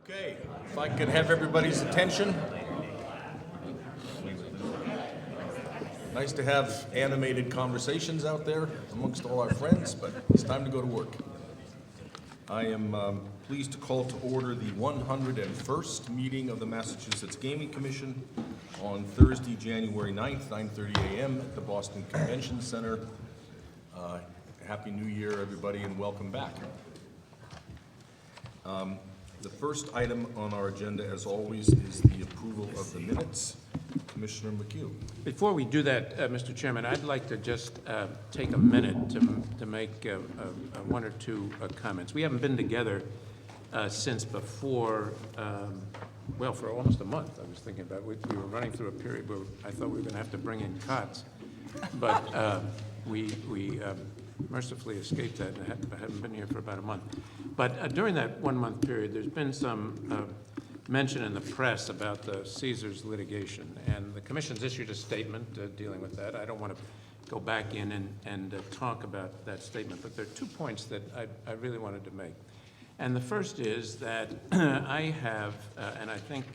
Okay, if I could have everybody's attention. Nice to have animated conversations out there amongst all our friends, but it's time to go to work. I am pleased to call to order the 101st meeting of the Massachusetts Gaming Commission on Thursday, January 9th, 9:30 a.m. at the Boston Convention Center. Happy New Year, everybody, and welcome back. The first item on our agenda, as always, is the approval of the minutes. Commissioner McHugh. Before we do that, Mr. Chairman, I'd like to just take a minute to make one or two comments. We haven't been together since before, well, for almost a month. I was thinking about it. We were running through a period where I thought we were going to have to bring in cots, but we mercifully escaped that, and I haven't been here for about a month. But during that 1 month period, there's been some mention in the press about the Caesars litigation, and the Commission's issued a statement dealing with that. I don't want to go back in and talk about that statement, but there are 2 points that I really wanted to make. And the first is that I have, and I think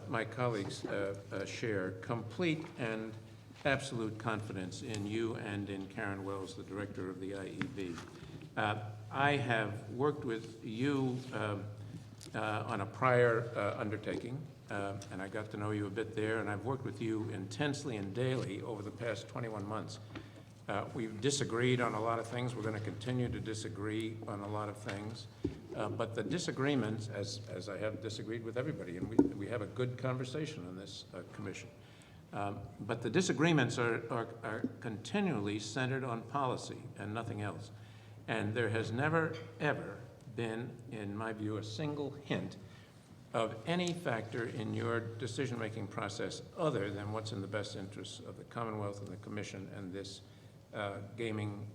my colleagues share, complete and absolute confidence in you and in Karen Wells, the director of the IEB. I have worked with you on a prior undertaking, and I got to know you a bit there, and I've worked with you intensely and daily over the past 21 months. We've disagreed on a lot of things. We're going to continue to disagree on a lot of things, but the disagreements, as I have disagreed with everybody, and we have a good conversation on this commission, but the disagreements are continually centered on policy and nothing else. And there has never, ever been, in my view, a single hint of any factor in your decision-making process other than what's in the best interests of the Commonwealth and the Commission and this gaming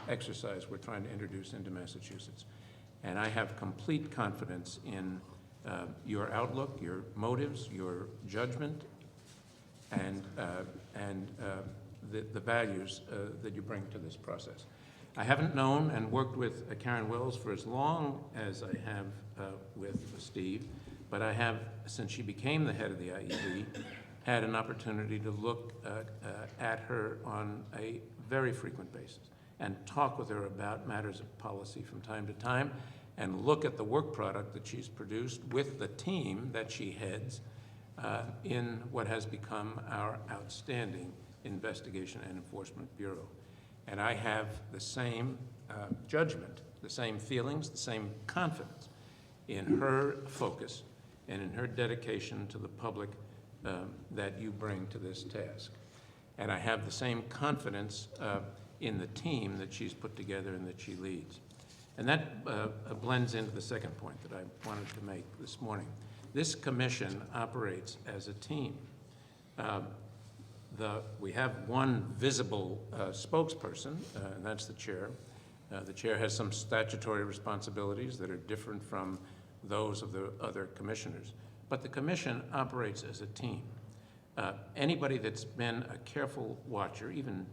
exercise we're trying to introduce into Massachusetts. And I have complete confidence in your outlook, your motives, your judgment, and the values that you bring to this process. I haven't known and worked with Karen Wells for as long as I have with Steve, but I have, since she became the head of the IEB, had an opportunity to look at her on a very frequent basis and talk with her about matters of policy from time to time and look at the work product that she's produced with the team that she heads in what has become our outstanding Investigation and Enforcement Bureau. And I have the same judgment, the same feelings, the same confidence in her focus and in her dedication to the public that you bring to this task. And I have the same confidence in the team that she's put together and that she leads. And that blends into the second point that I wanted to make this morning. This commission operates as a team. We have one visible spokesperson, and that's the chair. The chair has some statutory responsibilities that are different from those of the other commissioners. But the commission operates as a team. Anybody that's been a careful watcher, even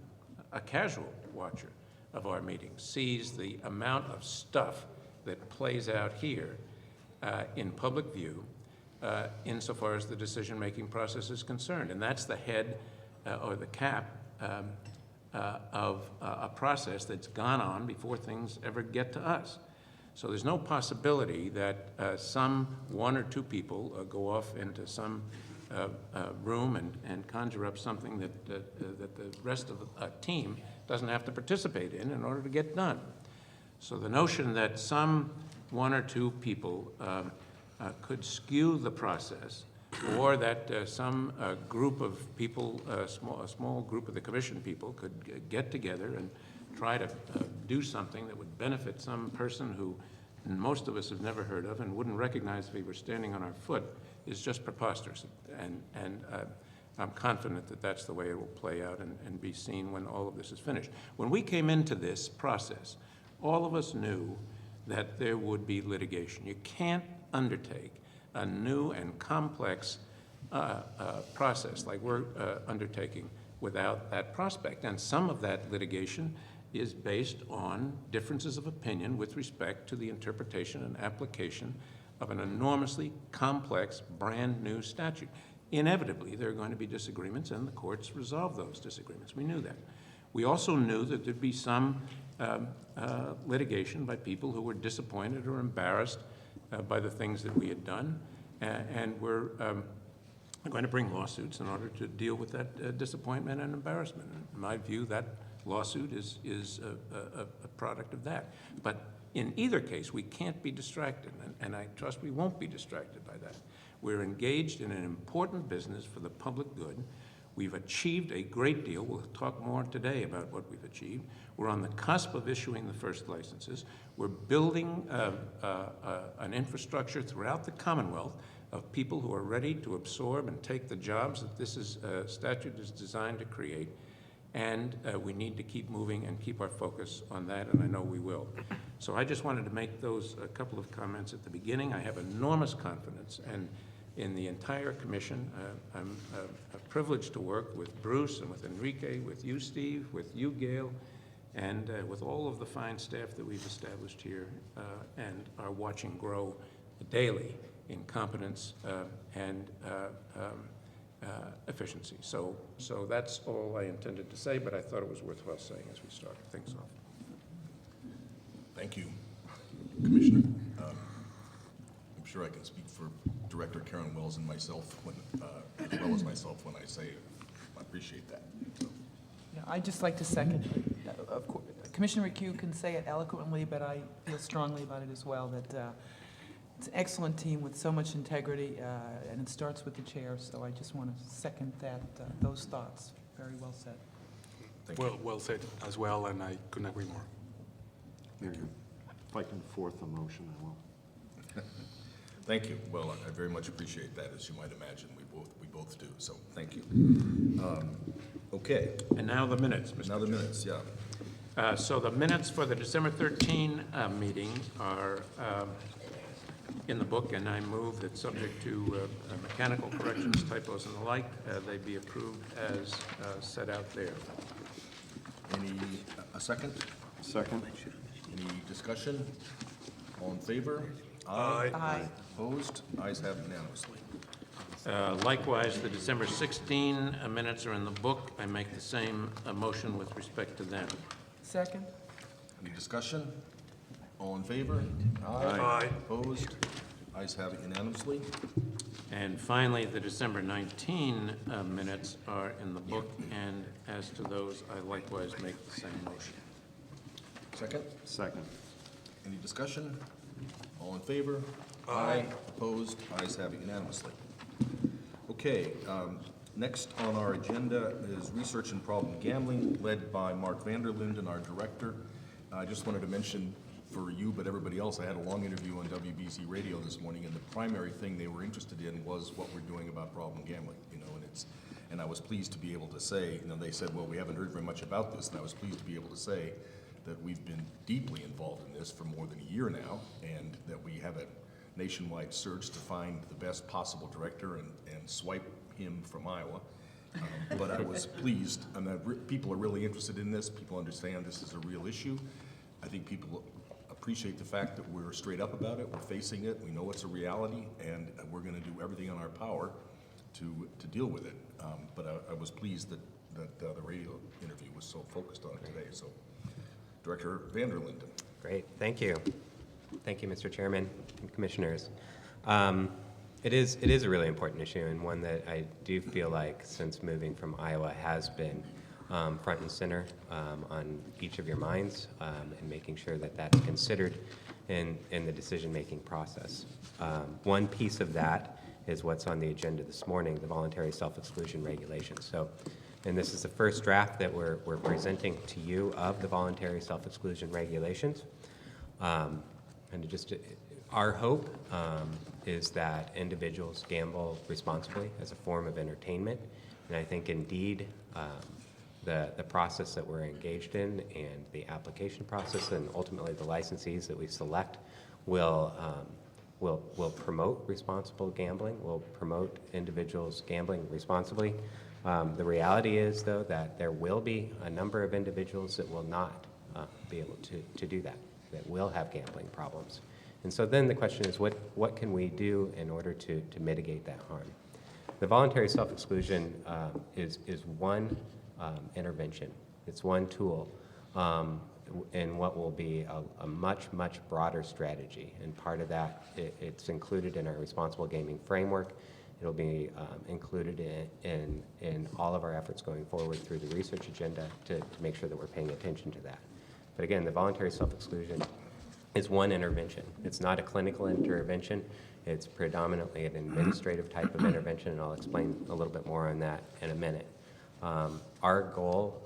a casual watcher of our meetings, sees the amount of stuff that plays out here in public view insofar as the decision-making process is concerned. And that's the head or the cap of a process that's gone on before things ever get to us. So there's no possibility that some 1 or 2 people go off into some room and conjure up something that the rest of the team doesn't have to participate in order to get done. So the notion that some 1 or 2 people could skew the process, or that some group of people, a small group of the commission people could get together and try to do something that would benefit some person who most of us have never heard of and wouldn't recognize if we were standing on our foot, is just preposterous. And I'm confident that that's the way it will play out and be seen when all of this is finished. When we came into this process, all of us knew that there would be litigation. You can't undertake a new and complex process like we're undertaking without that prospect. And some of that litigation is based on differences of opinion with respect to the interpretation and application of an enormously complex, brand-new statute. Inevitably, there are going to be disagreements, and the courts resolve those disagreements. We knew that. We also knew that there'd be some litigation by people who were disappointed or embarrassed by the things that we had done, and we're going to bring lawsuits in order to deal with that disappointment and embarrassment. In my view, that lawsuit is a product of that. But in either case, we can't be distracted, and I trust we won't be distracted by that. We're engaged in an important business for the public good. We've achieved a great deal. We'll talk more today about what we've achieved. We're on the cusp of issuing the first licenses. We're building an infrastructure throughout the Commonwealth of people who are ready to absorb and take the jobs that this statute is designed to create. And we need to keep moving and keep our focus on that, and I know we will. So I just wanted to make those a couple of comments at the beginning. I have enormous confidence in the entire commission. I'm privileged to work with Bruce and with Enrique, with you, Steve, with you, Gail, and with all of the fine staff that we've established here and are watching grow daily in competence and efficiency. So that's all I intended to say, but I thought it was worthwhile saying as we started things off. Thank you, Commissioner. I'm sure I can speak for Director Karen Wells and myself, as well as myself, when I say I appreciate that. So. Yeah, I'd just like to second. Of course, Commissioner McHugh can say it eloquently, but I feel strongly about it as well, that it's an excellent team with so much integrity, and it starts with the chair, so I just want to second that, those thoughts. Very well said. Thank you. Well said as well, and I couldn't agree more. Thank you. If I can fourth the motion, I will. Thank you. Well, I very much appreciate that, as you might imagine. We both do, so thank you. Okay. And now the minutes, Mr. Now the Chair. minutes, yeah. So the minutes for the December 13 meeting are in the book, and I move that, subject to mechanical corrections, typos, and the like, they be approved as set out there. A second? Second? Any discussion? All in favor? Aye. Opposed? Ayes have unanimously. Likewise, the December 16 minutes are in the book. I make the same motion with respect to them. Second? Any discussion? All in favor? Aye. Opposed? Ayes have it unanimously. And finally, the December 19 minutes are in the book, and as to those, I likewise make the same motion. Second? Second. Any discussion? All in favor? Aye. Opposed? Ayes have it unanimously. Okay, next on our agenda is Research and Problem Gambling, led by Mark Vanderlinden, our director. I just wanted to mention for you, but everybody else, I had a long interview on WBC Radio this morning, and the primary thing they were interested in was what we're doing about problem gambling, and I was pleased to be able to say, they said, well, we haven't heard very much about this, and I was pleased to be able to say that we've been deeply involved in this for more than a year now, and that we have a nationwide search to find the best possible director and swipe him from Iowa. But I was pleased, and people are really interested in this. People understand this is a real issue. I think people appreciate the fact that we're straight up about it. We're facing it. We know it's a reality, and we're going to do everything in our power to deal with it. But I was pleased that the radio interview was so focused on it today. So, Director Vanderlinden. Great, thank you. Thank you, Mr. Chairman and Commissioners. It is a really important issue, and one that I do feel like, since moving from Iowa, has been front and center on each of your minds, and making sure that that's considered in the decision-making process. One piece of that is what's on the agenda this morning, the voluntary self-exclusion regulations. And this is the first draft that we're presenting to you of the voluntary self-exclusion regulations. And our hope is that individuals gamble responsibly as a form of entertainment. And I think indeed the process that we're engaged in, and the application process, and ultimately the licensees that we select will promote responsible gambling, will promote individuals gambling responsibly. The reality is, though, that there will be a number of individuals that will not be able to do that will have gambling problems. And so then the question is, what can we do in order to mitigate that harm? The voluntary self-exclusion is one intervention. It's one tool in what will be a much, much broader strategy. And part of that, it's included in our responsible gaming framework. It'll be included in all of our efforts going forward through the research agenda to make sure that we're paying attention to that. But again, the voluntary self-exclusion is one intervention. It's not a clinical intervention. It's predominantly an administrative type of intervention, and I'll explain a little bit more on that in a minute. Our goal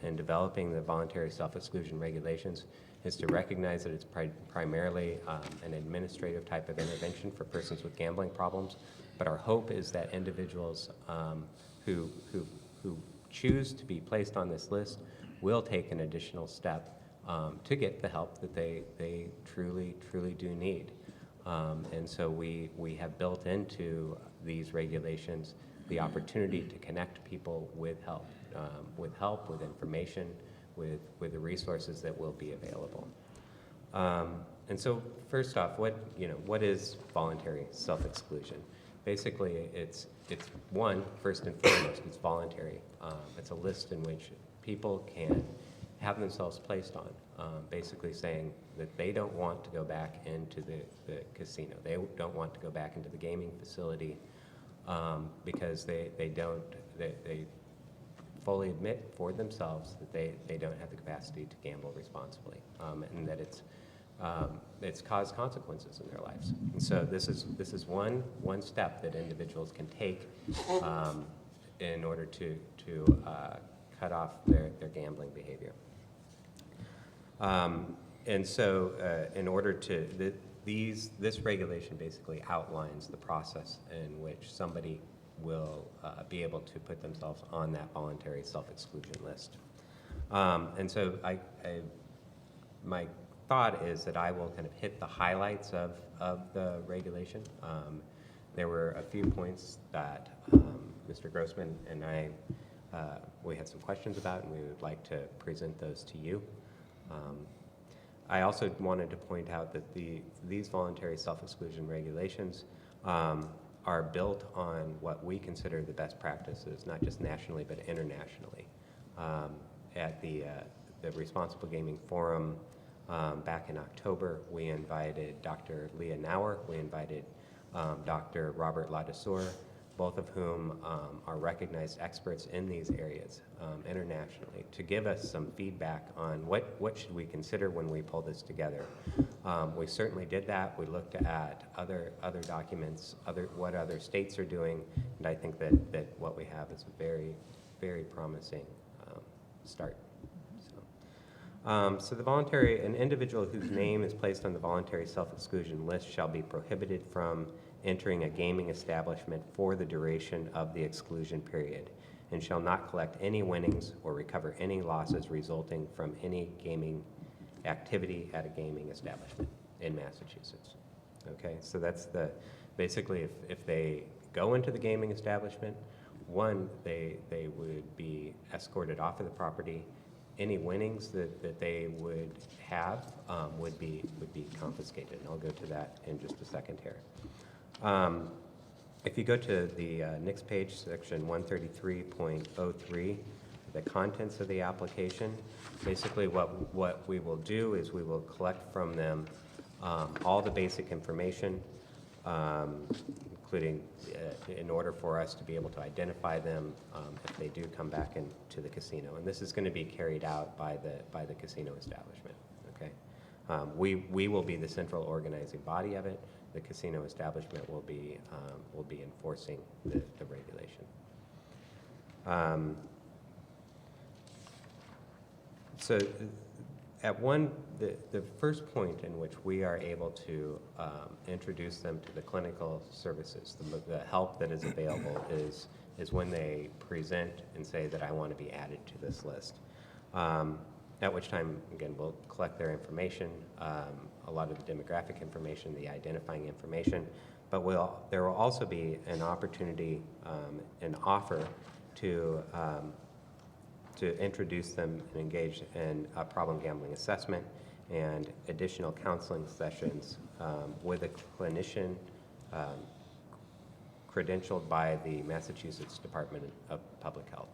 in developing the voluntary self-exclusion regulations is to recognize that it's primarily an administrative type of intervention for persons with gambling problems, but our hope is that individuals who choose to be placed on this list will take an additional step to get the help that they truly do need. And so we have built into these regulations the opportunity to connect people with help, with information, with the resources that will be available. And so first off, what is voluntary self-exclusion? Basically, it's one, first and foremost, it's voluntary. It's a list in which people can have themselves placed on, basically saying that they don't want to go back into the casino. They don't want to go back into the gaming facility because they fully admit for themselves that they don't have the capacity to gamble responsibly, and that it's caused consequences in their lives. And so this is one step that individuals can take in order to cut off their gambling behavior. And so in order to, this regulation basically outlines the process in which somebody will be able to put themselves on that voluntary self-exclusion list. And so my thought is that I will kind of hit the highlights of the regulation. There were a few points that Mr. Grossman and I, we had some questions about, and we would like to present those to you. I also wanted to point out that these voluntary self-exclusion regulations are built on what we consider the best practices, not just nationally, but internationally. At the Responsible Gaming Forum back in October, we invited Dr. Leah Nauer, we invited Dr. Robert Ladesseur, both of whom are recognized experts in these areas internationally, to give us some feedback on what should we consider when we pull this together. We certainly did that. We looked at other documents, what other states are doing, and I think that what we have is a very, very promising start. So an individual whose name is placed on the voluntary self-exclusion list shall be prohibited from entering a gaming establishment for the duration of the exclusion period, and shall not collect any winnings or recover any losses resulting from any gaming activity at a gaming establishment in Massachusetts. Okay, so that's basically if they go into the gaming establishment, one, they would be escorted off of the property. Any winnings that they would have would be confiscated, and I'll go to that in just a second here. If you go to the next page, section 133.03, the contents of the application, basically what we will do is we will collect from them all the basic information, including in order for us to be able to identify them if they do come back into the casino. And this is going to be carried out by the casino establishment. Okay, we will be the central organizing body of it. The casino establishment will be enforcing the regulation. So at the first point in which we are able to introduce them to the clinical services, the help that is available is when they present and say that I want to be added to this list. At which time, again, we'll collect their information, a lot of the demographic information, the identifying information, but there will also be an opportunity, an offer to introduce them and engage in a problem gambling assessment, and additional counseling sessions with a clinician credentialed by the Massachusetts Department of Public Health.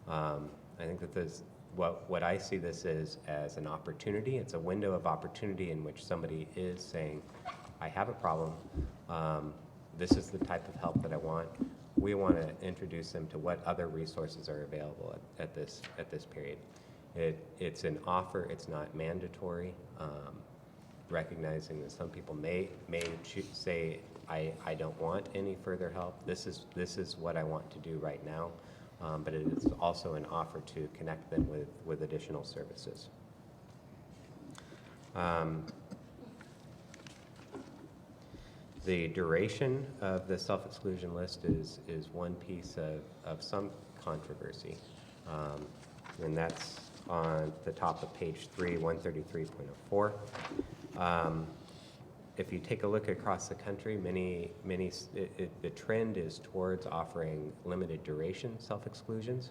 I think that this, what I see this is as an opportunity. It's a window of opportunity in which somebody is saying, I have a problem. This is the type of help that I want. We want to introduce them to what other resources are available at this period. It's an offer. It's not mandatory. Recognizing that some people may say, I don't want any further help. This is what I want to do right now. But it is also an offer to connect them with additional services. The duration of the self-exclusion list is one piece of some controversy, and that's on the top of page 3, 133.04. If you take a look across the country, the trend is towards offering limited duration self-exclusions.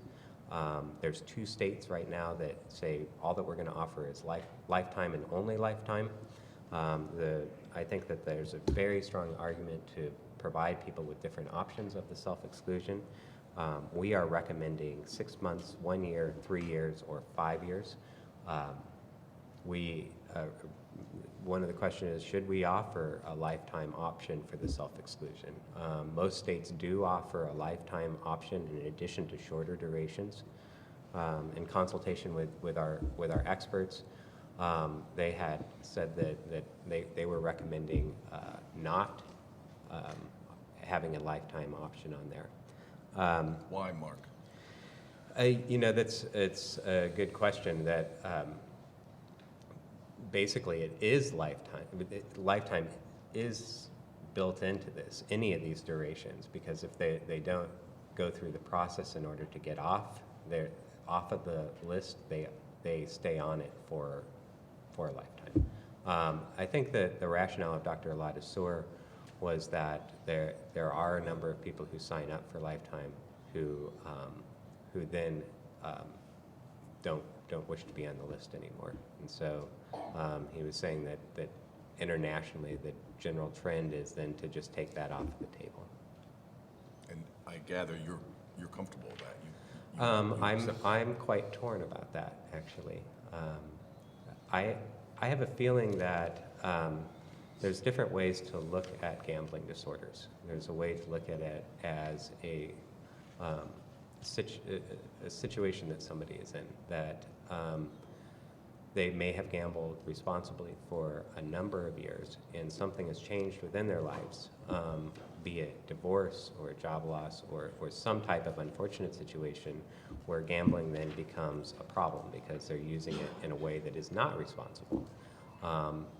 There's 2 states right now that say all that we're going to offer is lifetime and only lifetime. I think that there's a very strong argument to provide people with different options of the self-exclusion. We are recommending 6 months, 1 year, 3 years, or 5 years. One of the questions is, should we offer a lifetime option for the self-exclusion? Most states do offer a lifetime option in addition to shorter durations. In consultation with our experts, they had said that they were recommending not having a lifetime option on there. Why, Mark? It's a good question. That basically it is lifetime. Lifetime is built into this, any of these durations, because if they don't go through the process in order to get off of the list, they stay on it for a lifetime. I think that the rationale of Dr. Aladasur was that there are a number of people who sign up for lifetime who then don't wish to be on the list anymore. And so he was saying that internationally the general trend is then to just take that off the table. And I gather you're comfortable with that. I'm quite torn about that, actually. I have a feeling that there's different ways to look at gambling disorders. There's a way to look at it as a situation that somebody is in, that they may have gambled responsibly for a number of years and something has changed within their lives, be it divorce or job loss or some type of unfortunate situation where gambling then becomes a problem because they're using it in a way that is not responsible.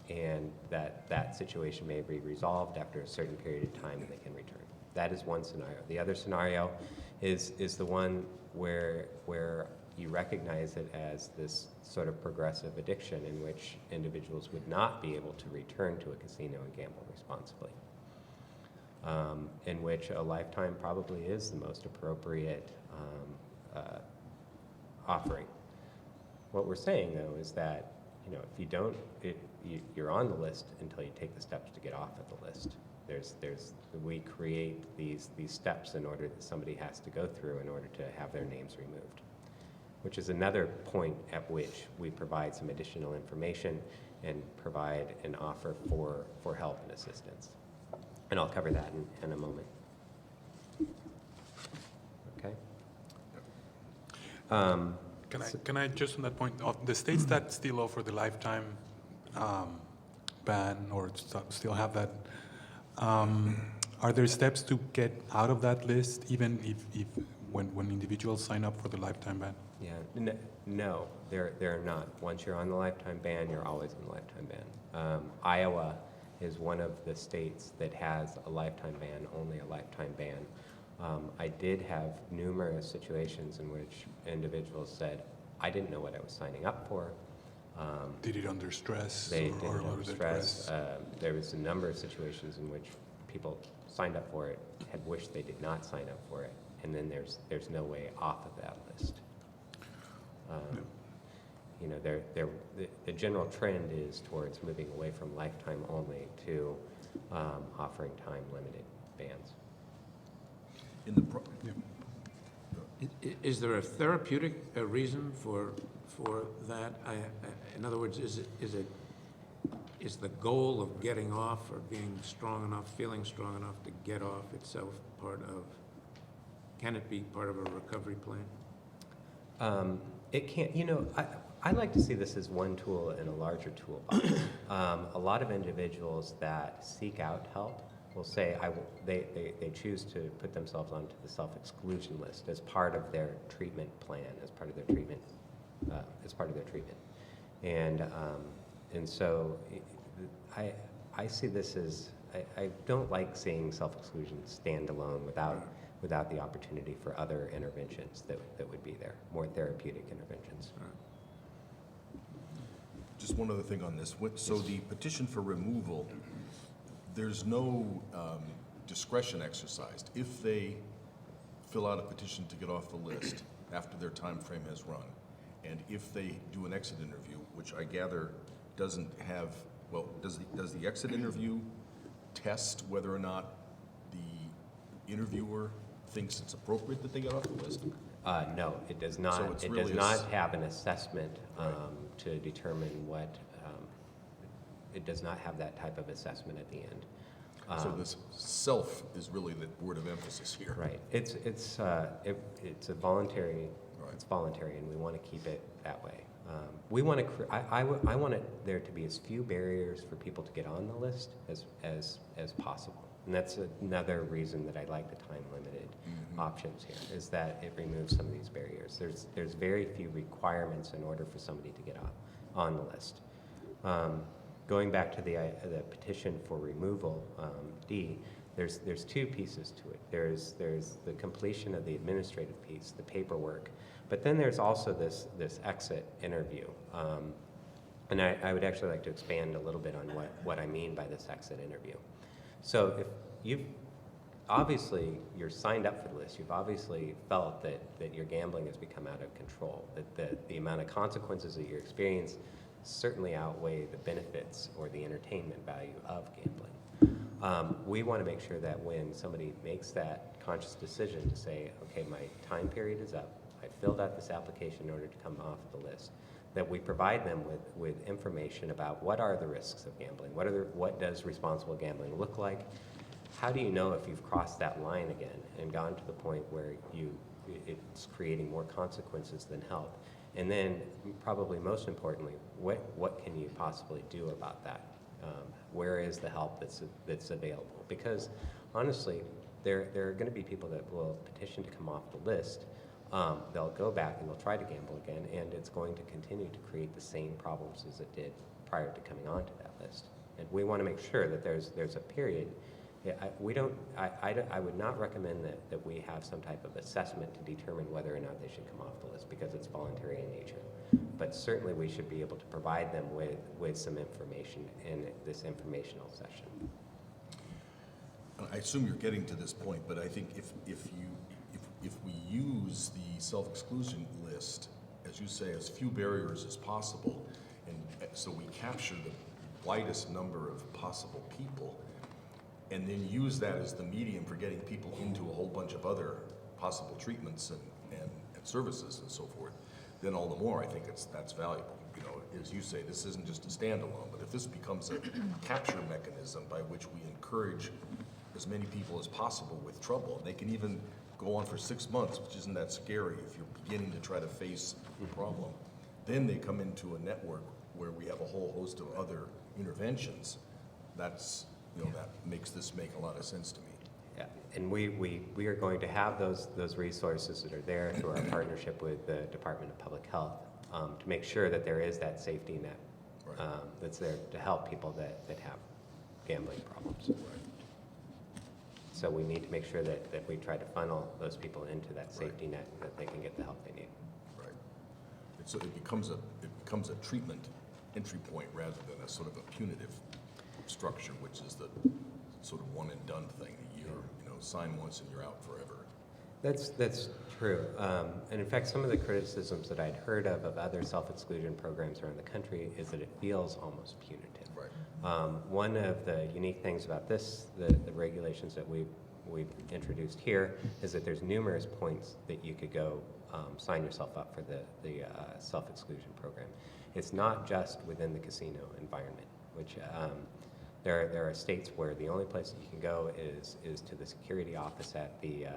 And that situation may be resolved after a certain period of time and they can return. That is one scenario. The other scenario is the one where you recognize it as this sort of progressive addiction in which individuals would not be able to return to a casino and gamble responsibly, in which a lifetime probably is the most appropriate offering. What we're saying, though, is that if you don't, you're on the list until you take the steps to get off of the list. We create these steps in order that somebody has to go through in order to have their names removed, which is another point at which we provide some additional information and provide an offer for help and assistance. And I'll cover that in a moment. Okay. Can I just on that point, of the states that still offer the lifetime ban or still have that, are there steps to get out of that list even if when individuals sign up for the lifetime ban? Yeah, no, there are not. Once you're on the lifetime ban, you're always on the lifetime ban. Iowa is one of the states that has a lifetime ban, only a lifetime ban. I did have numerous situations in which individuals said, I didn't know what I was signing up for. Did it under stress? They or did it under stress? stress. There was a number of situations in which people signed up for it, had wished they did not sign up for it, and then there's no way off of that list. the general trend is towards moving away from lifetime only to offering time-limited bans. In the, pro- Is there a therapeutic reason for that? In other words, is the goal of getting off or being strong enough, feeling strong enough to get off itself can it be part of a recovery plan? It can't, I like to see this as one tool in a larger toolbox. A lot of individuals that seek out help will say they choose to put themselves onto the self-exclusion list as part of their treatment plan, as part of their treatment, and so I see this as I don't like seeing self-exclusion stand alone without the opportunity for other interventions that would be there, more therapeutic interventions. just one other thing on this. So the petition for removal, there's no discretion exercised. If they fill out a petition to get off the list after their time frame has run, and if they do an exit interview, which I gather doesn't have, well, does the exit interview test whether or not the interviewer thinks it's appropriate that they get off the list? No, it does not. So it's It really does not have an assessment to determine what, it does not have that type of assessment at the end. So this self is really the word of emphasis here. Right. It's a voluntary, Right. it's voluntary, and we want to keep it that way. We want to, I want there to be as few barriers for people to get on the list as possible. And that's another reason that I like the time-limited options here, is that it removes some of these barriers. There's very few requirements in order for somebody to get on the list. Going back to the petition for removal, D, there's two pieces to it. There's the completion of the administrative piece, the paperwork, but then there's also this exit interview. And I would actually like to expand a little bit on what I mean by this exit interview. So if you're signed up for the list, you've obviously felt that your gambling has become out of control, that the amount of consequences that you experience certainly outweigh the benefits or the entertainment value of gambling. We want to make sure that when somebody makes that conscious decision to say, okay, my time period is up, I filled out this application in order to come off the list, that we provide them with information about what are the risks of gambling, what does responsible gambling look like, how do you know if you've crossed that line again and gone to the point where it's creating more consequences than help, and then probably most importantly, what can you possibly do about that? Where is the help that's available? Because honestly, there are going to be people that will petition to come off the list. They'll go back and they'll try to gamble again, and it's going to continue to create the same problems as it did prior to coming onto that list. And we want to make sure that there's a period. I would not recommend that we have some type of assessment to determine whether or not they should come off the list, because it's voluntary in nature. But certainly we should be able to provide them with some information in this informational session. I assume you're getting to this point, but I think if we use the self-exclusion list, as you say, as few barriers as possible, and so we capture the widest number of possible people, and then use that as the medium for getting people into a whole bunch of other possible treatments and services and so forth, then all the more I think that's valuable. You know, as you say, this isn't just a standalone, but if this becomes a capture mechanism by which we encourage as many people as possible with trouble, and they can even go on for 6 months, which isn't that scary if you're beginning to try to face the problem. Then they come into a network where we have a whole host of other interventions. That's, that makes this make a lot of sense to me. Yeah, and we are going to have those resources that are there through our partnership with the Department of Public Health to make sure that there is that safety net that's there to help people that have gambling problems. So we need to make sure that we try to funnel those people into that safety net, that they can get the help they need. Right. So it becomes a treatment entry point rather than a sort of a punitive structure, which is the sort of one and done thing. Sign once and you're out forever. That's true. And in fact, some of the criticisms that I'd heard of other self-exclusion programs around the country is that it feels almost punitive. Right. One of the unique things about this, the regulations that we've introduced here, is that there's numerous points that you could go sign yourself up for the self-exclusion program. It's not just within the casino environment, which there are states where the only place that you can go is to the security office at the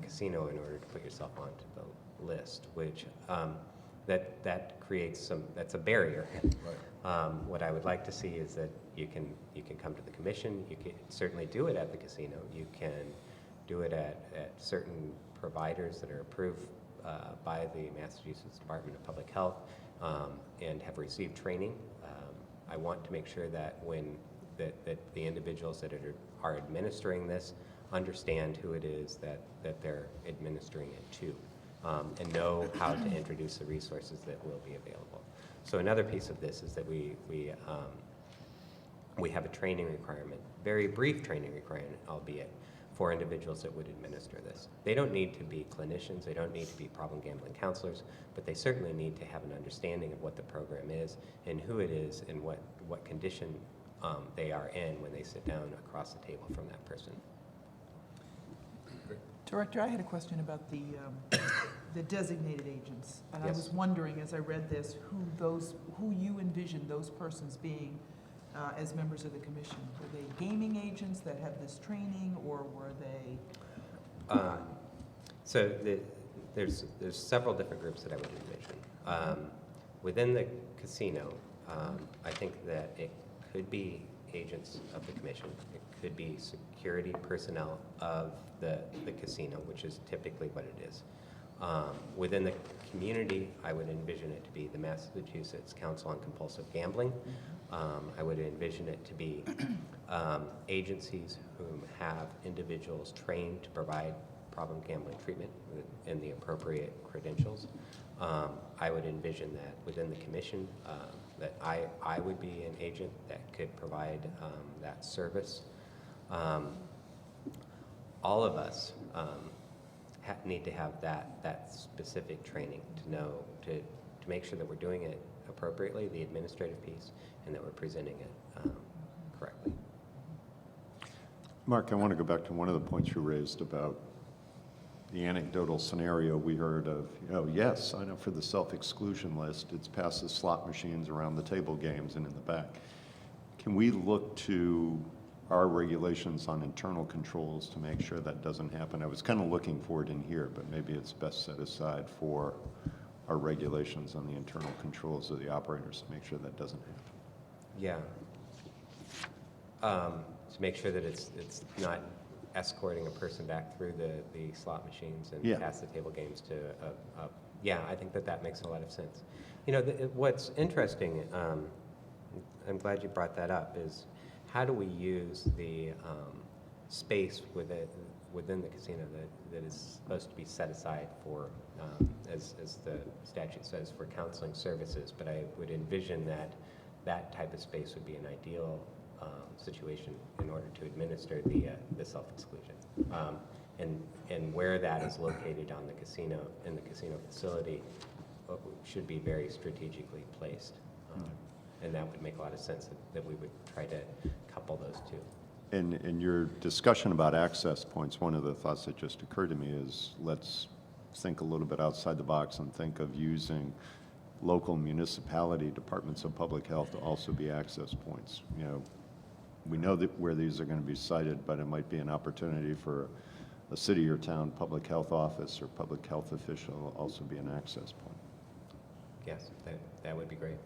casino in order to put yourself onto the list, which that creates that's a barrier. Right. What I would like to see is that you can come to the commission. You can certainly do it at the casino. You can do it at certain providers that are approved by the Massachusetts Department of Public Health and have received training. I want to make sure that that the individuals that are administering this understand who it is that they're administering it to, and know how to introduce the resources that will be available. So another piece of this is that we have a training requirement, very brief training requirement, albeit, for individuals that would administer this. They don't need to be clinicians, they don't need to be problem gambling counselors, but they certainly need to have an understanding of what the program is and who it is and what condition they are in when they sit down across the table from that person. Director, I had a question about the designated agents. And I Yes. was wondering, as I read this, who you envisioned those persons being as members of the commission. Were they gaming agents that have this training, or were they? So there's several different groups that I would envision. Within the casino, I think that it could be agents of the commission. It could be security personnel of the casino, which is typically what it is. Within the community, I would envision it to be the Massachusetts Council on Compulsive Gambling. I would envision it to be agencies who have individuals trained to provide problem gambling treatment and the appropriate credentials. I would envision that within the commission, that I would be an agent that could provide that service. All of us need to have that specific training to know, to make sure that we're doing it appropriately, the administrative piece, and that we're presenting it correctly. Mark, I want to go back to one of the points you raised about the anecdotal scenario we heard of, yes, sign up for the self-exclusion list. It's past the slot machines, around the table games, and in the back. Can we look to our regulations on internal controls to make sure that doesn't happen? I was kind of looking for it in here, but maybe it's best set aside for our regulations on the internal controls of the operators to make sure that doesn't happen. Yeah. To make sure that it's not escorting a person back through the slot machines and past the table games to yeah, I think that makes a lot of sense. You know, what's interesting, I'm glad you brought that up, is how do we use the space within the casino that is supposed to be set aside for, as the statute says, for counseling services, but I would envision that type of space would be an ideal situation in order to administer the self-exclusion. And where that is located on the casino, in the casino facility, should be very strategically placed. And that would make a lot of sense that we would try to couple those two. In your discussion about access points, one of the thoughts that just occurred to me is let's think a little bit outside the box and think of using local municipality departments of public health to also be access points. You know, we know that where these are going to be sited, but it might be an opportunity for a city or town public health office or public health official also be an access point. Yes, that would be great.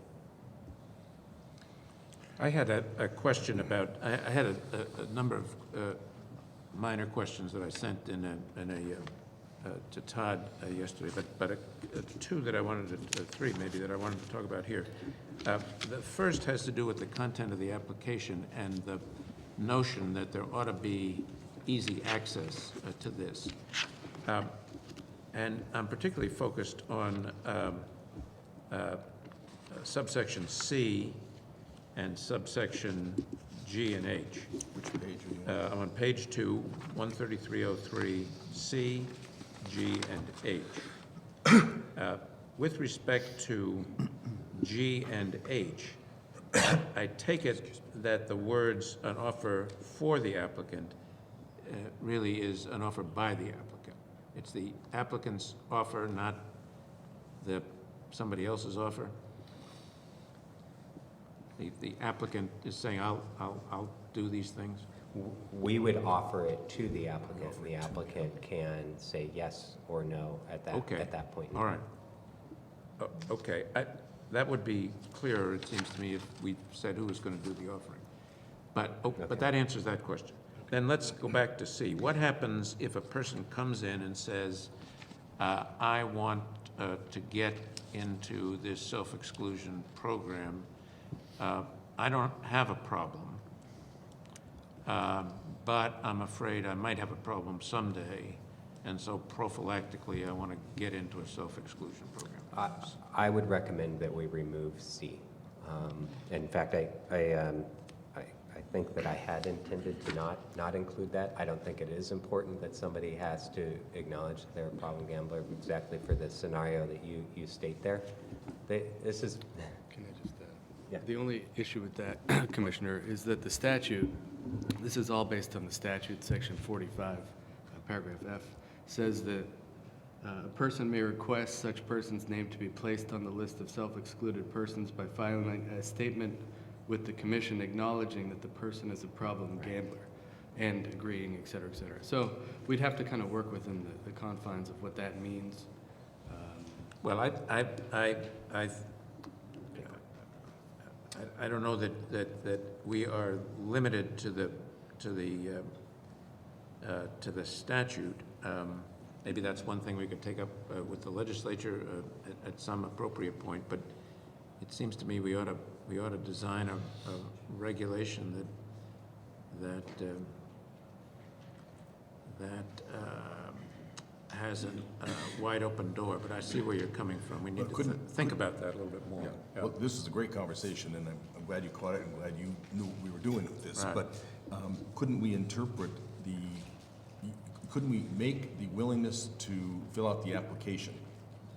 I had a question about, I had a number of minor questions that I sent to Todd yesterday, but two that I wanted to, three maybe, that I wanted to talk about here. The first has to do with the content of the application and the notion that there ought to be easy access to this. And I'm particularly focused on subsection C and subsection G and H. Which page are you on? I'm on page 2, 13303C, G, and H. With respect to G and H, I take it that the words "an offer for the applicant" really is an offer by the applicant. It's the applicant's offer, not somebody else's offer. The applicant is saying, I'll do these things. We would offer it to the applicant. The applicant can say yes or no at Okay. that point. All right. Okay, that would be clearer, it seems to me, if we said who was going to do the offering. But that answers that question. Then let's go back to C. What happens if a person comes in and says, I want to get into this self-exclusion program? I don't have a problem, but I'm afraid I might have a problem someday, and so prophylactically, I want to get into a self-exclusion program. I would recommend that we remove C. In fact, I think that I had intended to not include that. I don't think it is important that somebody has to acknowledge that they're a problem gambler exactly for the scenario that you state there. This is, Can I just, Yeah. the only issue with that, Commissioner, is that the statute, this is all based on the statute, section 45, paragraph F, says that a person may request such person's name to be placed on the list of self-excluded persons by filing a statement with the commission acknowledging that the person is a problem gambler and agreeing, et cetera, et cetera. So we'd have to kind of work within the confines of what that means. Well, I don't know that we are limited to the statute. Maybe that's one thing we could take up with the legislature at some appropriate point, but it seems to me we ought to design a regulation that has a wide open door, but I see where you're coming from. We need to think about that a little bit more. Yeah. Well, this is a great conversation, and I'm glad you caught it, and glad you knew what we were doing with this. Right. But couldn't we couldn't we make the willingness to fill out the application?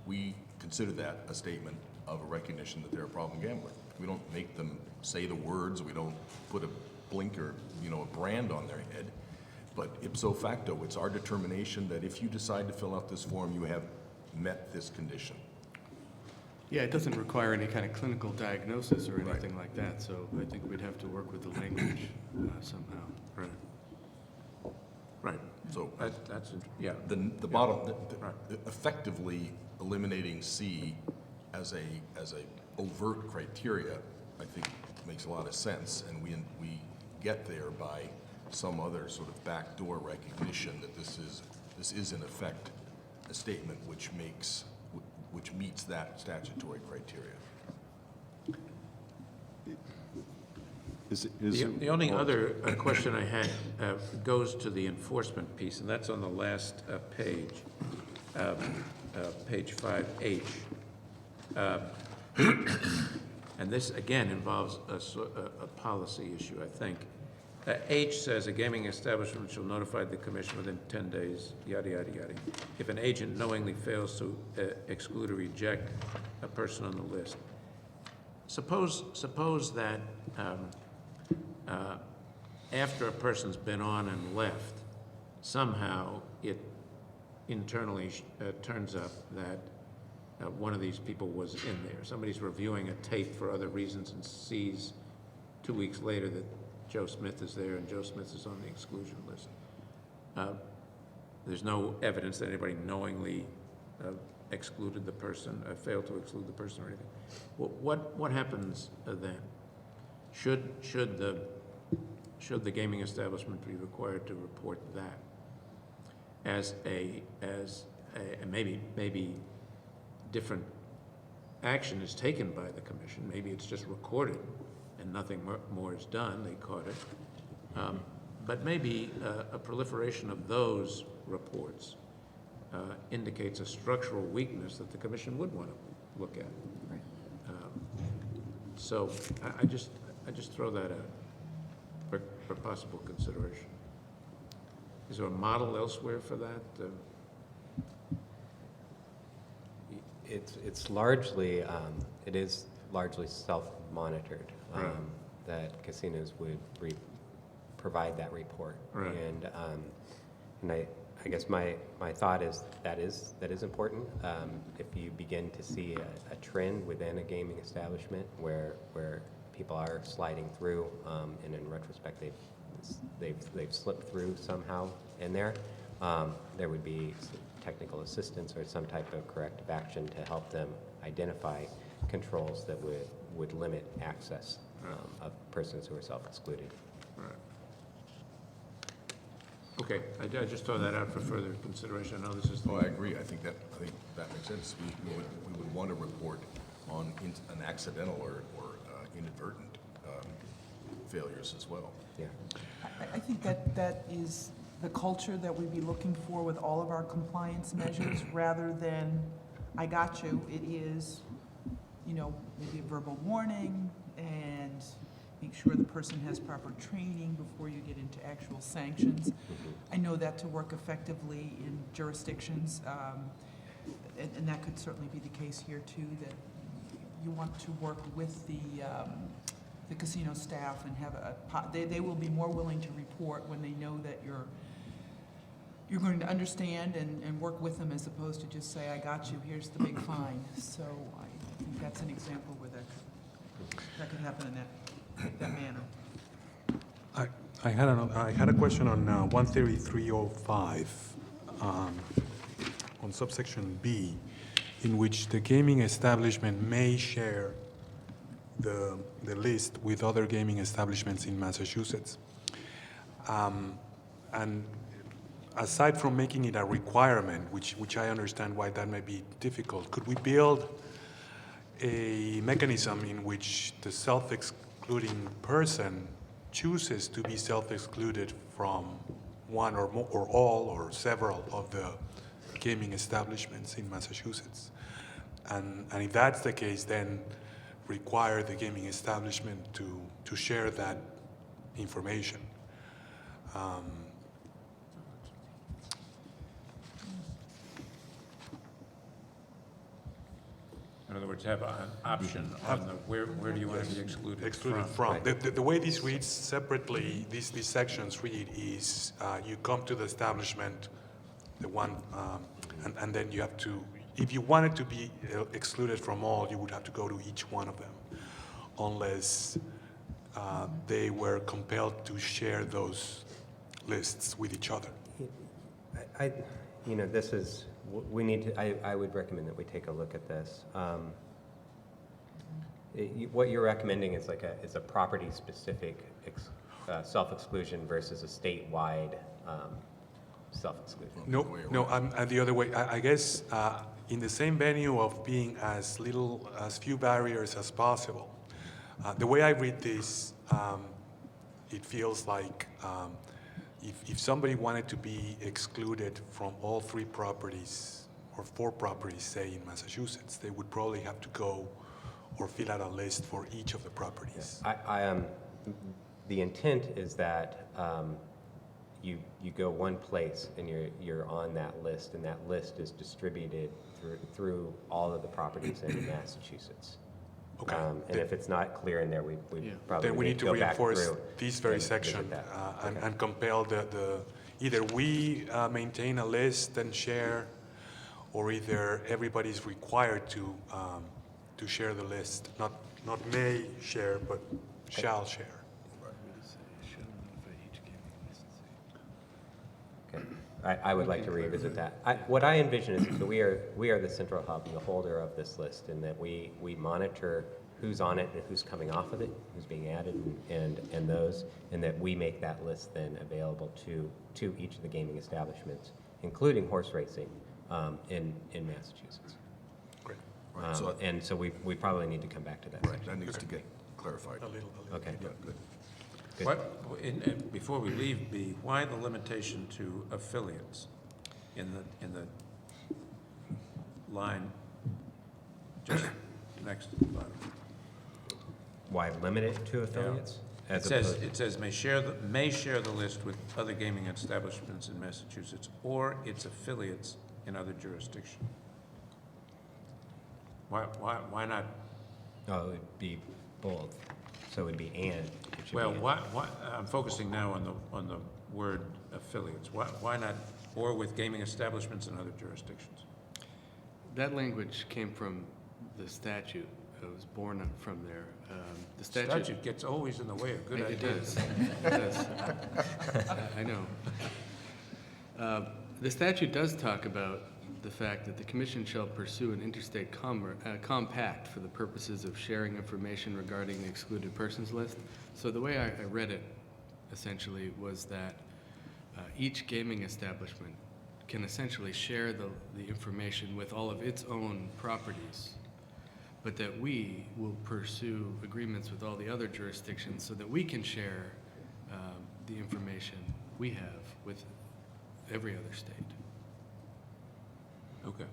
We consider that a statement of a recognition that they're a problem gambler. We don't make them say the words, we don't put a blinker, a brand on their head. But ipso facto, it's our determination that if you decide to fill out this form, you have met this condition. Yeah, it doesn't require any kind of clinical diagnosis or anything like that, so I think we'd have to work with the language somehow. Right. Right. So That's, yeah. the bottom, effectively eliminating C as a overt criteria, I think makes a lot of sense, and we get there by some other sort of backdoor recognition that this is in effect a statement which meets that statutory criteria. The only other question I had goes to the enforcement piece, and that's on the last page, page 5H. And this, again, involves a policy issue, I think. H says, a gaming establishment shall notify the commission within 10 days, yada, yada, yada, if an agent knowingly fails to exclude or reject a person on the list. Suppose that after a person's been on and left, somehow it internally turns up that one of these people was in there. Somebody's reviewing a tape for other reasons and sees 2 weeks later that Joe Smith is there and Joe Smith is on the exclusion list. There's no evidence that anybody knowingly excluded the person, failed to exclude the person or anything. What happens then? Should the gaming establishment be required to report that as maybe different action is taken by the commission? Maybe it's just recorded and nothing more is done. They caught it, but maybe a proliferation of those reports indicates a structural weakness that the commission would want to look at. Right. So I just throw that out for possible consideration. Is there a model elsewhere for that? It's largely, it is largely self-monitored, that casinos would provide that report. Right. And I guess my thought is that is important. If you begin to see a trend within a gaming establishment where people are sliding through, and in retrospect they've slipped through somehow in there, there would be technical assistance or some type of corrective action to help them identify controls that would limit access of persons who are self-excluded. Right. Okay, I just throw that out for further consideration. I know this is the... Oh, I agree. I think that makes sense. We would want to report on an accidental or inadvertent failures as well. Yeah. I think that is the culture that we'd be looking for with all of our compliance measures, rather than, I got you, it is, maybe a verbal warning, and make sure the person has proper training before you get into actual sanctions. I know that to work effectively in jurisdictions, and that could certainly be the case here too, that you want to work with the casino staff and have they will be more willing to report when they know that you're going to understand and work with them, as opposed to just say, I got you, here's the big fine. So I think that's an example where that could happen in that manner. I had a question on 13305, on subsection B, in which the gaming establishment may share the list with other gaming establishments in Massachusetts. And aside from making it a requirement, which I understand why that may be difficult, could we build a mechanism in which the self-excluding person chooses to be self-excluded from one or more, or all or several of the gaming establishments in Massachusetts? And if that's the case, then require the gaming establishment to share that information. In other words, have an option on the where do you want to be excluded From. The way this reads separately, these sections read is you come to the establishment, the one, and then you have to, if you wanted to be excluded from all, you would have to go to each one of them, unless they were compelled to share those lists with each other. This is, we need to, I would recommend that we take a look at this. What you're recommending is is a property-specific self-exclusion versus a statewide self-exclusion. No, I'm the other way. I guess in the same venue of being as few barriers as possible. The way I read this, it feels like if somebody wanted to be excluded from all 3 properties or 4 properties, say in Massachusetts, they would probably have to go or fill out a list for each of the properties. The intent is that you go one place and you're on that list, and that list is distributed through all of the properties in Massachussets. Okay. And if it's not clear in there, we probably Then we need to go back reinforce through this very and visit section that. and compel either we maintain a list and share, or either everybody's required to share the list. Not may share, but shall share. Okay. I would like to revisit that. What I envision is that we are the central hub and the holder of this list, and that we monitor who's on it and who's coming off of it, who's being added, and those, and that we make that list then available to each of the gaming establishments, including horse racing in Massachusetts. Great. Right, So we probably need to come back to that Right, section. that needs to get clarified. A little. Okay. Yeah, good. Good. Before we leave B, why the limitation to affiliates in the line just next to the bottom? Why limit it to affiliates? It says may share the list with other gaming establishments in Massachusetts or its affiliates in other jurisdictions. Why not? Oh, it would be both, so it would be and. It should Well, be and. why, I'm focusing now on the word affiliates. Why not, or with gaming establishments in other jurisdictions? That language came from the statute. It was born from there. The Statute gets always in the way of good It ideas. does. It does. I know. The statute does talk about the fact that the commission shall pursue an interstate compact for the purposes of sharing information regarding the excluded persons list. So the way I read it essentially was that each gaming establishment can essentially share the information with all of its own properties, but that we will pursue agreements with all the other jurisdictions so that we can share the information we have with every other state. Okay.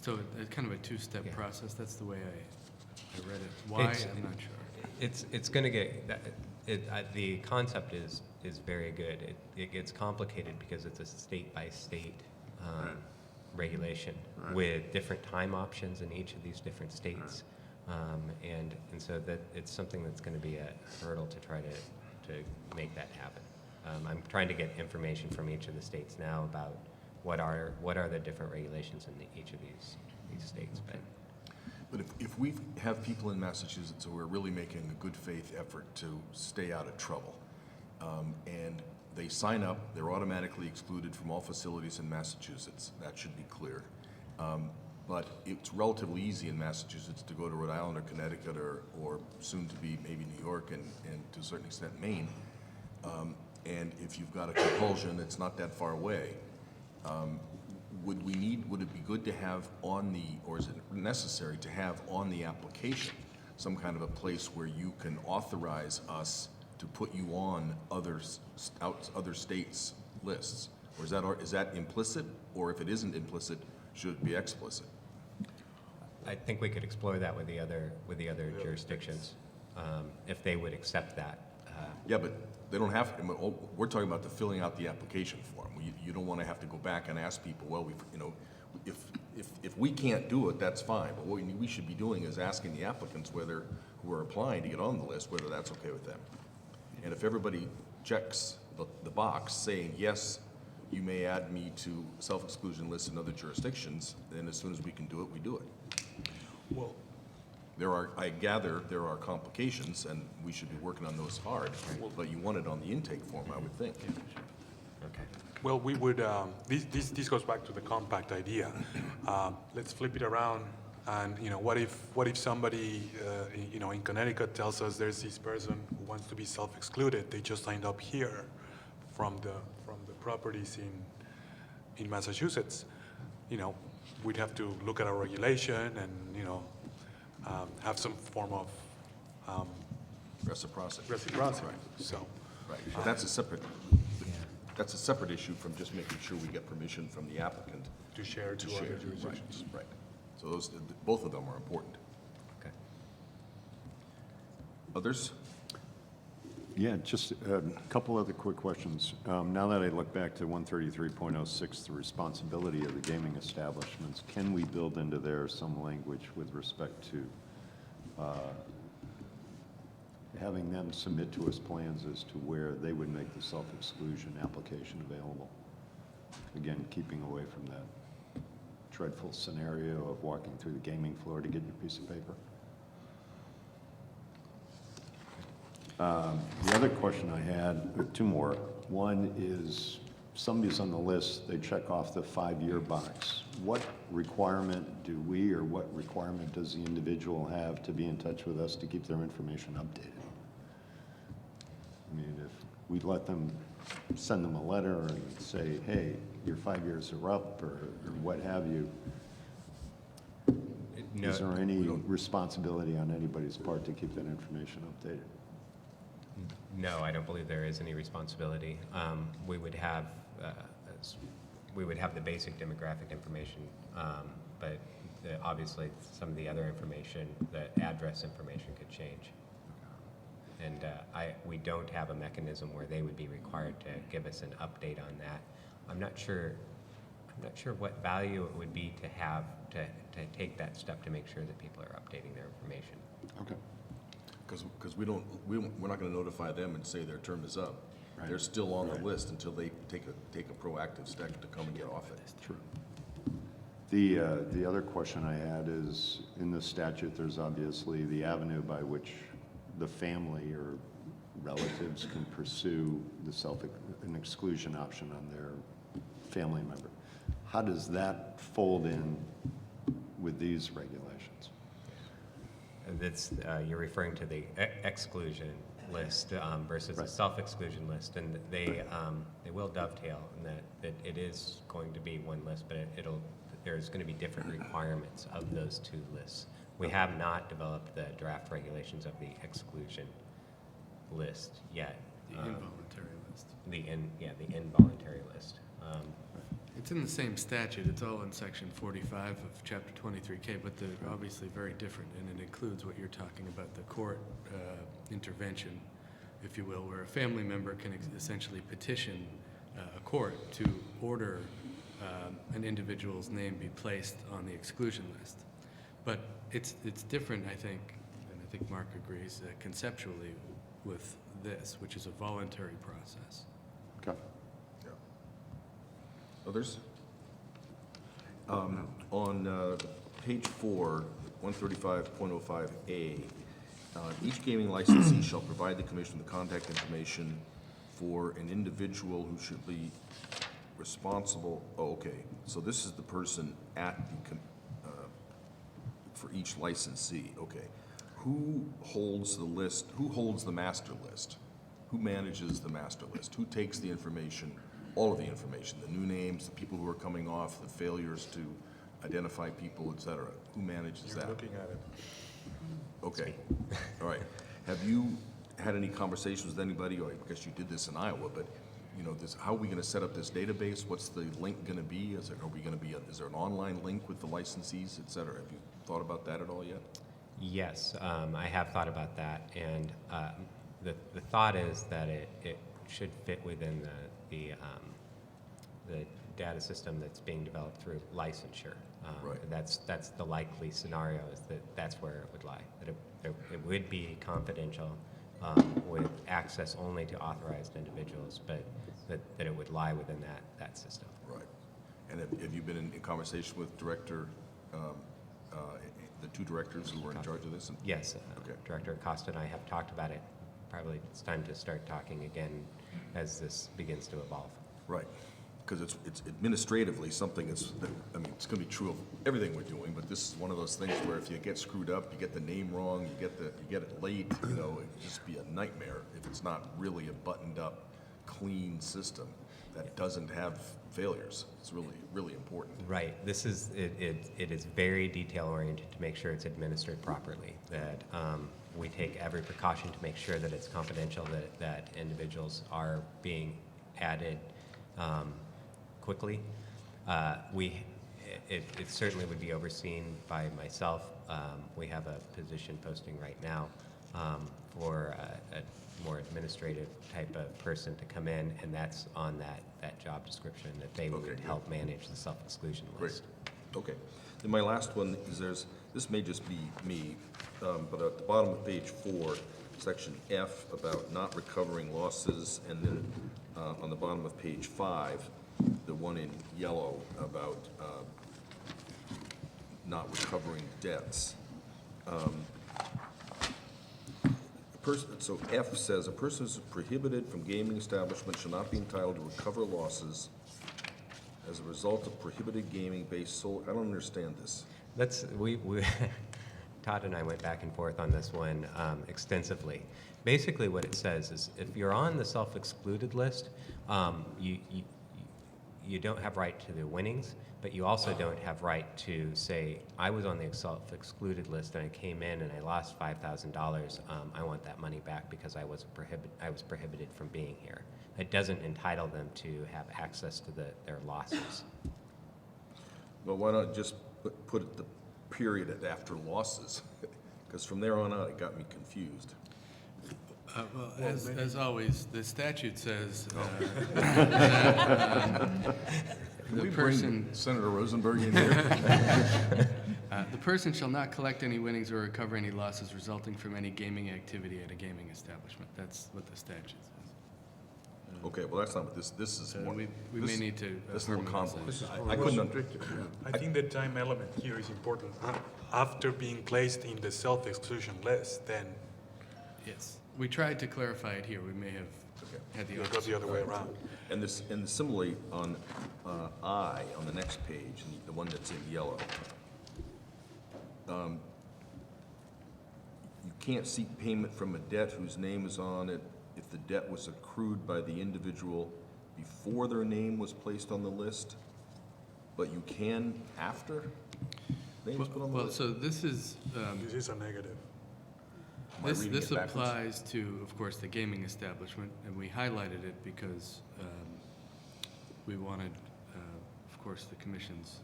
So it's kind of a two-step Yeah. process. That's the way I read it. Why, It's- I'm not sure. It's going to get, the concept is very good. It gets complicated because it's a state-by-state Right. regulation Right. with different time options in each of these different states. And so that it's something that's going to be a hurdle to try to make that happen. I'm trying to get information from each of the states now about what are the different regulations in each of these states. But if we have people in Massachusetts who are really making a good faith effort to stay out of trouble, and they sign up, they're automatically excluded from all facilities in Massachusetts. That should be clear. But it's relatively easy in Massachusetts to go to Rhode Island or Connecticut or soon to be maybe New York and to a certain extent Maine. And if you've got a compulsion that's not that far away, would it be good to have on or is it necessary to have on the application some kind of a place where you can authorize us to put you on other states' lists? Or is that implicit? Or if it isn't implicit, should it be explicit? I think we could explore that with the other jurisdictions, if they would accept that. Yeah, but they don't have, we're talking about the filling out the application form. You don't want to have to go back and ask people, well, if we can't do it, that's fine. But what we should be doing is asking the applicants who are applying to get on the list, whether that's okay with them. And if everybody checks the box saying, yes, you may add me to self-exclusion lists in other jurisdictions, then as soon as we can do it, we do it. Well, I gather there are complications, and we should be working on those hard, but you want it on the intake form, I would think. Okay. well, we would, this goes back to the compact idea. Let's flip it around and, what if somebody, in Connecticut tells us there's this person who wants to be self-excluded, they just signed up here from the properties in Massachusetts. We'd have to look at our regulation and, have some form of Reciprocity. reciprocity. Right. So, Right, but that's a separate issue from just making sure we get permission from the applicant to share to to other share. jurisdictions. Right. So both of them are important. Okay. Others? Yeah, just a couple other quick questions. Now that I look back to 133.06, the responsibility of the gaming establishments, can we build into there some language with respect to having them submit to us plans as to where they would make the self-exclusion application available? Again, keeping away from that dreadful scenario of walking through the gaming floor to get your piece of paper. The other question I had, or two more. One is, somebody's on the list, they check off the 5-year box. What requirement do we, or what requirement does the individual have to be in touch with us to keep their information updated? I mean, if we let them, send them a letter and say, hey, your 5 years are up, or what have you, No, is there any responsibility on anybody's part to keep that information updated? No, I don't believe there is any responsibility. We would have the basic demographic information, but obviously some of the other information, the address information, could change. And we don't have a mechanism where they would be required to give us an update on that. I'm not sure I'm not sure what value it would be to have to take that step to make sure that people are updating their information. Okay. Because we're not going to notify them and say their term is up. Right. They're still on the list until they take a proactive step to come and get off it. True. The other question I had is, in the statute, there's obviously the avenue by which the family or relatives can pursue an exclusion option on their family member. How does that fold in with these regulations? And that's, you're referring to the exclusion list versus Right. the self-exclusion list, and they will dovetail in that it is going to be one list, but there's going to be different requirements of those two lists. We have not developed the draft regulations of the exclusion list yet. The involuntary list. The involuntary list. It's in the same statute, it's all in section 45 of chapter 23K, but they're obviously very different, and it includes what you're talking about, the court intervention, if you will, where a family member can essentially petition a court to order an individual's name be placed on the exclusion list. But it's different, I think, and I think Mark agrees, conceptually with this, which is a voluntary process. Okay. Yeah. Others? On page 4, 135.05A, each gaming licensee shall provide the commission the contact information for an individual who should be responsible. Oh, okay. So this is the person at the for each licensee. Okay. Who holds the list? Who holds the master list? Who manages the master list? Who takes the information, all of the information, the new names, the people who are coming off, the failures to identify people, et cetera? Who manages that? You're looking at it. Okay. All right. Have you had any conversations with anybody, or I guess you did this in Iowa, but you know, how are we going to set up this database? What's the link going to be? Is there an online link with the licensees, et cetera? Have you thought about that at all yet? Yes, I have thought about that, and the thought is that it should fit within the data system that's being developed through licensure. Right. That's the likely scenario, is that's where it would lie. That it would be confidential with access only to authorized individuals, but that it would lie within that system. Right. And have you been in conversation with the two directors who were in charge of this? Yes, Okay. Director Acosta and I have talked about it. Probably it's time to start talking again as this begins to evolve. Right. Because it's administratively something it's going to be true of everything we're doing, but this is one of those things where if you get screwed up, you get the name wrong, you get it late, you know, it'd just be a nightmare if it's not really a buttoned up, clean system that doesn't have failures. It's really, really important. Right. This is it is very detail oriented to make sure it's administered properly. That we take every precaution to make sure that it's confidential. That individuals are being added quickly. It certainly would be overseen by myself. We have a position posting right now for a more administrative type of person to come in, and that's on that job description, that they would Okay, help manage the self-exclusion Great. list. Okay. Then my last one is this may just be me, but at the bottom of page 4, section F about not recovering losses, and then on the bottom of page 5, the one in yellow about not recovering debts. So F says, a person is prohibited from gaming establishment shall not be entitled to recover losses as a result of prohibited gaming based solely. I don't understand this. We Todd and I went back and forth on this one extensively. Basically, what it says is, if you're on the self-excluded list, you don't have right to the winnings, but you also don't have right to say, I was on the self-excluded list and I came in and I lost $5,000. I want that money back because I was prohibited from being here. It doesn't entitle them to have access to their losses. Well, why not just put the period at after losses? Because from there on out, it got me confused. Well, as always, the statute says Can we person, Senator Rosenberg in here? the person shall not collect any winnings or recover any losses resulting from any gaming activity at a gaming establishment. That's what the statute says. Okay, well, that's not what this is So more. we may this- need to This is more harmonize that. convoluted. This is I more couldn't, restrictive, yeah. I think the time element here is important. After being placed in the self-exclusion list, then Yes, we tried to clarify it here. We may have Okay. had the it goes opposite. the other way around. and this, and similarly on I, on the next page, the one that's in yellow, you can't seek payment from a debt whose name is on it if the debt was accrued by the individual before their name was placed on the list, but you can after name was put on the Well, list? so this is, This is a negative. Am I reading this it backwards? applies to, of course, the gaming establishment, and we highlighted it because we wanted, of course, the commission's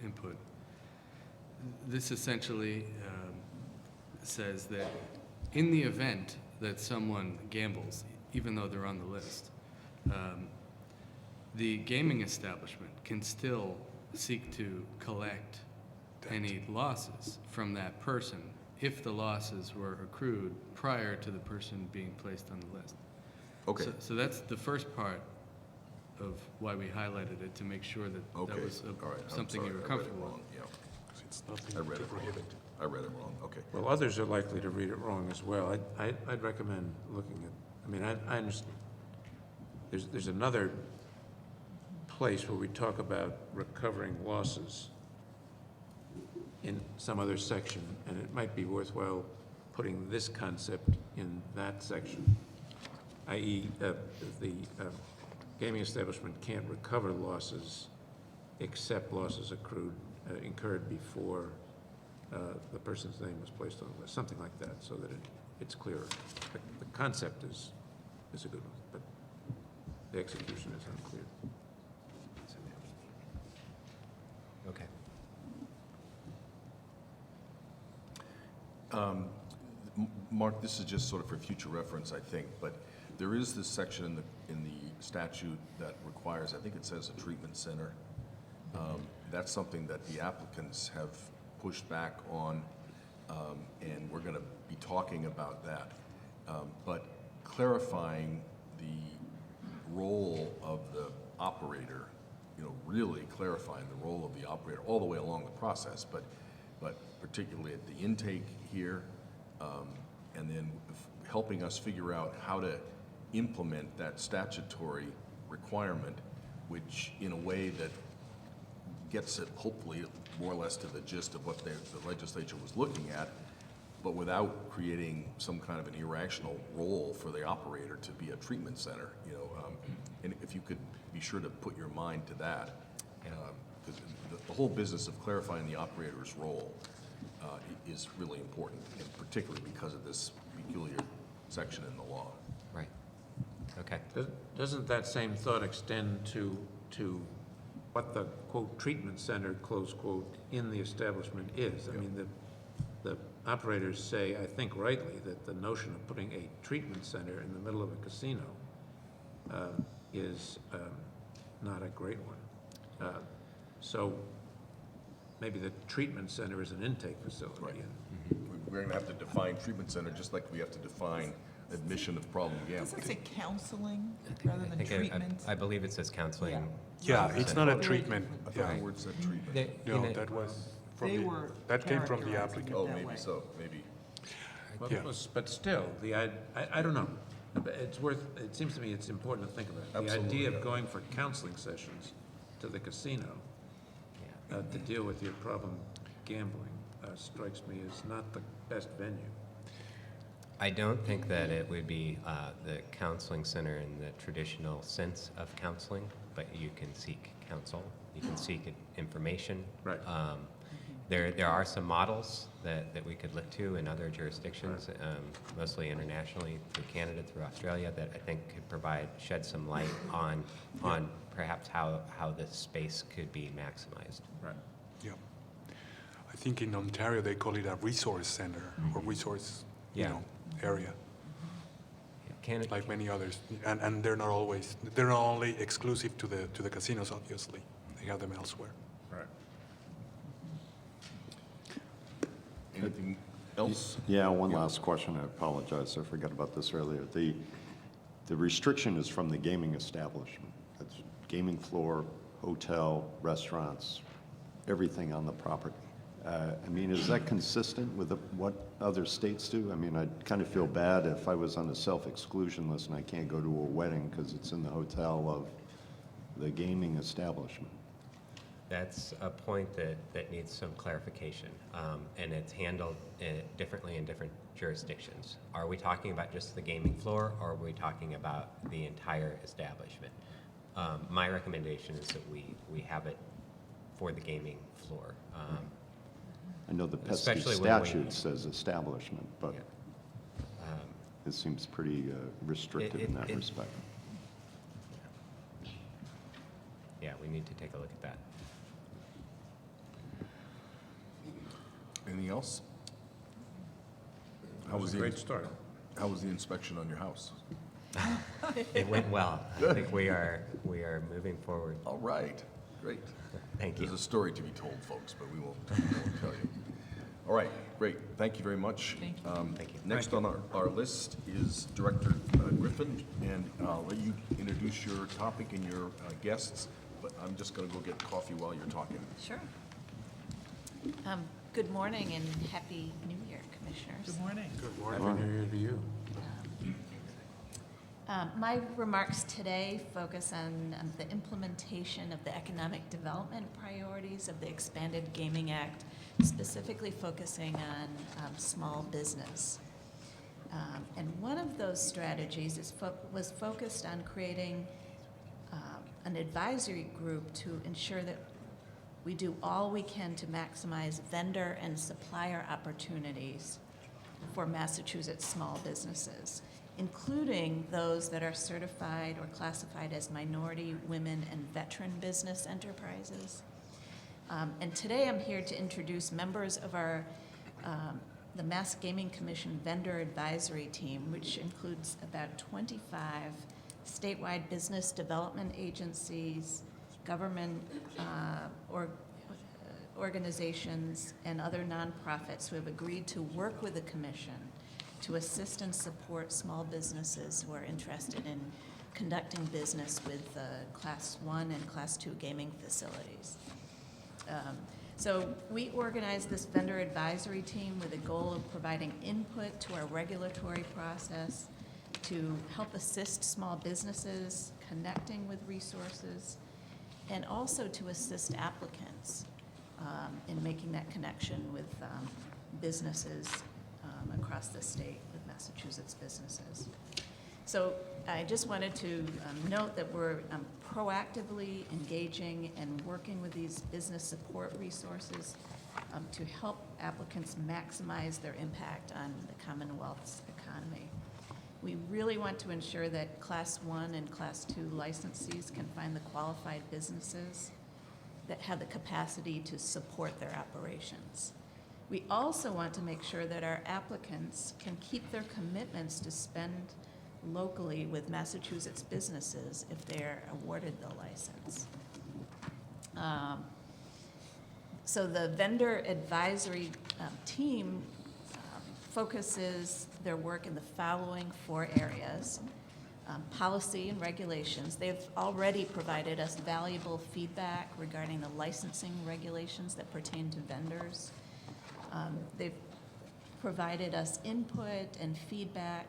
input. This essentially says that in the event that someone gambles, even though they're on the list, the gaming establishment can still seek to collect any losses from that person if the losses were accrued prior to the person being placed on the list. Okay, So that's the first part of why we highlighted it, to make sure that okay, that was all right. I'm something you sorry, were I read it comfortable with. wrong, yeah. It's nothing I read to it wrong. prohibit. I read it wrong, okay. Well, others are likely to read it wrong as well. I'd recommend looking at, I mean, I understand, there's another place where we talk about recovering losses in some other section, and it might be worthwhile putting this concept in that section, i.e., the gaming establishment can't recover losses except losses accrued, incurred before the person's name was placed on the list, something like that, so that it's clearer. The concept is a good one, but the execution is unclear. Okay. Mark, this is just sort of for future reference, I think, but there is this section in the statute that requires, I think it says a treatment center. That's something that the applicants have pushed back on, and we're going to be talking about that. But clarifying the role of the operator, you know, really clarifying the role of the operator all the way along the process, but particularly at the intake here, and then helping us figure out how to implement that statutory requirement, which in a way that gets it hopefully more or less to the gist of what the legislature was looking at, but without creating some kind of an irrational role for the operator to be a treatment center, you know. And if you could be sure to put your mind to that, because the whole business of clarifying the operator's role is really important, and particularly because of this peculiar section in the law. Right. Okay. Doesn't that same thought extend to what the, quote, treatment center, close quote, in the establishment is? I mean, the operators say, I think rightly, that the notion of putting a treatment center in the middle of a casino is not a great one. So maybe the treatment center is an intake facility. Right. and- We're going to have to define treatment center just like we have to define admission of problem Does gambling. it say counseling rather I than think treatment? I believe it says counseling. Yeah, it's not a treatment. I thought Yeah. the word said treatment. They- No, in it- that was from They the, were that came from the characterizing applicant. it Oh, that maybe way. so, maybe. Well, Yeah. but still, I don't know. But it seems to me it's important to think about. The Absolutely, idea yeah. of going for counseling sessions to the casino Yeah. to deal with your problem gambling strikes me as not the best venue. I don't think that it would be the counseling center in the traditional sense of counseling, but you can seek counsel, you can seek information. Right. There are some models that we could look to in other jurisdictions, mostly internationally, through Canada, through Australia, that I think could shed some light on perhaps how this space could be maximized. Right. Yeah. I think in Ontario, they call it a resource center or resource, you Yeah. know, area, Canada, like many others. And they're not only exclusive to the casinos, obviously. They have them elsewhere. Right. Anything else? Yeah, one last question. I apologize. I forgot about this earlier. The restriction is from the gaming establishment. That's gaming floor, hotel, restaurants, everything on the property. I mean, is that consistent with what other states do? I mean, I'd kind of feel bad if I was on a self-exclusion list and I can't go to a wedding because it's in the hotel of the gaming establishment. That's a point that needs some clarification, and it's handled differently in different jurisdictions. Are we talking about just the gaming floor, or are we talking about the entire establishment? My recommendation is that we have it for the gaming floor. I know the pesky Especially when we- statute says establishment, but it seems pretty restrictive in that respect. Yeah, we need to take a look at that. Anything else? That was a great start. How was the inspection on your house? It went well. I think we are moving forward. All right, great. Thank you. There's a story to be told, folks, but we won't tell you. All right, great. Thank you very much. Thank you. Thank you. Next on our list is Director Griffin, and I'll let you introduce your topic and your guests, but I'm just going to go get coffee while you're talking. Sure. Good morning and Happy New Year, Commissioners. Good morning. Happy New Year to you. My remarks today focus on the implementation of the economic development priorities of the Expanded Gaming Act, specifically focusing on small business. And one of those strategies was focused on creating an advisory group to ensure that we do all we can to maximize vendor and supplier opportunities for Massachusetts small businesses, including those that are certified or classified as minority, women, and veteran business enterprises. And today I'm here to introduce members of the Mass Gaming Commission Vendor Advisory Team, which includes about 25 statewide business development agencies, government organizations, and other nonprofits who have agreed to work with the Commission to assist and support small businesses who are interested in conducting business with Class 1 and Class 2 gaming facilities. So we organized this vendor advisory team with a goal of providing input to our regulatory process to help assist small businesses connecting with resources, and also to assist applicants in making that connection with businesses across the state, with Massachusetts businesses. So I just wanted to note that we're proactively engaging and working with these business support resources to help applicants maximize their impact on the Commonwealth's economy. We really want to ensure that Class 1 and Class 2 licensees can find the qualified businesses that have the capacity to support their operations. We also want to make sure that our applicants can keep their commitments to spend locally with Massachusetts businesses if they're awarded the license. So the vendor advisory team focuses their work in the following 4 areas. Policy and regulations. They've already provided us valuable feedback regarding the licensing regulations that pertain to vendors. They've provided us input and feedback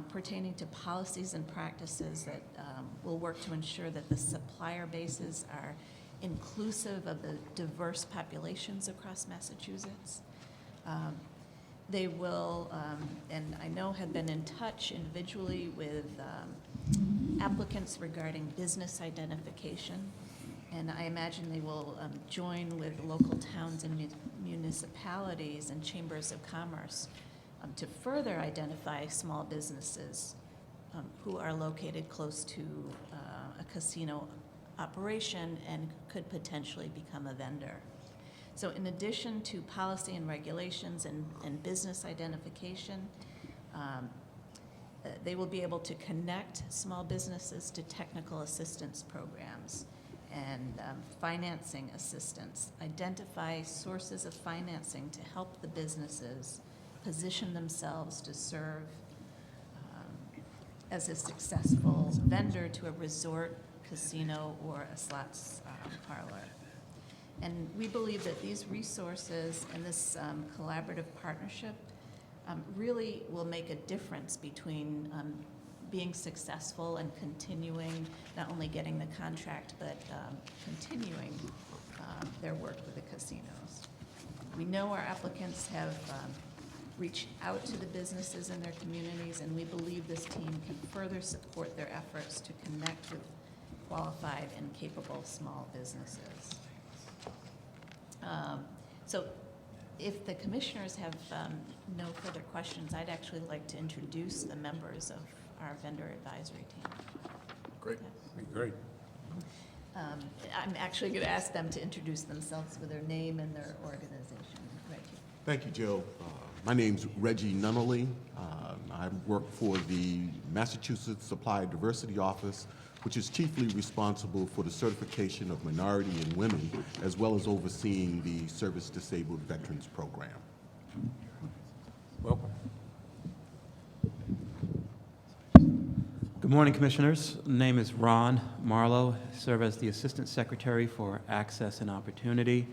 pertaining to policies and practices that will work to ensure that the supplier bases are inclusive of the diverse populations across Massachusetts. They will, and I know have been in touch individually with applicants regarding business identification, and I imagine they will join with local towns and municipalities and chambers of commerce to further identify small businesses who are located close to a casino operation and could potentially become a vendor. So in addition to policy and regulations and business identification, they will be able to connect small businesses to technical assistance programs and financing assistance. Identify sources of financing to help the businesses position themselves to serve as a successful vendor to a resort, casino, or a slots parlor. And we believe that these resources and this collaborative partnership really will make a difference between being successful and continuing, not only getting the contract, but continuing their work with the casinos. We know our applicants have reached out to the businesses in their communities, and we believe this team can further support their efforts to connect with qualified and capable small businesses. So if the commissioners have no further questions, I'd actually like to introduce the members of our vendor advisory team. Great. Great. I'm actually going to ask them to introduce themselves with their name and their organization. Reggie. Thank you, Jill. My name's Reggie Nunnally. I work for the Massachusetts Supply Diversity Office, which is chiefly responsible for the certification of minority and women, as well as overseeing the service-disabled veterans program. Welcome. Good morning, Commissioners. Name is Ron Marlowe. I serve as the Assistant Secretary for Access and Opportunity,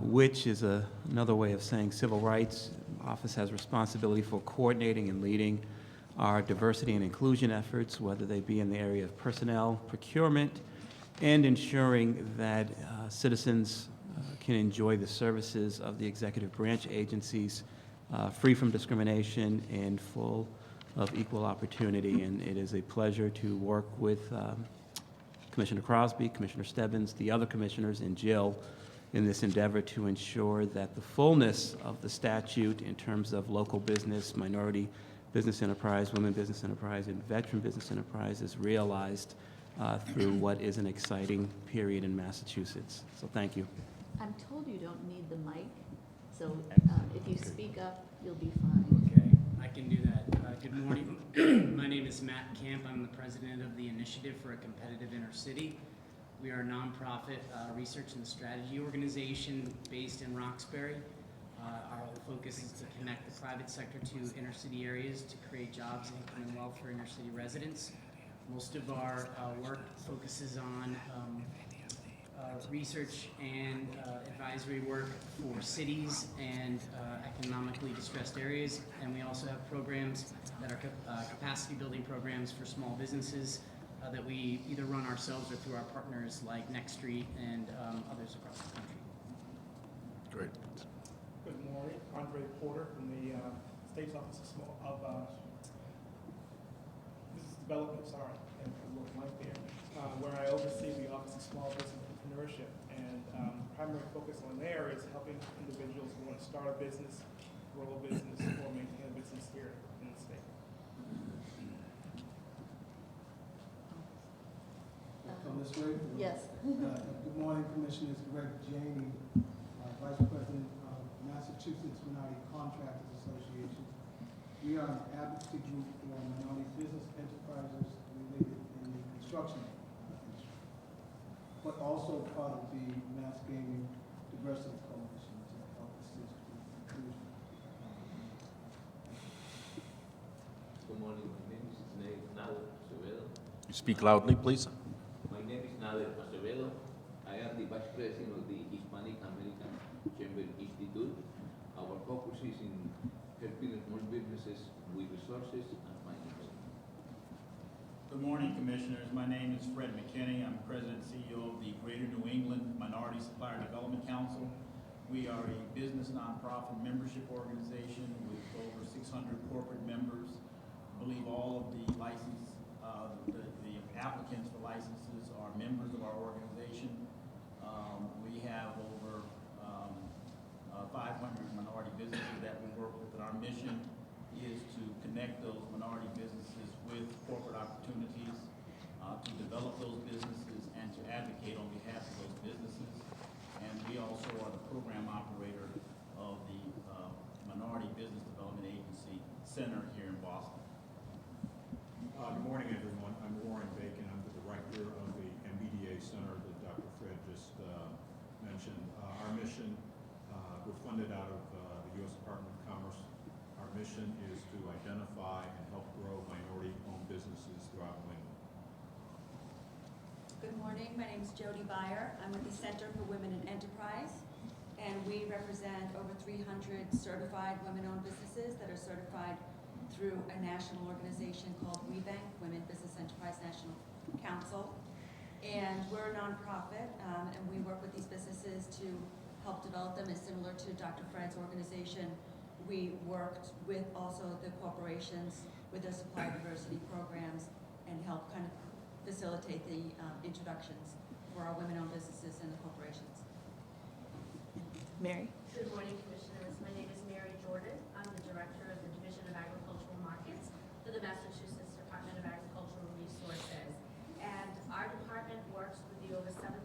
which is another way of saying civil rights. Office has responsibility for coordinating and leading our diversity and inclusion efforts, whether they be in the area of personnel, procurement, and ensuring that citizens can enjoy the services of the executive branch agencies free from discrimination and full of equal opportunity. And it is a pleasure to work with Commissioner Crosby, Commissioner Stebbins, the other commissioners, and Jill in this endeavor to ensure that the fullness of the statute in terms of local business, minority business enterprise, women business enterprise, and veteran business enterprise is realized through what is an exciting period in Massachusetts. So thank you. I'm told you don't need the mic, so if you speak up, you'll be fine. Okay, I can do that. Good morning. My name is Matt Camp. I'm the president of the Initiative for a Competitive Inner City. We are a nonprofit research and strategy organization based in Roxbury. Our whole focus is to connect the private sector to inner city areas to create jobs and income and wealth for inner city residents. Most of our work focuses on research and advisory work for cities and economically distressed areas. And we also have programs that are capacity building programs for small businesses that we either run ourselves or through our partners like Next Street and others across the country. Great. Good morning, Andre Porter from the State's Office of Business Development, sorry, and a little blank there, where I oversee the Office of Small Business Entrepreneurship. And primary focus on there is helping individuals who want to start a business, grow a business, or maintain a business here in the state. Come this way? Yes. Good morning, Commissioners. Greg Janey, Vice President of Massachusetts Minority Contractors Association. We are an advocacy group for minority business enterprises related in the construction industry, but also part of the Mass Gaming Diversity Coalition to help assist with inclusion. Good morning. My name is Nader Acevedo. You speak loudly, please. My name is Nader Acevedo. I am the Vice President of the Hispanic American Chamber Institute. Our focus is in helping small businesses with resources and financing. Good morning, Commissioners. My name is Fred McKinney. I'm President and CEO of the Greater New England Minority Supplier Development Council. We are a business nonprofit membership organization with over 600 corporate members. I believe all of the the applicants for licenses are members of our organization. We have over 500 minority businesses that we work with, and our mission is to connect those minority businesses with corporate opportunities, to develop those businesses, and to advocate on behalf of those businesses. And we also are the program operator of the Minority Business Development Agency Center here in Boston. Good morning, everyone. I'm Warren Bacon. I'm the director of the MBDA Center that funded out of the U.S. Department of Commerce. Our mission is to identify and help grow minority-owned businesses throughout New England. Good morning, my name is Jody Byer. I'm with the Center for Women in Enterprise, and we represent over 300 certified women-owned businesses that are certified through a national organization called WeBank, Women Business Enterprise National Council. And we're a nonprofit, and we work with these businesses to help develop them. It's similar to Dr. Fred's organization. We worked with also the corporations with their supplier diversity programs and help kind of facilitate the introductions for our women-owned businesses and the corporations. Mary? Good morning, Commissioners. My name is Mary Jordan. I'm the Director of the Division of Agricultural Markets for the Massachusetts Department of Agricultural Resources. And our department works with the over 7,000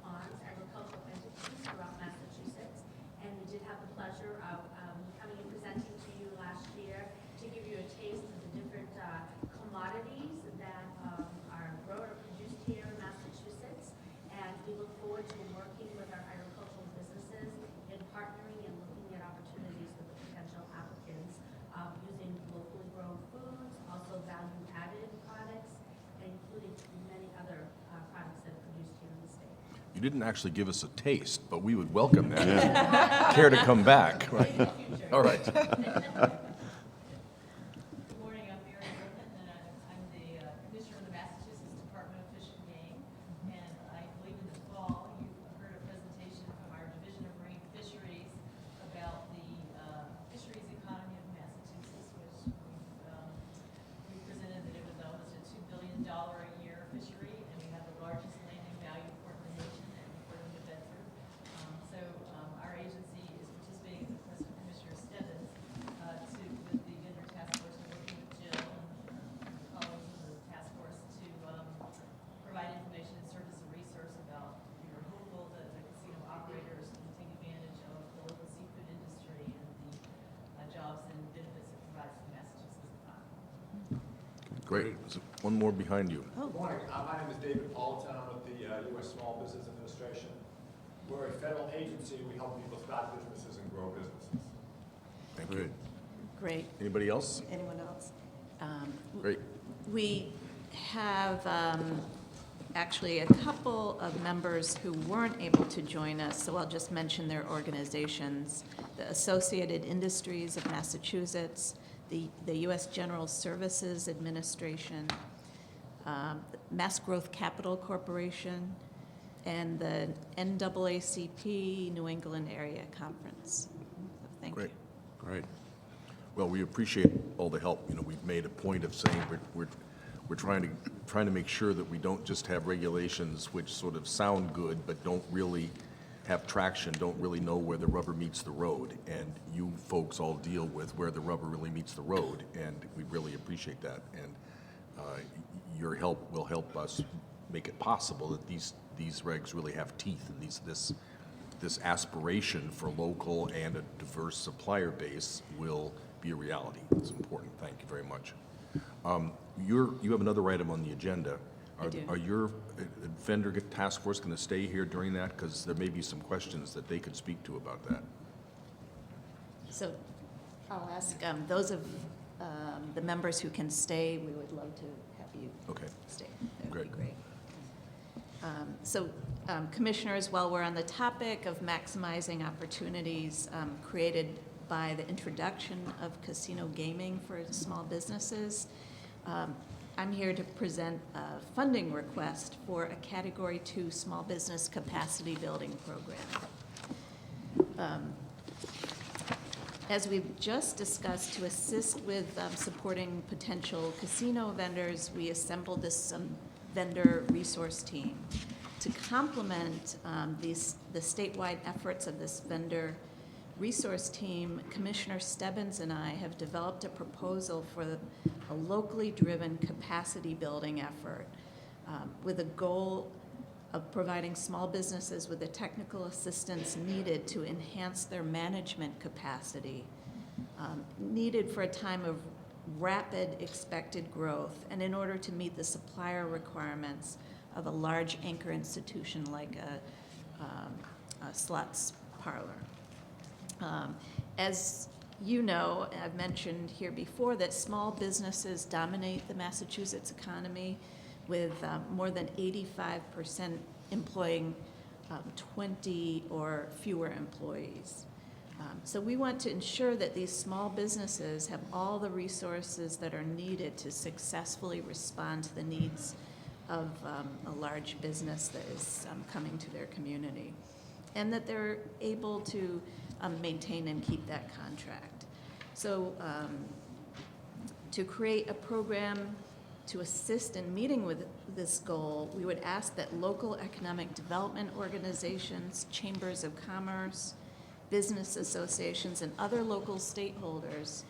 farms, agricultural entities throughout Massachusetts. And we did have the pleasure of coming and presenting to you last year to give you a taste of the different commodities that are grown or produced here in Massachusetts. And we look forward to working with our agricultural businesses in partnering and looking at opportunities with the potential applicants using locally grown foods, also value-added products, including many other products that are produced here in the state. You didn't actually give us a taste, but we would welcome that. Care to come back? Right. All right. Good morning, I'm Mary Goodman, and I'm the Commissioner of the Massachusetts Department of Fish and Game. And I believe in the fall, you heard a presentation from our Division of Marine Fisheries about the fisheries economy of Massachusetts, which we presented that it was almost a $2 billion a year fishery, and we have the largest landing value port in the nation, and Port of New Bedford. So our agency is participating with Commissioner Stebbins with the vendor task force, and working with Jill and colleagues in the task force to provide information and serve as a resource about. We are hopeful that the casino operators can take advantage of the local seafood industry and the jobs and benefits it provides to the Massachusetts economy. Great. There's one more behind you. Good morning. My name is David Politan. I'm with the U.S. Small Business Administration. We're a federal agency. We help people start businesses and grow businesses. Thank you. Great. Anybody else? Anyone else? Great. We have actually a couple of members who weren't able to join us, so I'll just mention their organizations. The Associated Industries of Massachusetts, the U.S. General Services Administration, Mass Growth Capital Corporation, and the NAACP New England Area Conference. So thank you. Great. Well, we appreciate all the help. You know, we've made a point of saying we're trying to make sure that we don't just have regulations which sort of sound good but don't really have traction, don't really know where the rubber meets the road. And you folks all deal with where the rubber really meets the road, and we really appreciate that. And your help will help us make it possible that these regs really have teeth, and this aspiration for local and a diverse supplier base will be a reality. It's important. Thank you very much. You have another item on the agenda. I do. Are your vendor task force going to stay here during that? Because there may be some questions that they could speak to about that. So I'll ask those of the members who can stay, we would love to have you stay. That would be great. Commissioners, while we're on the topic of maximizing opportunities created by the introduction of casino gaming for small businesses, I'm here to present a funding request for a Category 2 small business capacity building program. As we've just discussed, to assist with supporting potential casino vendors, we assembled this vendor resource team. To complement the statewide efforts of this vendor resource team, Commissioner Stebbins and I have developed a proposal for a locally driven capacity building effort with a goal of providing small businesses with the technical assistance needed to enhance their management capacity, needed for a time of rapid expected growth, and in order to meet the supplier requirements of a large anchor institution like a slots parlor. As you know, I've mentioned here before that small businesses dominate the Massachusetts economy, with more than 85% employing 20 or fewer employees. So we want to ensure that these small businesses have all the resources that are needed to successfully respond to the needs of a large business that is coming to their community, and that they're able to maintain and keep that contract. So to create a program to assist in meeting with this goal, we would ask that local economic development organizations, chambers of commerce, business associations, and other local stakeholders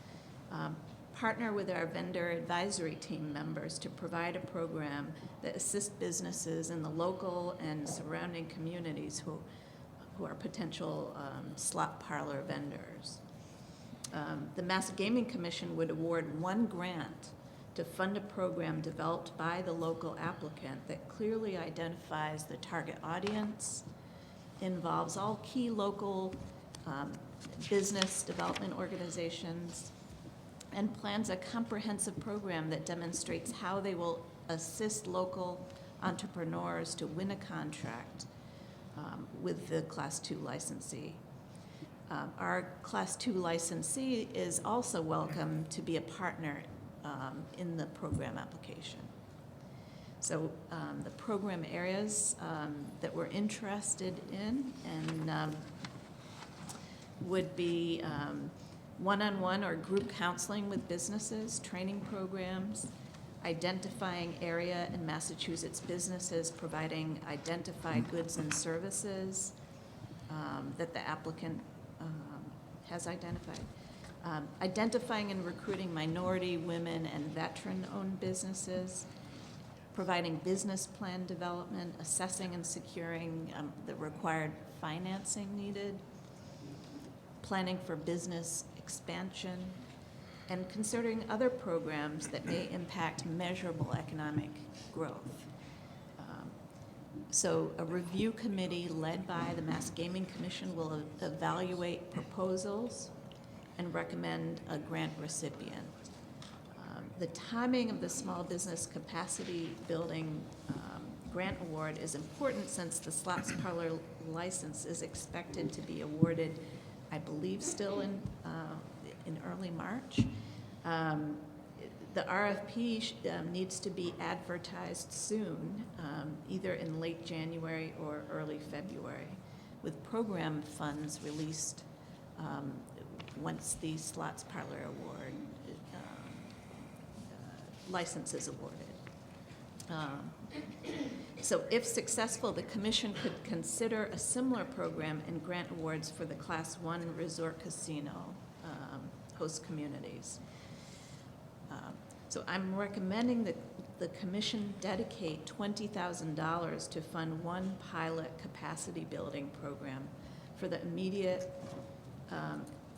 partner with our vendor advisory team members to provide a program that assists businesses in the local and surrounding communities who are potential slot parlor vendors. The Mass Gaming Commission would award one grant to fund a program developed by the local applicant that clearly identifies the target audience, involves all key local business development organizations, and plans a comprehensive program that demonstrates how they will assist local entrepreneurs to win a contract with the Class II licensee. Our Class II licensee is also welcome to be a partner in the program application. So the program areas that we're interested in and would be one-on-one or group counseling with businesses, training programs, identifying area in Massachusetts businesses providing identified goods and services that the applicant has identified. Identifying and recruiting minority, women, and veteran-owned businesses, providing business plan development, assessing and securing the required financing needed, planning for business expansion, and considering other programs that may impact measurable economic growth. So a review committee led by the Mass Gaming Commission will evaluate proposals and recommend a grant recipient. The timing of the small business capacity building grant award is important since the slots parlor license is expected to be awarded, I believe, still in early March. The RFP needs to be advertised soon, either in late January or early February, with program funds released once the slots parlor award license is awarded. So if successful, the commission could consider a similar program and grant awards for the Class I resort casino host communities. So I'm recommending that the commission dedicate $20,000 to fund one pilot capacity building program for the immediate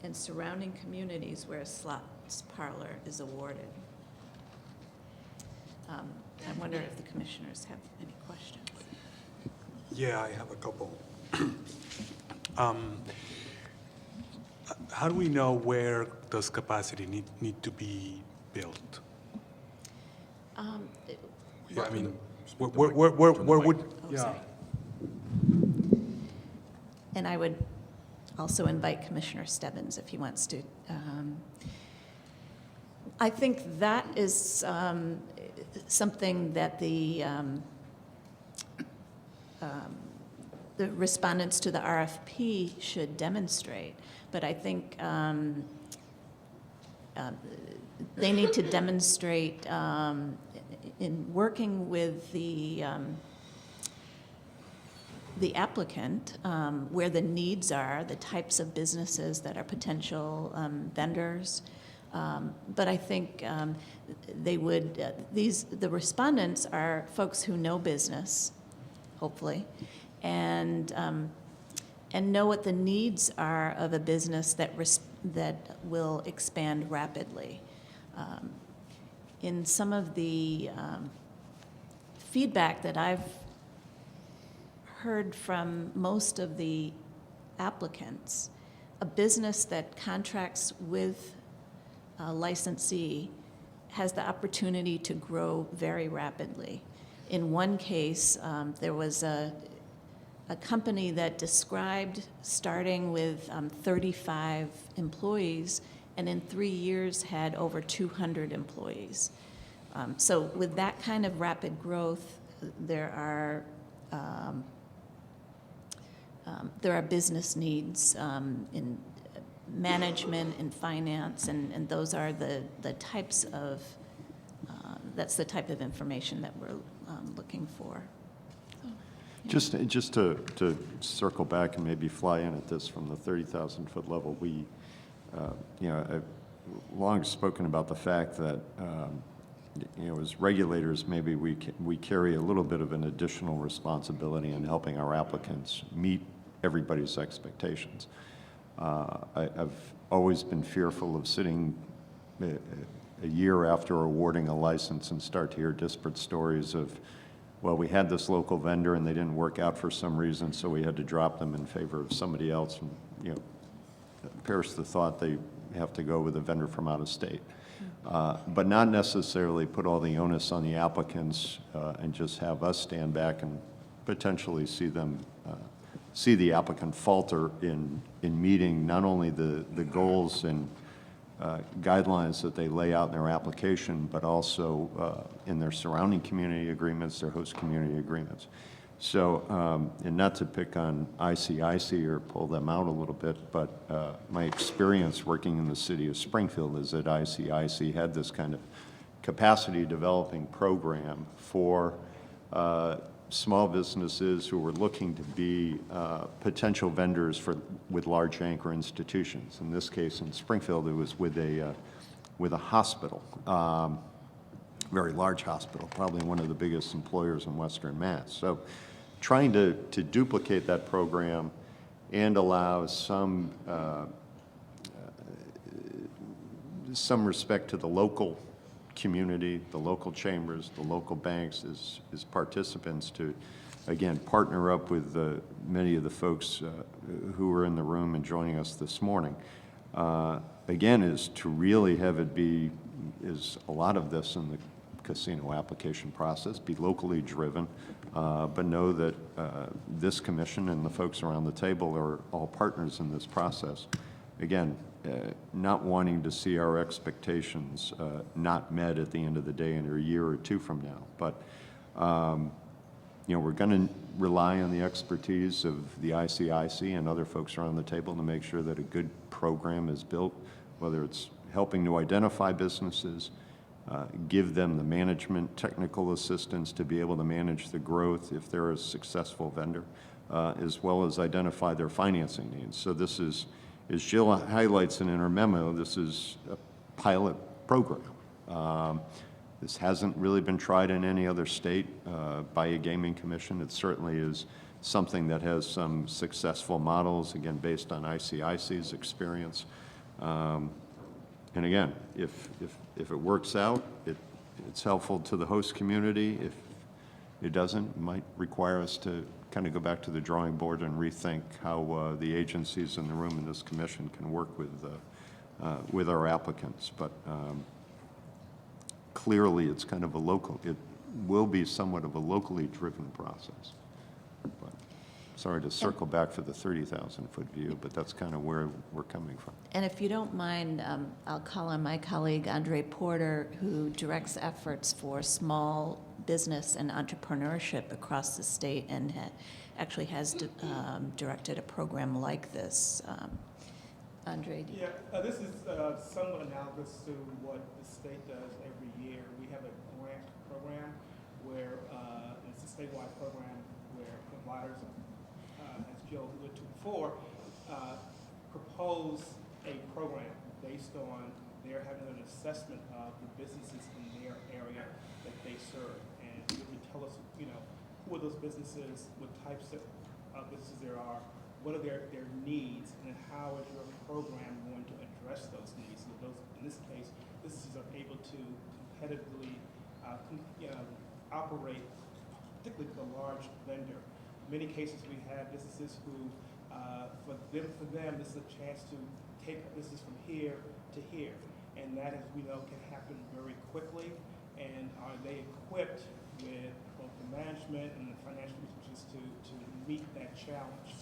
and surrounding communities where a slots parlor is awarded. I wonder if the commissioners have any questions. Yeah, I have a couple. How do we know where does capacity need to be built? Yeah, I mean, where would? Yeah. Sorry. And I would also invite Commissioner Stebbins if he wants to. I think that is something that the respondents to the RFP should demonstrate. But I think they need to demonstrate in working with the applicant where the needs are, the types of businesses that are potential vendors. But I think they would, the respondents are folks who know business, hopefully, and know what the needs are of a business that will expand rapidly. In some of the feedback that I've heard from most of the applicants, a business that contracts with a licensee has the opportunity to grow very rapidly. In one case, there was a company that described starting with 35 employees, and in 3 years had over 200 employees. So with that kind of rapid growth, there are business needs in management and finance, and those are the types of, that's the type of information that we're looking for. Just to circle back and maybe fly in at this from the 30,000-foot level, we, I've long spoken about the fact that, as regulators, maybe we carry a little bit of an additional responsibility in helping our applicants meet everybody's expectations. I've always been fearful of sitting a year after awarding a license and start to hear disparate stories of, well, we had this local vendor and they didn't work out for some reason, so we had to drop them in favor of somebody else. And, perish the thought they have to go with a vendor from out of state. But not necessarily put all the onus on the applicants and just have us stand back and potentially see the applicant falter in meeting not only the goals and guidelines that they lay out in their application, but also in their surrounding community agreements, their host community agreements. So, and not to pick on ICIC or pull them out a little bit, but my experience working in the city of Springfield is that ICIC had this kind of capacity developing program for small businesses who were looking to be potential vendors with large anchor institutions. In this case, in Springfield, it was with a hospital, very large hospital, probably one of the biggest employers in Western Mass. So trying to duplicate that program and allow some respect to the local community, the local chambers, the local banks as participants to, again, partner up with many of the folks who are in the room and joining us this morning. Again, is to really have it be, is a lot of this in the casino application process, be locally driven, but know that this commission and the folks around the table are all partners in this process. Again, not wanting to see our expectations not met at the end of the day in a year or two from now. But, we're going to rely on the expertise of the ICIC and other folks around the table to make sure that a good program is built, whether it's helping to identify businesses, give them the management technical assistance to be able to manage the growth if they're a successful vendor, as well as identify their financing needs. So this is, as Jill highlights in her memo, this is a pilot program. This hasn't really been tried in any other state by a gaming commission. It certainly is something that has some successful models, again, based on ICIC's experience. And again, if it works out, it's helpful to the host community. If it doesn't, it might require us to kind of go back to the drawing board and rethink how the agencies in the room in this commission can work with our applicants. But clearly, it's kind of it will be somewhat of a locally driven process. But sorry to circle back for the 30,000-foot view, but that's kind of where we're coming from. And if you don't mind, I'll call on my colleague Andre Porter, who directs efforts for small business and entrepreneurship across the state and actually has directed a program like this. Andre? Yeah, this is somewhat analogous to what the state does every year. We have a grant program where it's a statewide program where providers, as Jill alluded to before, propose a program based on their having an assessment of the businesses in their area that they serve. And it would tell us, who are those businesses, what types of businesses there are, what are their needs, and how is your program going to address those needs? So in this case, businesses are able to competitively operate, particularly the large vendor, many cases we have businesses who, for them, this is a chance to take business from here to here. And that, as we know, can happen very quickly. And are they equipped with both the management and the financial resources to meet that challenge?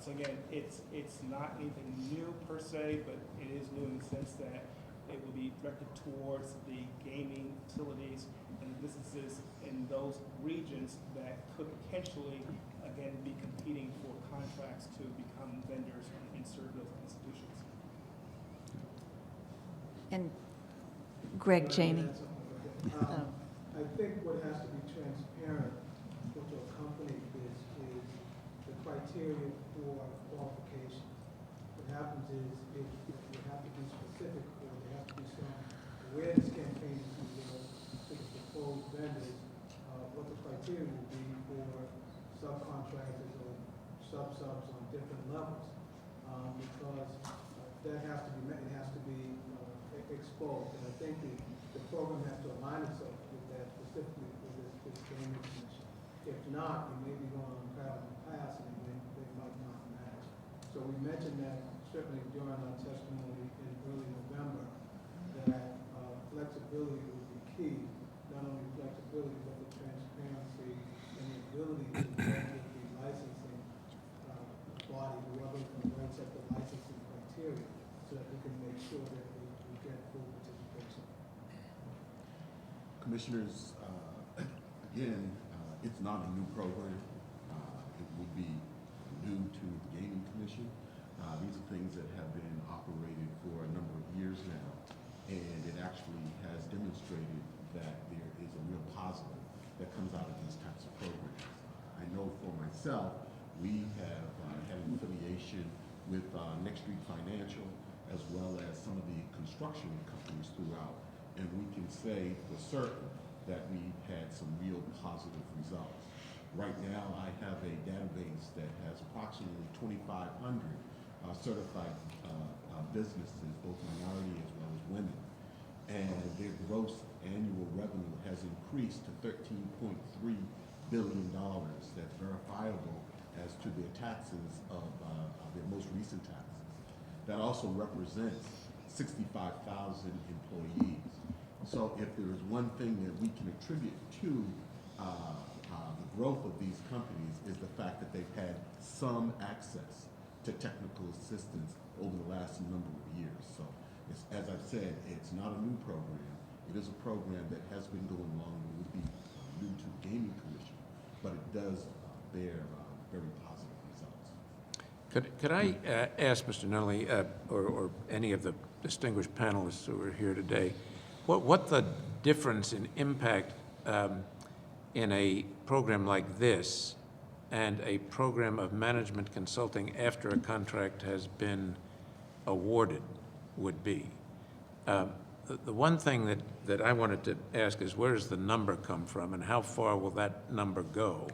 So again, it's not anything new per se, but it is new in the sense that it will be directed towards the gaming facilities and businesses in those regions that could potentially, again, be competing for contracts to become vendors and serve those institutions. And Greg Janey. I think what has to be transparent with your company is the criteria for qualification. What happens is if you have to be specific, or there have to be some awareness campaigns to the proposed vendors, what the criteria will be for subcontractors or subs on different levels. Because that has to be met, it has to be exposed. And I think the program has to align itself with that, specifically for this gaming commission. If not, we may be going on travel in the past and they might not match. So we mentioned that certainly during our testimony in early November, that flexibility would be key. Not only flexibility, but the transparency and the ability to work with the licensing body, whoever writes up the licensing criteria, so that we can make sure that we get full participation. Commissioners, again, it's not a new program. It would be new to the Gaming Commission. These are things that have been operated for a number of years now, and it actually has demonstrated that there is a real positive that comes out of these types of programs. I know for myself, we have had an affiliation with Next Street Financial, as well as some of the construction companies throughout, and we can say for certain that we've had some real positive results. Right now, I have a database that has approximately 2,500 certified businesses, both minority as well as women, and their gross annual revenue has increased to $13.3 billion. That's verifiable as to their taxes of their most recent taxes. That also represents 65,000 employees. So if there is one thing that we can attribute to the growth of these companies is the fact that they've had some access to technical assistance over the last number of years. So it's, as I've said, it's not a new program. It is a program that has been going long and would be new to the Gaming Commission, but it does bear very positive results. Could I ask Mr. Nunnally, or any of the distinguished panelists who are here today, what the difference in impact in a program like this and a program of management consulting after a contract has been awarded would be? The one thing that I wanted to ask is, where does the number come from, and how far will that number go?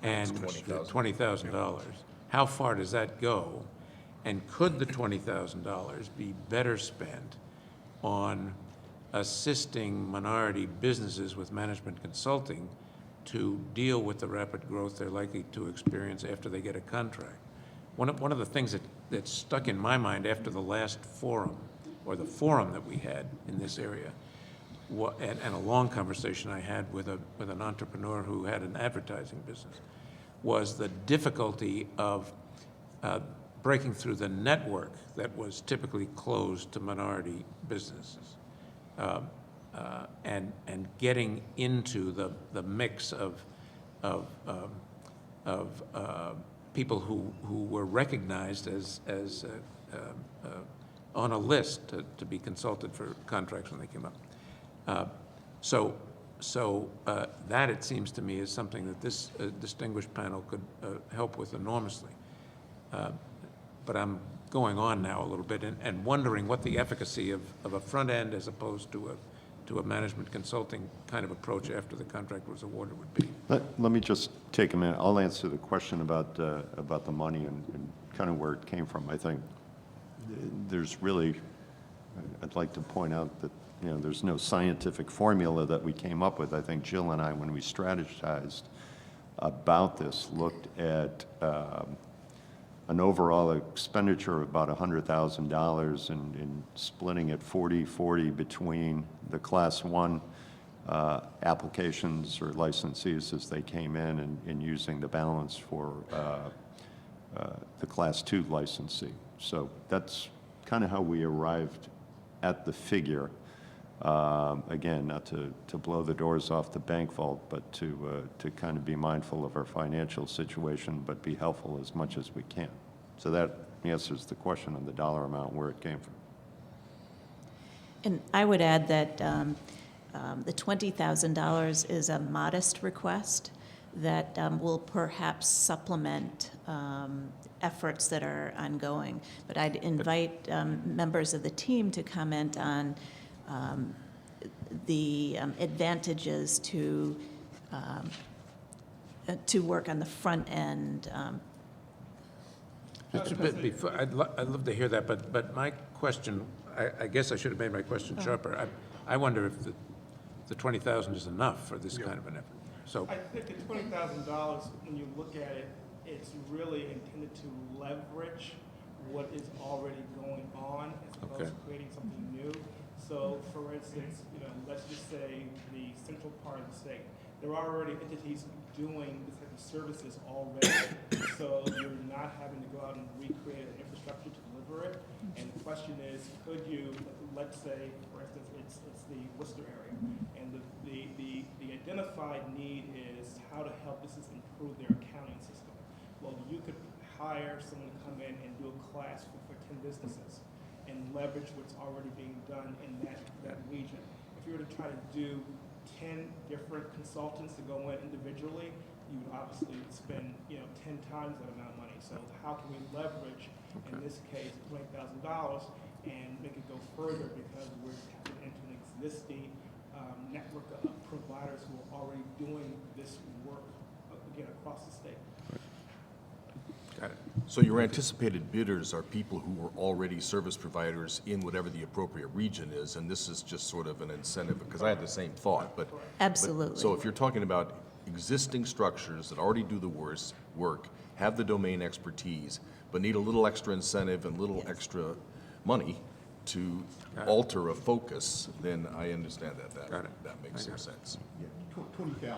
And $20,000. How far does that go? And could the $20,000 be better spent on assisting minority businesses with management consulting to deal with the rapid growth they're likely to experience after they get a contract? One of the things that stuck in my mind after the last forum, or the forum that we had in this area, and a long conversation I had with an entrepreneur who had an advertising business, was the difficulty of breaking through the network that was typically closed to minority businesses, and getting into the mix of people who were recognized as on a list to be consulted for contracts when they came up. So that, it seems to me, is something that this distinguished panel could help with enormously. But I'm going on now a little bit and wondering what the efficacy of a front end as opposed to a management consulting kind of approach after the contract was awarded would be. Let me just take a minute. I'll answer the question about the money and kind of where it came from. I think there's really, I'd like to point out that, you know, there's no scientific formula that we came up with. I think Jill and I, when we strategized about this looked at an overall expenditure of about $100,000 and splitting it 40-40 between the Class 1 applications or licensees as they came in and using the balance for the Class 2 licensee. So that's kind of how we arrived at the figure. Again, not to blow the doors off the bank vault, but to kind of be mindful of our financial situation, but be helpful as much as we can. So that answers the question on the dollar amount, where it came from. And I would add that the $20,000 is a modest request that will perhaps supplement efforts that are ongoing. But I'd invite members of the team to comment on the advantages to work on the front end. Before, I'd love to hear that, but my question, I guess I should have made my question sharper. I wonder if the 20,000 is enough for this kind of an effort. So I think the $20,000, when you look at it, it's really intended to leverage what is already going on as opposed to creating something new. So, for instance, let's just say the central part of the state. There are already entities doing this type of services already, so you're not having to go out and recreate an infrastructure to deliver it. And the question is, could you, let's say, for instance, it's the Worcester area, and the identified need is how to help businesses improve their accounting system. Well, you could hire someone to come in and do a class for 10 businesses and leverage what's already being done in that region. If you were to try to do 10 different consultants to go in individually, you would obviously spend 10 times that amount of money. So how can we leverage, in this case, $20,000 and make it go further, because we're tapping into an existing network of providers who are already doing this work, again, across the state. got it. So your anticipated bidders are people who are already service providers in whatever the appropriate region is, and this is just sort of an incentive, because I had the same thought, but. Absolutely. So if you're talking about existing structures that already do the work, have the domain expertise, but need a little extra incentive and little extra money to alter a focus, then I understand that makes some sense. Yeah, $20,000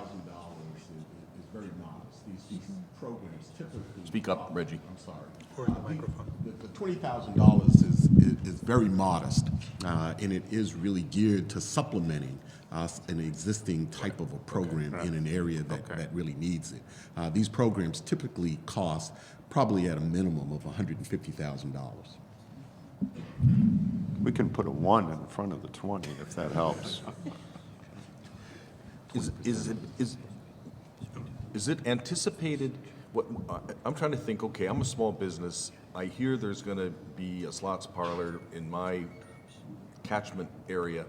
is very modest. These programs typically. Speak up, Reggie. I'm sorry. The $20,000 is very modest, and it is really geared to supplementing an existing type of a program in an area that really needs it. These programs typically cost probably at a minimum of $150,000. We can put a 1 in front of the 20 if that helps. Is it anticipated, I'm trying to think, okay, I'm a small business, I hear there's gonna be a slots parlor in my catchment area.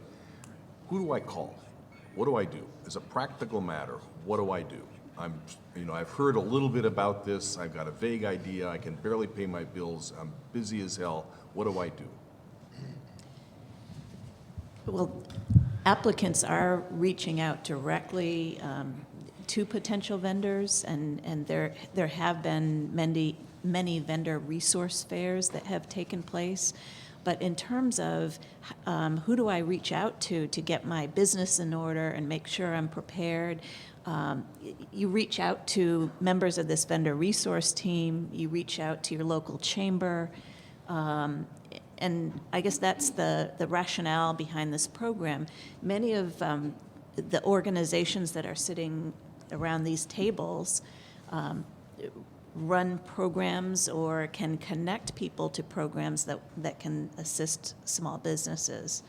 Who do I call? What do I do? As a practical matter, what do I do? I've heard a little bit about this, I've got a vague idea, I can barely pay my bills, I'm busy as hell, what do I do? Well, applicants are reaching out directly to potential vendors, and there have been many vendor resource fairs that have taken place. But in terms of who do I reach out to get my business in order and make sure I'm prepared, you reach out to members of this vendor resource team, you reach out to your local chamber, and I guess that's the rationale behind this program. Many of the organizations that are sitting around these tables run programs or can connect people to programs that can assist small businesses.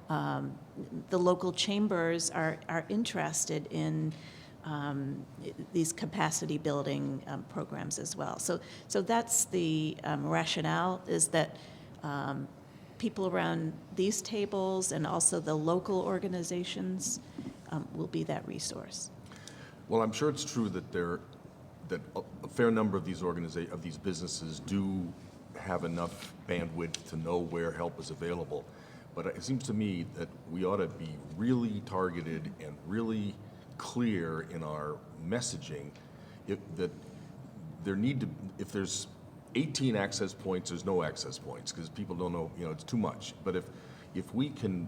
The local chambers are interested in these capacity building programs as well. So that's the rationale, is that people around these tables and also the local organizations will be that resource. Well, I'm sure it's true that a fair number of these businesses do have enough bandwidth to know where help is available. But it seems to me that we ought to be really targeted and really clear in our messaging that there need to, if there's 18 access points, there's no access points, because people don't know, it's too much. But if we can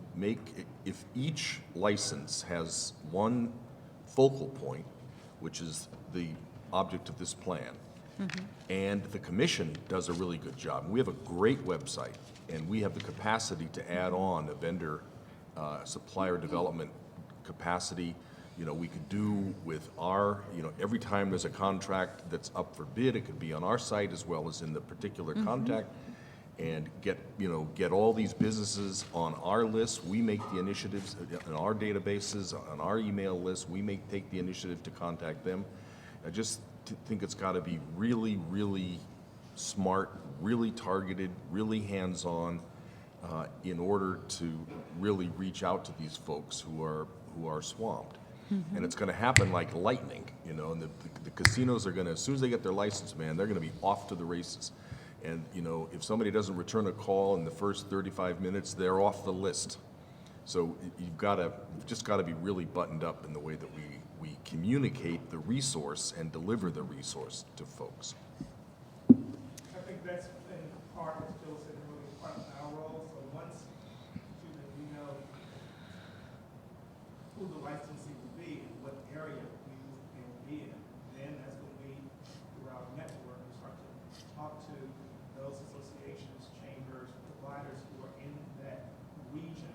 if each license has one focal point, which is the object of this plan, and the commission does a really good job. We have a great website, and we have the capacity to add on a vendor supplier development capacity. We could do with our, every time there's a contract that's up for bid, it could be on our site as well as in the particular contact, and get all these businesses on our list. We make the initiatives in our databases, on our email list. We take the initiative to contact them. I just think it's got to be really, really smart, really targeted, really hands-on, in order to really reach out to these folks who are swamped. And it's going to happen like lightning, and the casinos are going to, as soon as they get their license, man, they're going to be off to the races. And if somebody doesn't return a call in the first 35 minutes, they're off the list. So you've just got to be really buttoned up in the way that we communicate the resource and deliver the resource to folks. I think that's in part, as Bill said, really part of our role. So once we know who the licensee will be and what area we will be in, then that's when we, through our network, we start to talk to those associations, chambers, providers who are in that region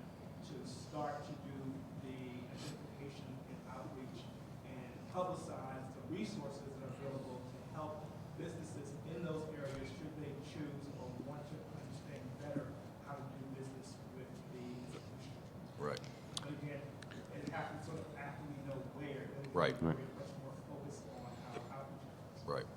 to start to do the identification and outreach and publicize the resources that are available to help businesses in those areas should they choose or want to understand better how to do business with the institution. Right. But again, it happens sort of after we know where, then we Right. can be much more focused on our outreach. Right.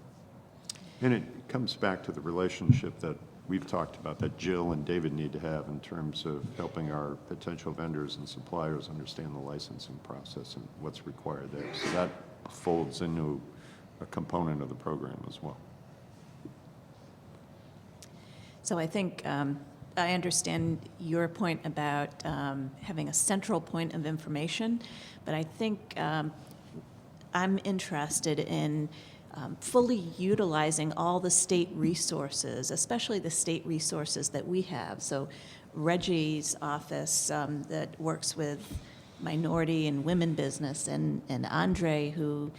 And it comes back to the relationship that we've talked about, that Jill and David need to have in terms of helping our potential vendors and suppliers understand the licensing process and what's required there. So that folds into a component of the program as well. So I think I understand your point about having a central point of information, but I think I'm interested in fully utilizing all the state resources, especially the state resources that we have. So Reggie's office that works with minority and women business, and Andre, who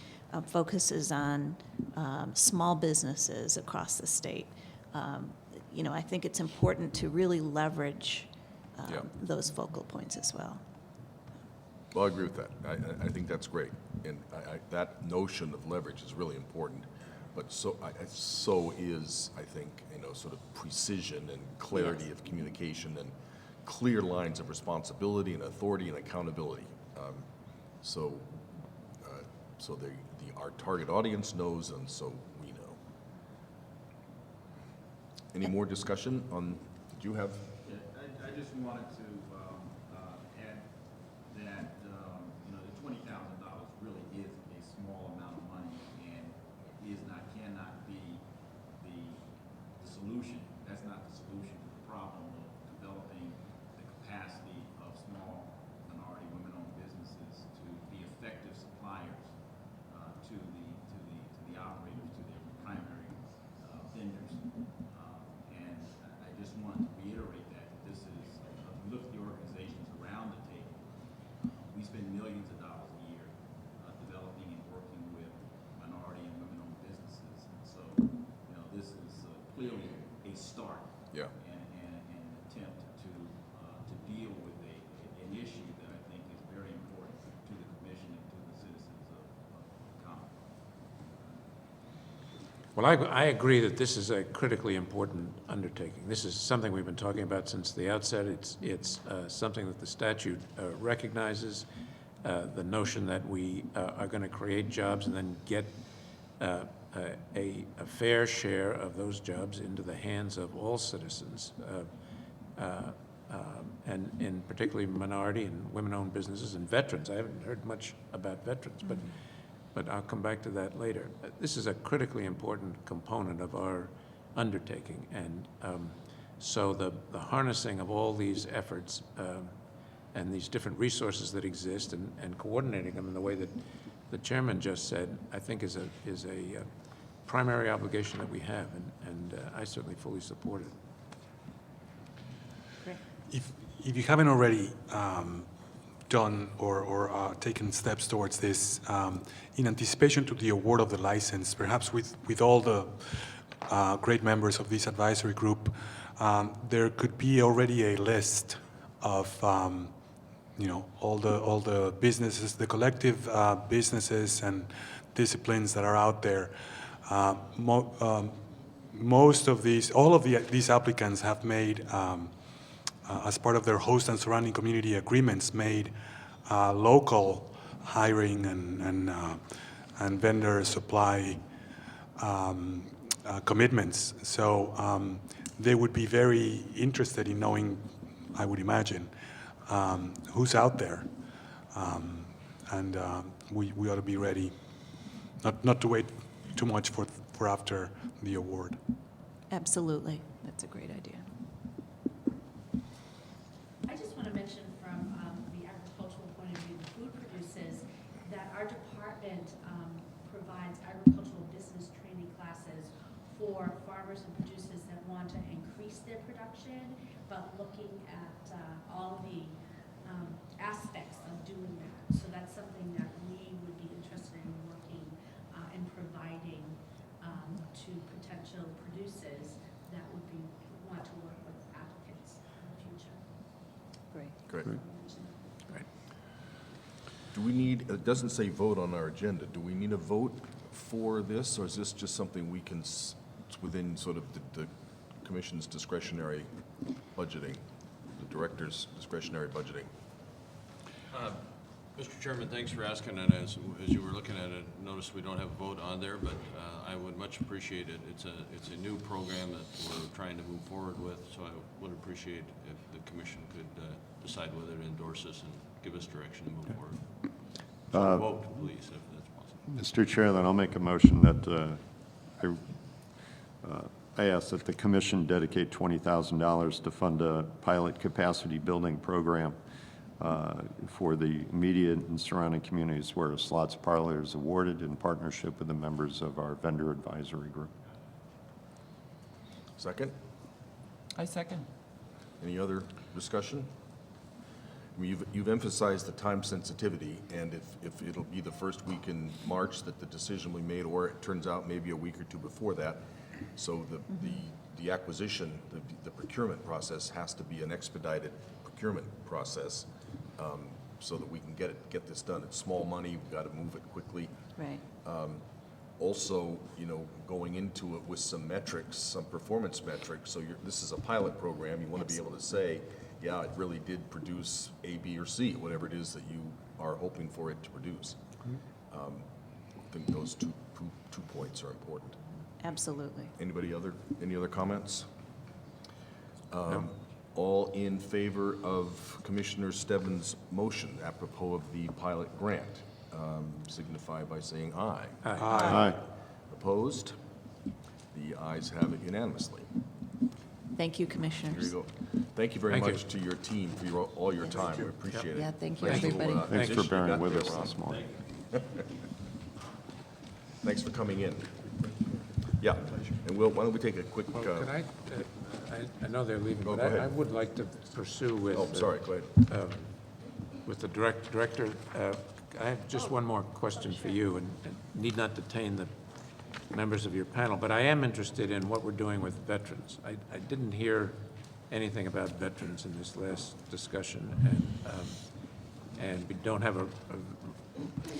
focuses on small businesses across the state. I think it's important to really leverage those focal points as well. Well, I agree with that. I think that's great. And that notion of leverage is really important. But so is, I think, sort of precision and clarity of communication and clear lines of responsibility and authority and accountability. So our target audience knows, and so we know. Any more discussion on, did you have? Yeah, I just wanted to add that, the $20,000 really is a small amount of money, and it cannot be the solution. That's not the solution to the problem of developing the capacity of small minority women-owned businesses to be effective suppliers to the operators, to their primary vendors. And I just wanted to reiterate that this is, we look at the organizations around the table, we spend millions of dollars a year developing and working with minority and women-owned businesses. So, this is clearly a start. Yeah. And an attempt to deal with an issue that I think is very important to the commission and to the citizens of Concord. Well, I agree that this is a critically important undertaking. This is something we've been talking about since the outset. It's something that the statute recognizes, the notion that we are going to create jobs and then get a fair share of those jobs into the hands of all citizens, and in particularly minority and women-owned businesses and veterans. I haven't heard much about veterans, but I'll come back to that later. This is a critically important component of our undertaking, and so the harnessing of all these efforts and these different resources that exist and coordinating them in the way that the chairman just said, I think is a primary obligation that we have, and I certainly fully support it. If you haven't already done or taken steps towards this, in anticipation to the award of the license, perhaps with all the great members of this advisory group, there could be already a list of all the businesses, the collective businesses and disciplines that are out there. Most of these, all of these applicants have made, as part of their host and surrounding community agreements, made local hiring and vendor supply commitments. So they would be very interested in knowing, I would imagine, who's out there. And we ought to be ready, not to wait too much for after the award. Absolutely. That's a great idea. I just want to mention from the agricultural point of view, the food producers, that our department provides agricultural business training classes for farmers and producers that want to increase their production, but looking at all the aspects of doing that. So that's something that we would be interested in working and providing to potential producers that would want to work with applicants in the future. Great. Great. Do we need, it doesn't say vote on our agenda, do we need a vote for this, or is this just something we can, it's within sort of the commission's discretionary budgeting, the director's discretionary budgeting? Mr. Chairman, thanks for asking, and as you were looking at it, notice we don't have a vote on there, but I would much appreciate it. It's a new program that we're trying to move forward with, so I would appreciate if the commission could decide whether to endorse this and give us direction to move forward. So vote, please, if that's possible. Mr. Chair, then I'll make a motion that I ask that the commission dedicate $20,000 to fund a pilot capacity building program for the immediate and surrounding communities where a slots parlor is awarded in partnership with the members of our vendor advisory group. Second? I second. Any other discussion? I mean, you've emphasized the time sensitivity, and if it'll be the first week in March that the decision will be made, or it turns out maybe a week or two before that, so the acquisition, the procurement process has to be an expedited procurement process, so that we can get this done. It's small money, we've got to move it quickly. Right. Also, going into it with some metrics, some performance metrics, so this is a pilot program, you want to be able to say, yeah, it really did produce A, B, or C, whatever it is that you are hoping for it to produce. I think those two points are important. Absolutely. Any other comments? All in favor of Commissioner Stebbins' motion apropos of the pilot grant, signify by saying aye. Aye. Aye. Opposed? The ayes have it unanimously. Thank you, Here Commissioners. you go. Thank you very Thank you. much to your team for all your time. We appreciate it. Yeah, thank you, Nice little, everybody. Thanks for addition you bearing got with there, us Ron. this morning. Thanks for coming in. Yeah, and why don't we take a quick, Well, could I know they're leaving, Go but I ahead. would like to pursue with. oh, sorry, go ahead. With the director, I have just one more question for you, and need not detain the members of your panel, but I am interested in what we're doing with veterans. I didn't hear anything about veterans in this last discussion, and we don't have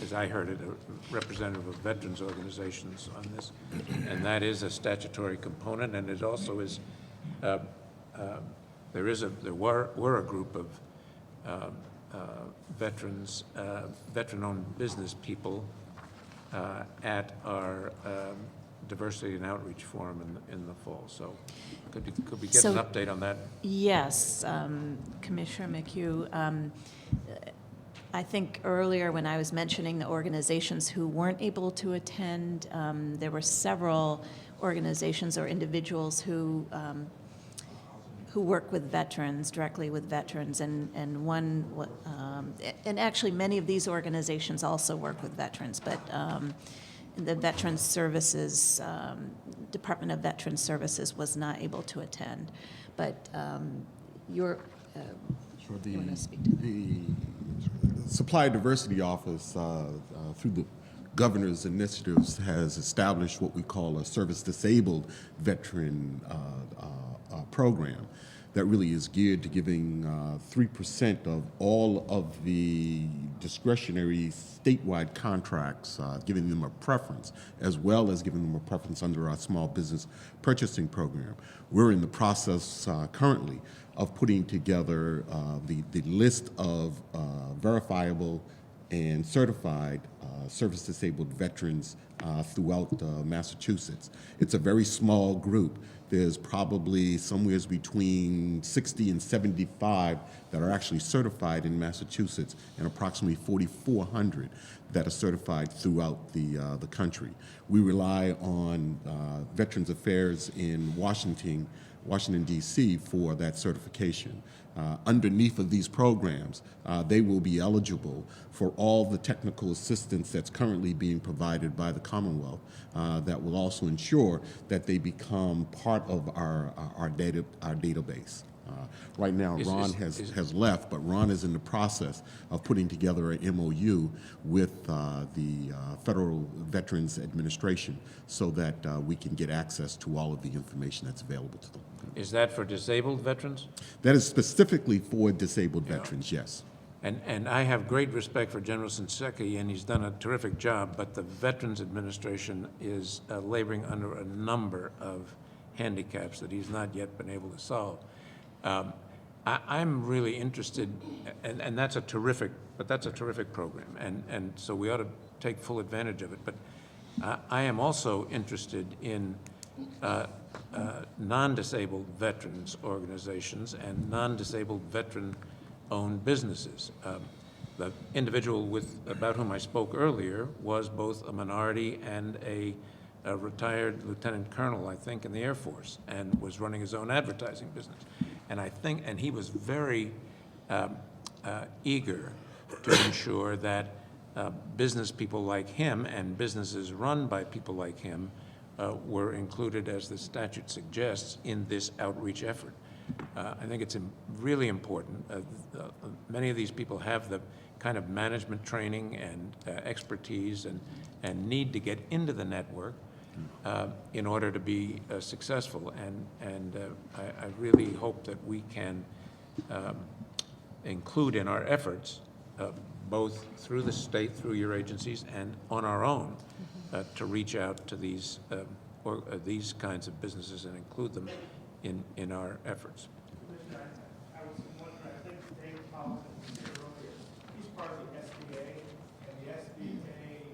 as I heard it, a representative of veterans organizations on this, and that is a statutory component, and it also is, there were a group of veterans, veteran-owned business people at our diversity and outreach forum in the fall. So could we get an update on that? Yes, Commissioner McHugh. I think earlier when I was mentioning the organizations who weren't able to attend, there were several organizations or individuals who who work with veterans, directly with veterans, and one, and actually many of these organizations also work with veterans, but the Veterans Services, Department of Veterans Services was not able to attend. But you want to speak to that? The Supply Diversity Office, through the governor's initiatives, has established what we call a service-disabled veteran program that really is geared to giving 3% of all of the discretionary statewide contracts, giving them a preference, as well as giving them a preference under our small business purchasing program. We're in the process currently of putting together the list of verifiable and certified service-disabled veterans throughout Massachusetts. It's a very small group. There's probably somewhere between 60 and 75 that are actually certified in Massachusetts, and approximately 4,400 that are certified throughout the country. We rely on Veterans Affairs in Washington, D.C. for that certification. Underneath of these programs, they will be eligible for all the technical assistance that's currently being provided by the Commonwealth that will also ensure that they become part of our database. Right now, Ron has left, but Ron is in the process of putting together an MOU with the Federal Veterans Administration so that we can get access to all of the information that's available to them. Is that for disabled veterans? That is specifically for disabled veterans, yes. And I have great respect for General Shinseki, and he's done a terrific job, but the Veterans Administration is laboring under a number of handicaps that he's not yet been able to solve. I'm really interested, and that's a terrific program, and so we ought to take full advantage of it. But I am also interested in non-disabled veterans organizations and non-disabled veteran-owned businesses. The individual about whom I spoke earlier was both a minority and a retired lieutenant colonel, I think, in the Air Force, and was running his own advertising business. And he was very eager to ensure that business people like him and businesses run by people like him were included, as the statute suggests, in this outreach effort. I think it's really important. Many of these people have the kind of management training and expertise and need to get into the network in order to be successful. And I really hope that we can include in our efforts, both through the state, through your agencies, and on our own, to reach out to these kinds of businesses and include them in our efforts. I was wondering, I think Dave Powell was here earlier. He's part of the SBA, and the SBA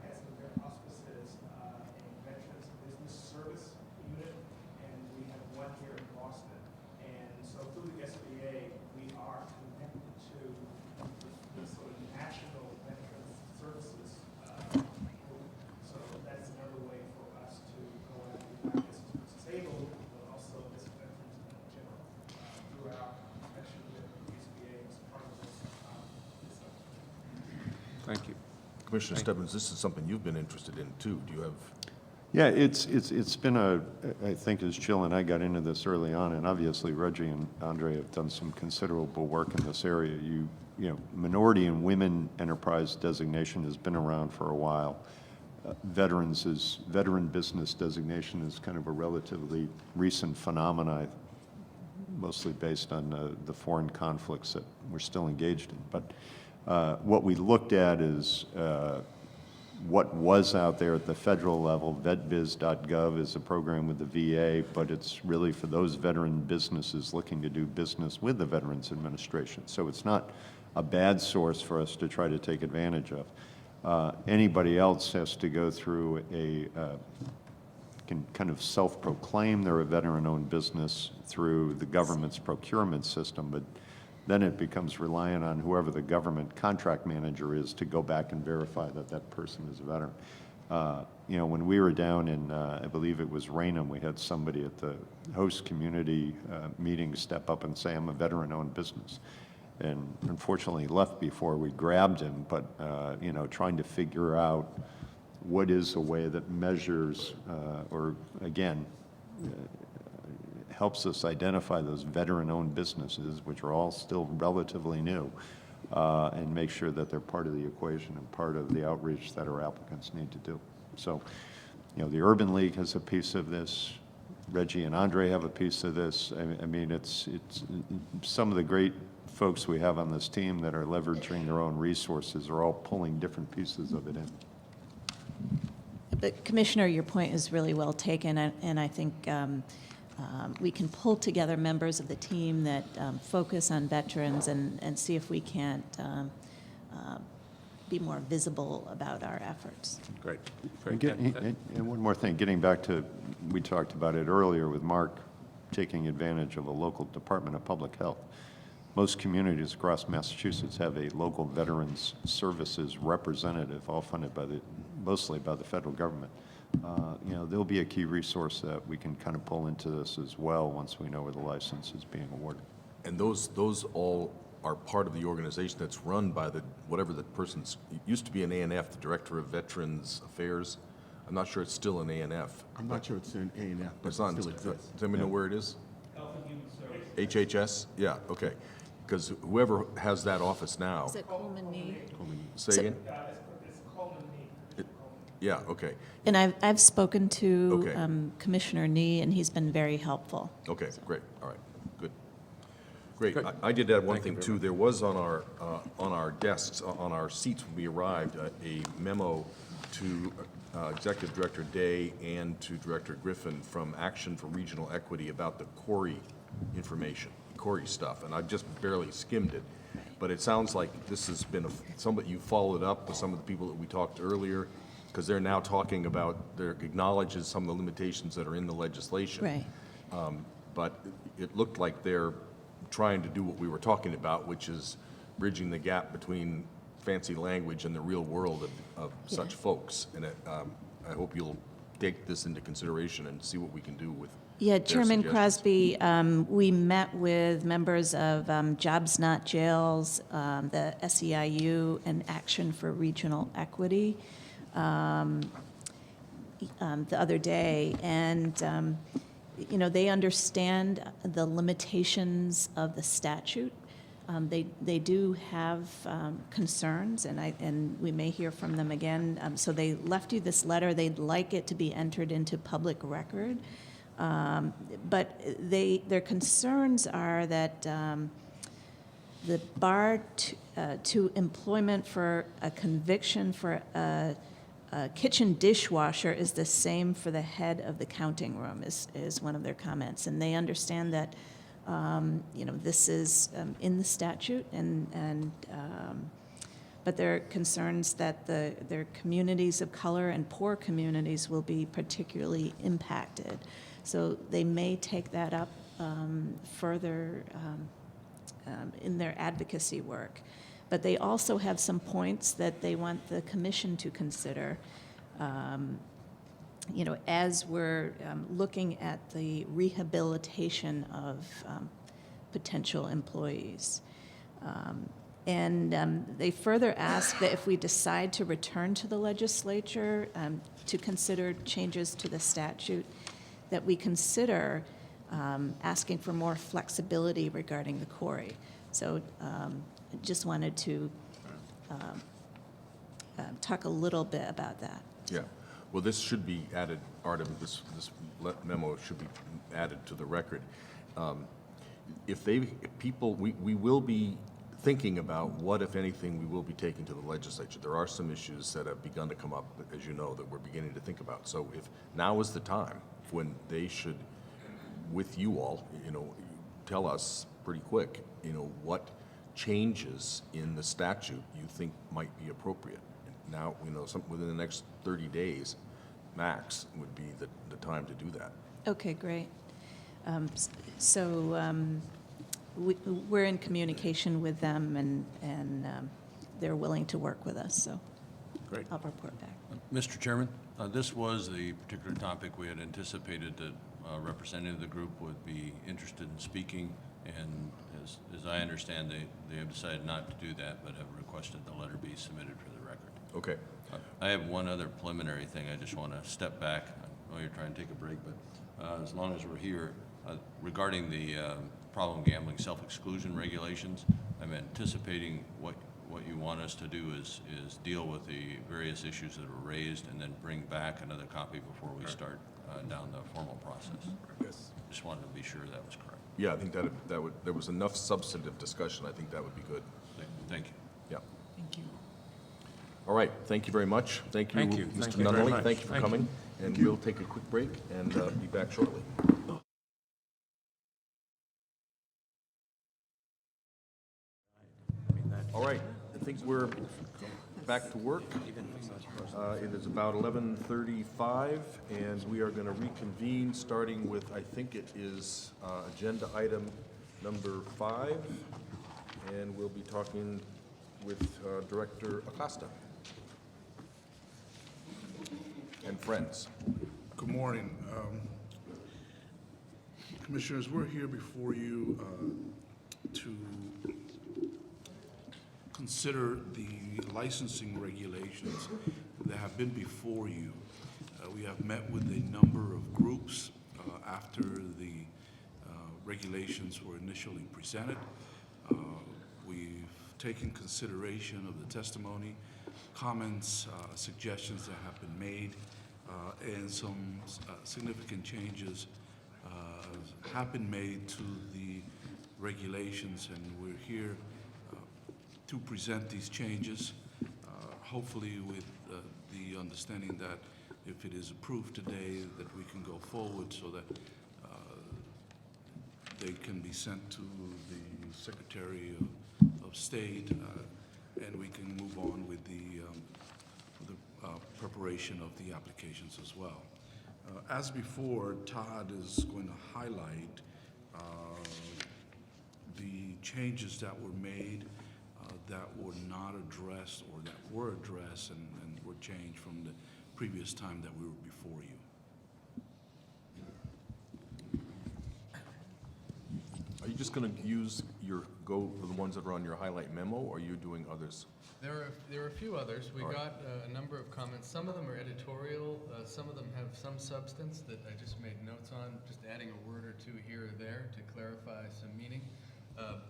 has in their auspices a Veterans Business Service unit, and we have one here in Boston. And so through the SBA, we are connected to the sort of national Veterans Services group. So that's another way for us to go after not just disabled, but also just veterans in general through our connection with the SBA as part of this. Thank you. Commissioner Stebbins, this is something you've been interested in too. Do you have? Yeah, it's been I think as Jill and I got into this early on, and obviously Reggie and Andre have done some considerable work in this area. You know, minority and women enterprise designation has been around for a while. Veteran business designation is kind of a relatively recent phenomenon, mostly based on the foreign conflicts that we're still engaged in. But what we looked at is what was out there at the federal level. Vetbiz.gov is a program with the VA, but it's really for those veteran businesses looking to do business with the Veterans Administration. So it's not a bad source for us to try to take advantage of. Anybody else has to go through can kind of self-proclaim they're a veteran-owned business through the government's procurement system, but then it becomes reliant on whoever the government contract manager is to go back and verify that that person is a veteran. You know, when we were down in, I believe it was Raynham, we had somebody at the host community meeting step up and say, I'm a veteran-owned business. And unfortunately left before we grabbed him, but, you know, trying to figure out what is a way that measures, or again, helps us identify those veteran-owned businesses, which are all still relatively new, and make sure that they're part of the equation and part of the outreach that our applicants need to do. So, you know, the Urban League has a piece of this. Reggie and Andre have a piece of this. I mean, it's some of the great folks we have on this team that are leveraging their own resources are all pulling different pieces of it in. But Commissioner, your point is really well taken, and I think we can pull together members of the team that focus on veterans and see if we can't be more visible about our efforts. Great. And one more thing, getting back to, we talked about it earlier with Mark taking advantage of a local Department of Public Health. Most communities across Massachusetts have a local Veterans Services representative, all funded by mostly by the federal government. You know, there'll be a key resource that we can kind of pull into this as well once we know where the license is being awarded. And those all are part of the organization that's run by the, whatever the person's, it used to be an ANF, the Director of Veterans Affairs. I'm not sure it's still an ANF. I'm not sure it's an A&F, but It's not, it still exists. does anybody know where it is? Health and Human Services. HHS? Yeah, okay. Because whoever has that office now. Is it Coleman Nee? Say again? It's Coleman Nee. Yeah, okay. And I've spoken to Okay. Commissioner Nee, and he's been very helpful. Okay, great, all right, good. Great, I did add one thing too. There was on our desks, on our seats when we arrived, a memo to Executive Director Day and to Director Griffin from Action for Regional Equity about the Corey information, Corey stuff, and I've just barely skimmed it. But it sounds like this has been, somebody, you followed up with some of the people that we talked earlier, because they're now talking about, they're acknowledges some of the limitations that are in the legislation. Right. But it looked like they're trying to do what we were talking about, which is bridging the gap between fancy language and the real world of such folks. And I hope you'll take this into consideration and see what we can do with Yeah, their Chairman suggestions. Crosby, we met with members of Jobs Not Jails, the SEIU, and Action for Regional Equity the other day, and you know, they understand the limitations of the statute. They do have concerns, and we may hear from them again. So they left you this letter. They'd like it to be entered into public record. But their concerns are that the bar to employment for a conviction for a kitchen dishwasher is the same for the head of the counting room, is one of their comments. And they understand that, you know, this is in the statute, but their concerns that their communities of color and poor communities will be particularly impacted. So they may take that up further in their advocacy work. But they also have some points that they want the commission to consider, you know, as we're looking at the rehabilitation of potential employees. And they further ask that if we decide to return to the legislature to consider changes to the statute, that we consider asking for more flexibility regarding the quarry. So just wanted to talk a little bit about that. Yeah, well, this should be added, Artem, this memo should be added to the record. If people, we will be thinking about what, if anything, we will be taking to the legislature. There are some issues that have begun to come up, as you know, that we're beginning to think about. So if now is the time when they should, with you all, you know, tell us pretty quick, you know, what changes in the statute you think might be appropriate. Now, you know, within the next 30 days, max, would be the time to do that. Okay, great. We're in communication with them, and they're willing to work with us, so. Great. I'll report back. Mr. Chairman, this was the particular topic we had anticipated that a representative of the group would be interested in speaking, and as I understand, they have decided not to do that, but have requested the letter be submitted for the record. Okay. I have one other preliminary thing. I just want to step back. I know you're trying to take a break, but as long as we're here, regarding the problem gambling self-exclusion regulations, I'm anticipating what you want us to do is deal with the various issues that were raised and then bring back another copy before we start down the formal process. Yes. Just wanted to be sure that was correct. Yeah, I think that would, there was enough substantive discussion. I think that would be good. Thank you. Yeah. Thank you. All right, thank you very much. Thank you, Thank you. Mr. Thank you very Nunnally. much. Thank you for Thank you. coming. And we'll take a quick break and be back shortly. All right, I think we're back to work. It is about 11:35, and we are going to reconvene, starting with, I think it is agenda item number 5, and we'll be talking with Director Acosta and friends. Good morning. Commissioners, we're here before you to consider the licensing regulations that have been before you. We have met with a number of groups after the regulations were initially presented. We've taken consideration of the testimony, comments, suggestions that have been made, and some significant changes have been made to the regulations, and we're here to present these changes, hopefully with the understanding that if it is approved today, that we can go forward so that they can be sent to the Secretary of State, and we can move on with the preparation of the applications as well. As before, Todd is going to highlight the changes that were made that were not addressed or that were addressed and were changed from the previous time that we were before you. Are you just going to go for the ones that are on your highlight memo, or are you doing others? There are a few others. We All right. got a number of comments. Some of them are editorial. Some of them have some substance that I just made notes on, just adding a word or two here or there to clarify some meaning.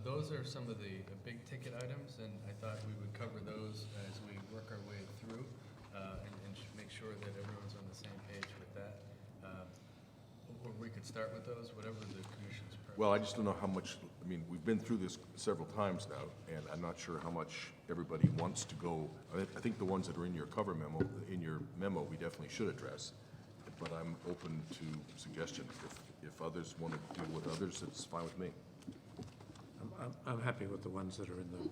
Those are some of the big ticket items, and I thought we would cover those as we work our way through and make sure that everyone's on the same page with that. Or we could start with those, whatever the commission's preference. Well, I just don't know how much, I mean, we've been through this several times now, and I'm not sure how much everybody wants to go. I think the ones that are in your in your memo, we definitely should address, but I'm open to suggestions. If others want to deal with others, it's fine with me. I'm happy with the ones that are in the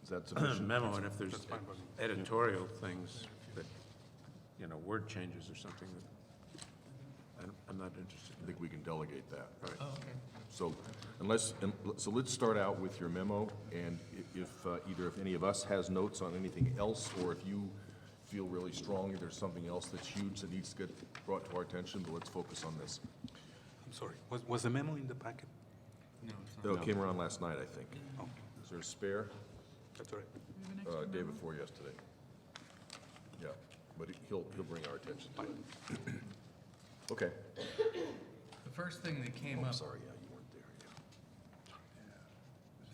Is that sufficient? memo, and if there's editorial things that, word changes or something that I'm not interested I think we can delegate that. Right. Oh, okay. So so let's start out with your memo, and if any of us has notes on anything else, or if you feel really strongly there's something else that's huge that needs to get brought to our attention, but let's focus on this. I'm sorry, was the memo in the packet? No, it's No, not. it came around last night, I think. Oh, Is there a spare? that's all right. Day before yesterday. Yeah, but he'll bring our attention to it. Okay. The first thing that came up. Sorry, yeah, you weren't there,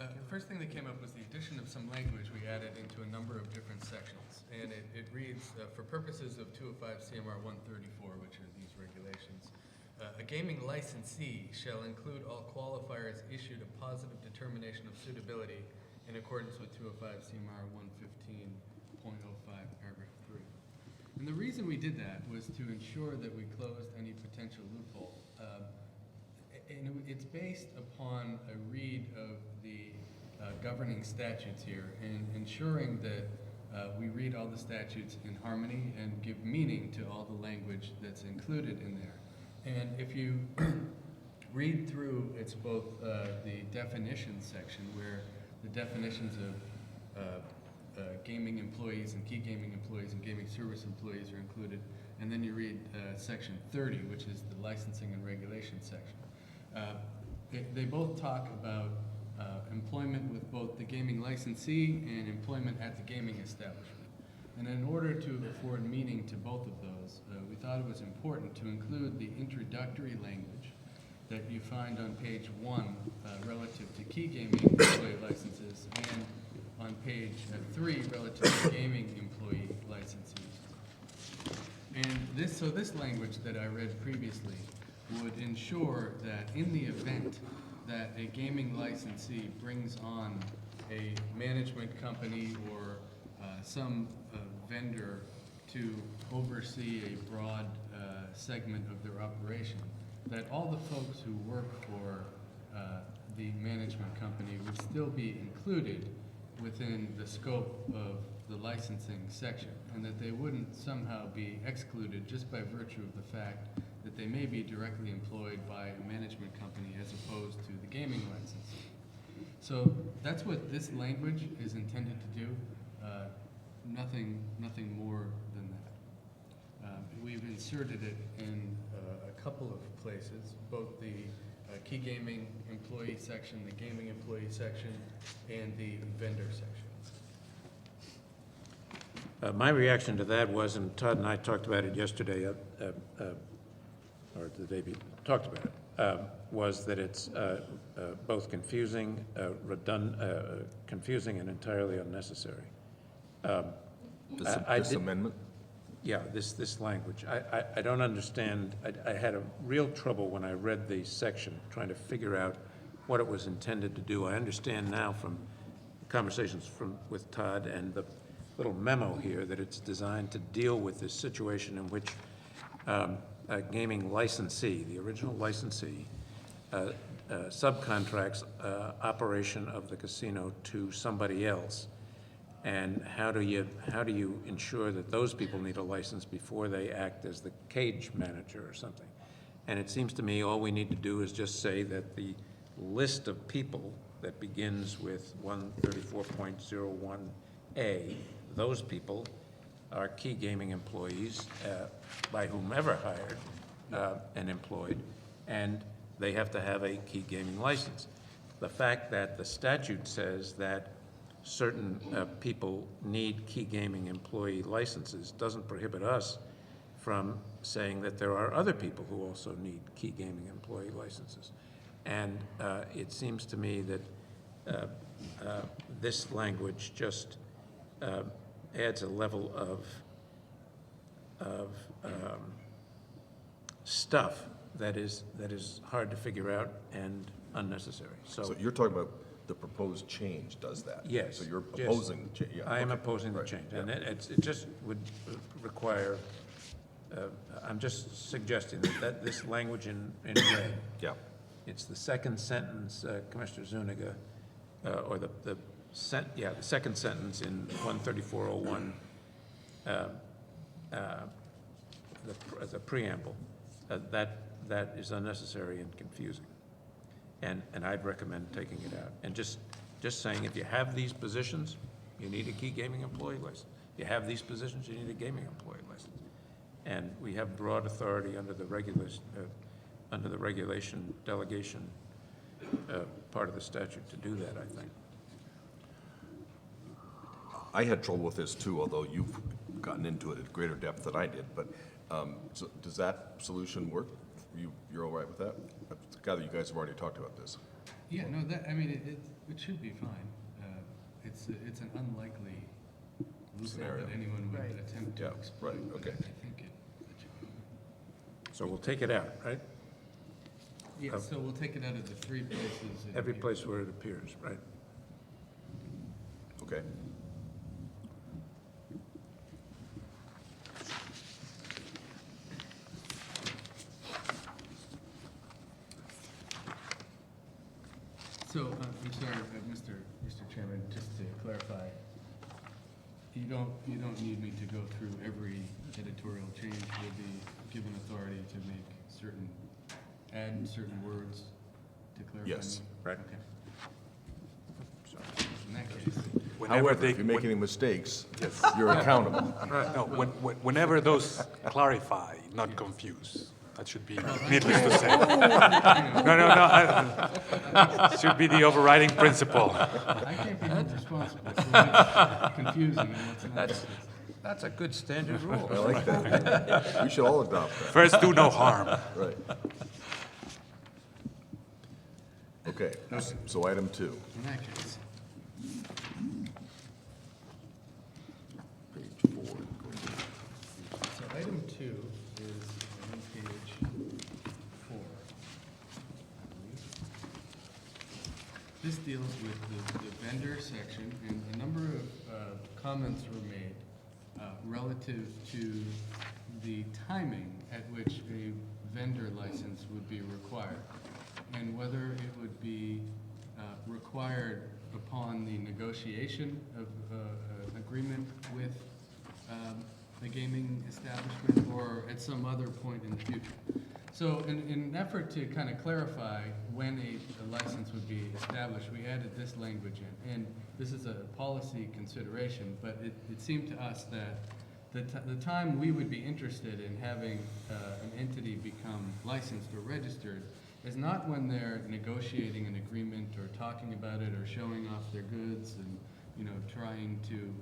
yeah. The first thing that came up was the addition of some language we added into a number of different sections. And it reads, for purposes of 205 CMR 134, which are these regulations, a gaming licensee shall include all qualifiers issued a positive determination of suitability in accordance with 205 CMR 115.05, paragraph 3. And the reason we did that was to ensure that we closed any potential loophole. And it's based upon a read of the governing statutes here and ensuring that we read all the statutes in harmony and give meaning to all the language that's included in there. And if you read through, it's both the definitions section where the definitions of gaming employees and key gaming employees and gaming service employees are included. And then you read section 30, which is the licensing and regulation section. They both talk about employment with both the gaming licensee and employment at the gaming establishment. And in order to afford meaning to both of those, we thought it was important to include the introductory language that you find on page 1 relative to key gaming employee licenses and on page 3 relative to gaming employee licensees. And this language that I read previously would ensure that in the event that a gaming licensee brings on a management company or some vendor to oversee a broad segment of their operation, that all the folks who work for the management company would still be included within the scope of the licensing section, and that they wouldn't somehow be excluded just by virtue of the fact that they may be directly employed by a management company as opposed to the gaming license. So that's what this language is intended to do, nothing more than that. We've inserted it in a couple of places, both the key gaming employee section, the gaming employee section, and the vendor section. My reaction to that was, and Todd and I talked about it yesterday, or the day we talked about it, was that it's both confusing, confusing and entirely unnecessary. This amendment? Yeah, this language. I don't understand. I had a real trouble when I read the section trying to figure out what it was intended to do. I understand now from conversations with Todd and the little memo here that it's designed to deal with this situation in which a gaming licensee, the original licensee, subcontracts operation of the casino to somebody else. And how do you ensure that those people need a license before they act as the cage manager or something? And it seems to me all we need to do is just say that the list of people that begins with 134.01A, those people are key gaming employees by whomever hired and employed, and they have to have a key gaming license. The fact that the statute says that certain people need key gaming employee licenses doesn't prohibit us from saying that there are other people who also need key gaming employee licenses. And it seems to me that this language just adds a level of stuff that is hard to figure out and unnecessary. So you're talking about the proposed change does that? Yes. So you're Yes. opposing the change? Yeah, I am okay. opposing the Right, change. yeah. And it just would require, I'm just suggesting that this language in red, Yeah. it's the second sentence, Commissioner Zuniga, or the second sentence in 134.01, the preamble, that is unnecessary and confusing. And I'd recommend taking it out and just saying if you have these positions, you need a key gaming employee license. If you have these positions, you need a gaming employee license. And we have broad authority under the regulation delegation part of the statute to do that, I think. I had trouble with this too, although you've gotten into it at greater depth than I did. But so does that solution work? You're all right with that? I gather you guys have already talked about this. Yeah, no, it should be fine. It's an unlikely Scenario. that anyone would Right. attempt to Yeah, exploit. right, okay. I think it should be fine. So we'll take it out, right? Yeah, so we'll take it out of the three places. Every place where it appears, right? Okay. So, I'm sorry, Mr. Chairman, just to clarify, you don't need me to go through every editorial change. We'll be given authority to add certain words to clarify. Yes. Right. Okay. So, in that case, However, they, if you make any mistakes, you're accountable. no, whenever those clarify, not confuse. That should be needless to say. No. Should be the overriding principle. I can't be held responsible for what's confusing and what's not. That's a good standard rule. I like that. We should all adopt that. First, do no harm. Right. Okay, so item 2. In that case, Page 4. so item 2 is on page 4. This deals with the vendor section, and a number of comments were made relative to the timing at which a vendor license would be required, and whether it would be required upon the negotiation of an agreement with the gaming establishment or at some other point in the future. So in an effort to kind of clarify when a license would be established, we added this language in. And this is a policy consideration, but it seemed to us that the time we would be interested in having an entity become licensed or registered is not when they're negotiating an agreement or talking about it or showing off their goods and, you know, trying to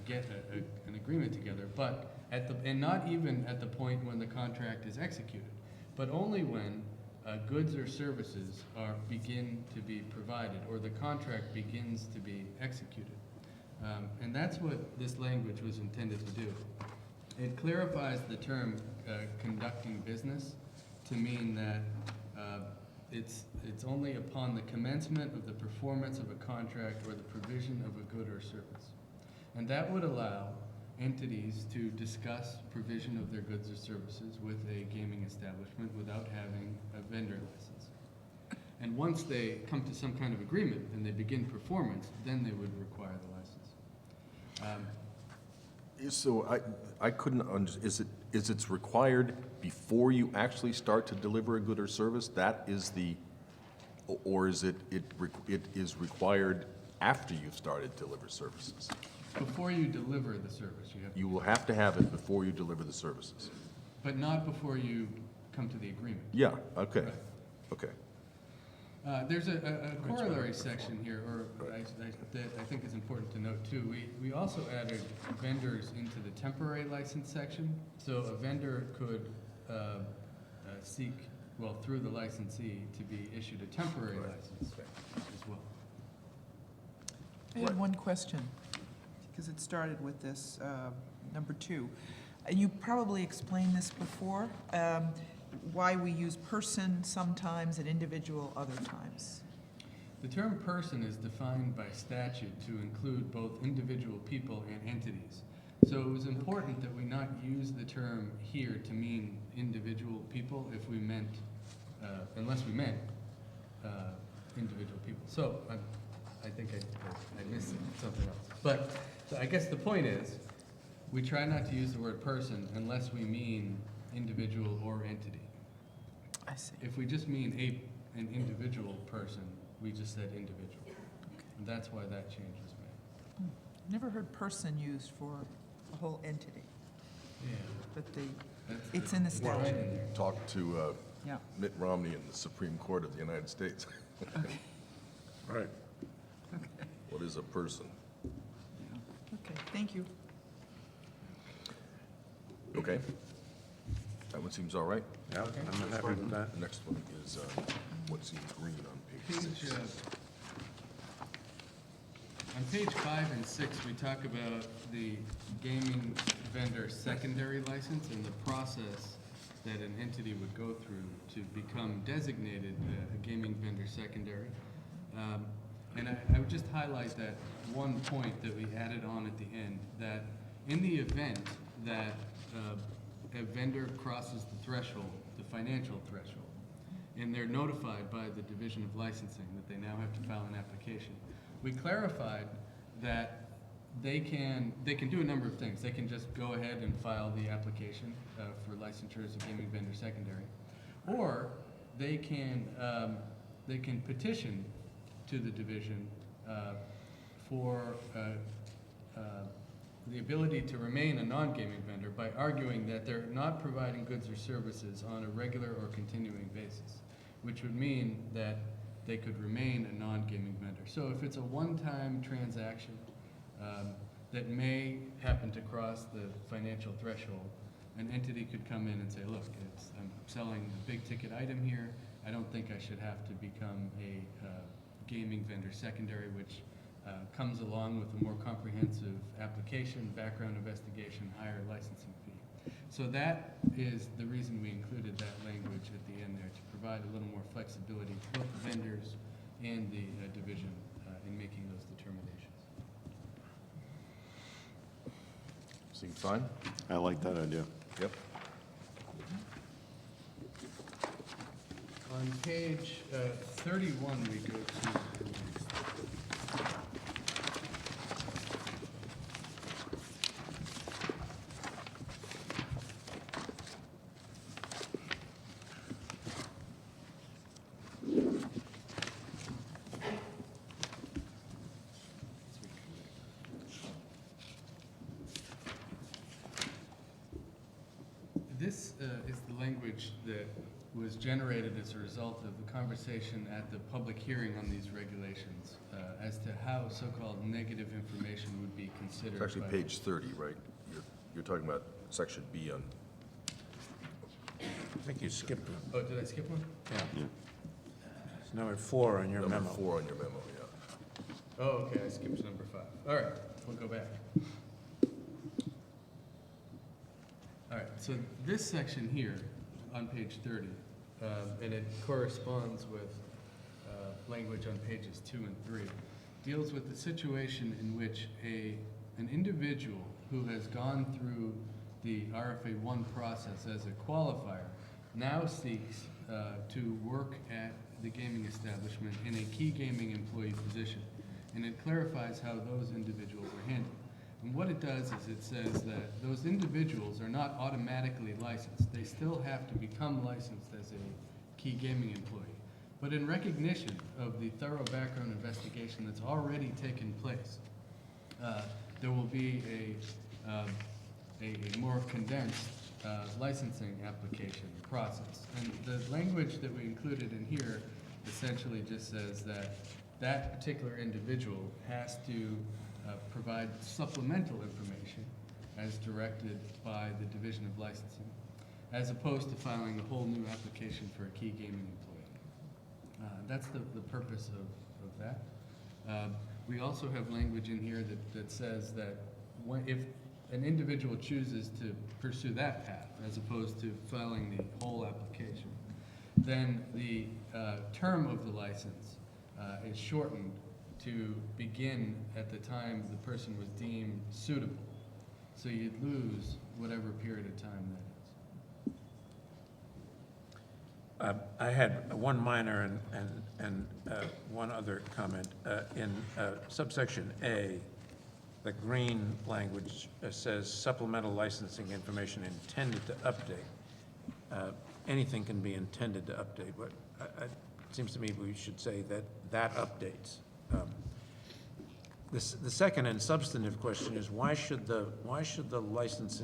get an agreement together, but and not even at the point when the contract is executed, but only when goods or services begin to be provided or the contract begins to be executed. And that's what this language was intended to do. It clarifies the term conducting business to mean that it's only upon the commencement of the performance of a contract or the provision of a good or service. And that would allow entities to discuss provision of their goods or services with a gaming establishment without having a vendor license. And once they come to some kind of agreement and they begin performance, then they would require the license. So I couldn't understand, is it's required before you actually start to deliver a good or service? That is or is it is required after you've started to deliver services? Before you deliver the service, You will have to have it before you deliver the services. but not before you come to the agreement. Yeah, okay, Right. okay. There's a corollary section here, or that I think is important to note too. We also added vendors into the temporary license section. So a vendor could seek, well, through the licensee, to be issued a temporary license as well. I had one question, because it started with this, number 2. You probably explained this before, why we use person sometimes and individual other times. The term person is defined by statute to include both individual people and entities. So it was important that we not use the term here to mean individual people if we meant, unless we meant individual people. So I think I missed something else. But so I guess the point is, we try not to use the word person unless we mean individual or entity. I see. If we just mean an individual person, we just said individual. And that's why that change was made. Never heard person used for a whole entity, Yeah. but it's in the statute. Talk to Yeah. Mitt Romney in the Supreme Court of the United States. Okay. Right. What is a person? Okay, thank you. Okay. That one seems all right. Yeah, I'm happy with that. The next one is what seems green on page 6. On page 5 and 6, we talk about the gaming vendor secondary license and the process that an entity would go through to become designated a gaming vendor secondary. And I would just highlight that one point that we added on at the end, that in the event that a vendor crosses the threshold, the financial threshold, and they're notified by the Division of Licensing that they now have to file an application, we clarified that they can do a number of things. They can just go ahead and file the application for licensure as a gaming vendor secondary, or they can petition to the division for the ability to remain a non-gaming vendor by arguing that they're not providing goods or services on a regular or continuing basis, which would mean that they could remain a non-gaming vendor. So if it's a one-time transaction that may happen to cross the financial threshold, an entity could come in and say, look, I'm selling a big ticket item here. I don't think I should have to become a gaming vendor secondary, which comes along with a more comprehensive application, background investigation, higher licensing fee. So that is the reason we included that language at the end there, to provide a little more flexibility to both the vendors and the division in making those determinations. Seem fine? I like that idea. Yep. On page 31, we go to this is the language that was generated as a result of the conversation at the public hearing on these regulations as to how so-called negative information would be considered. It's actually by- page 30, right? You're talking about section B on, I think you skipped one. Oh, did I skip one? Yeah. It's number 4 on your number memo. 4 on your memo, yeah. Oh, okay, I skipped number 5. All right, we'll go back. All right, so this section here on page 30, and it corresponds with language on pages 2 and 3, deals with the situation in which an individual who has gone through the RFA 1 process as a qualifier now seeks to work at the gaming establishment in a key gaming employee position. And it clarifies how those individuals are handled. And what it does is it says that those individuals are not automatically licensed. They still have to become licensed as a key gaming employee. But in recognition of the thorough background investigation that's already taken place, there will be a more condensed licensing application process. And the language that we included in here essentially just says that that particular individual has to provide supplemental information as directed by the Division of Licensing, as opposed to filing a whole new application for a key gaming employee. That's the purpose of that. We also have language in here that says that if an individual chooses to pursue that path, as opposed to filing the whole application, then the term of the license is shortened to begin at the time the person was deemed suitable. So you'd lose whatever period of time that is. I had one minor and one other comment. In subsection A, the green language says supplemental licensing information intended to update. Anything can be intended to update. But it seems to me we should say that updates. The second and substantive question is why should the license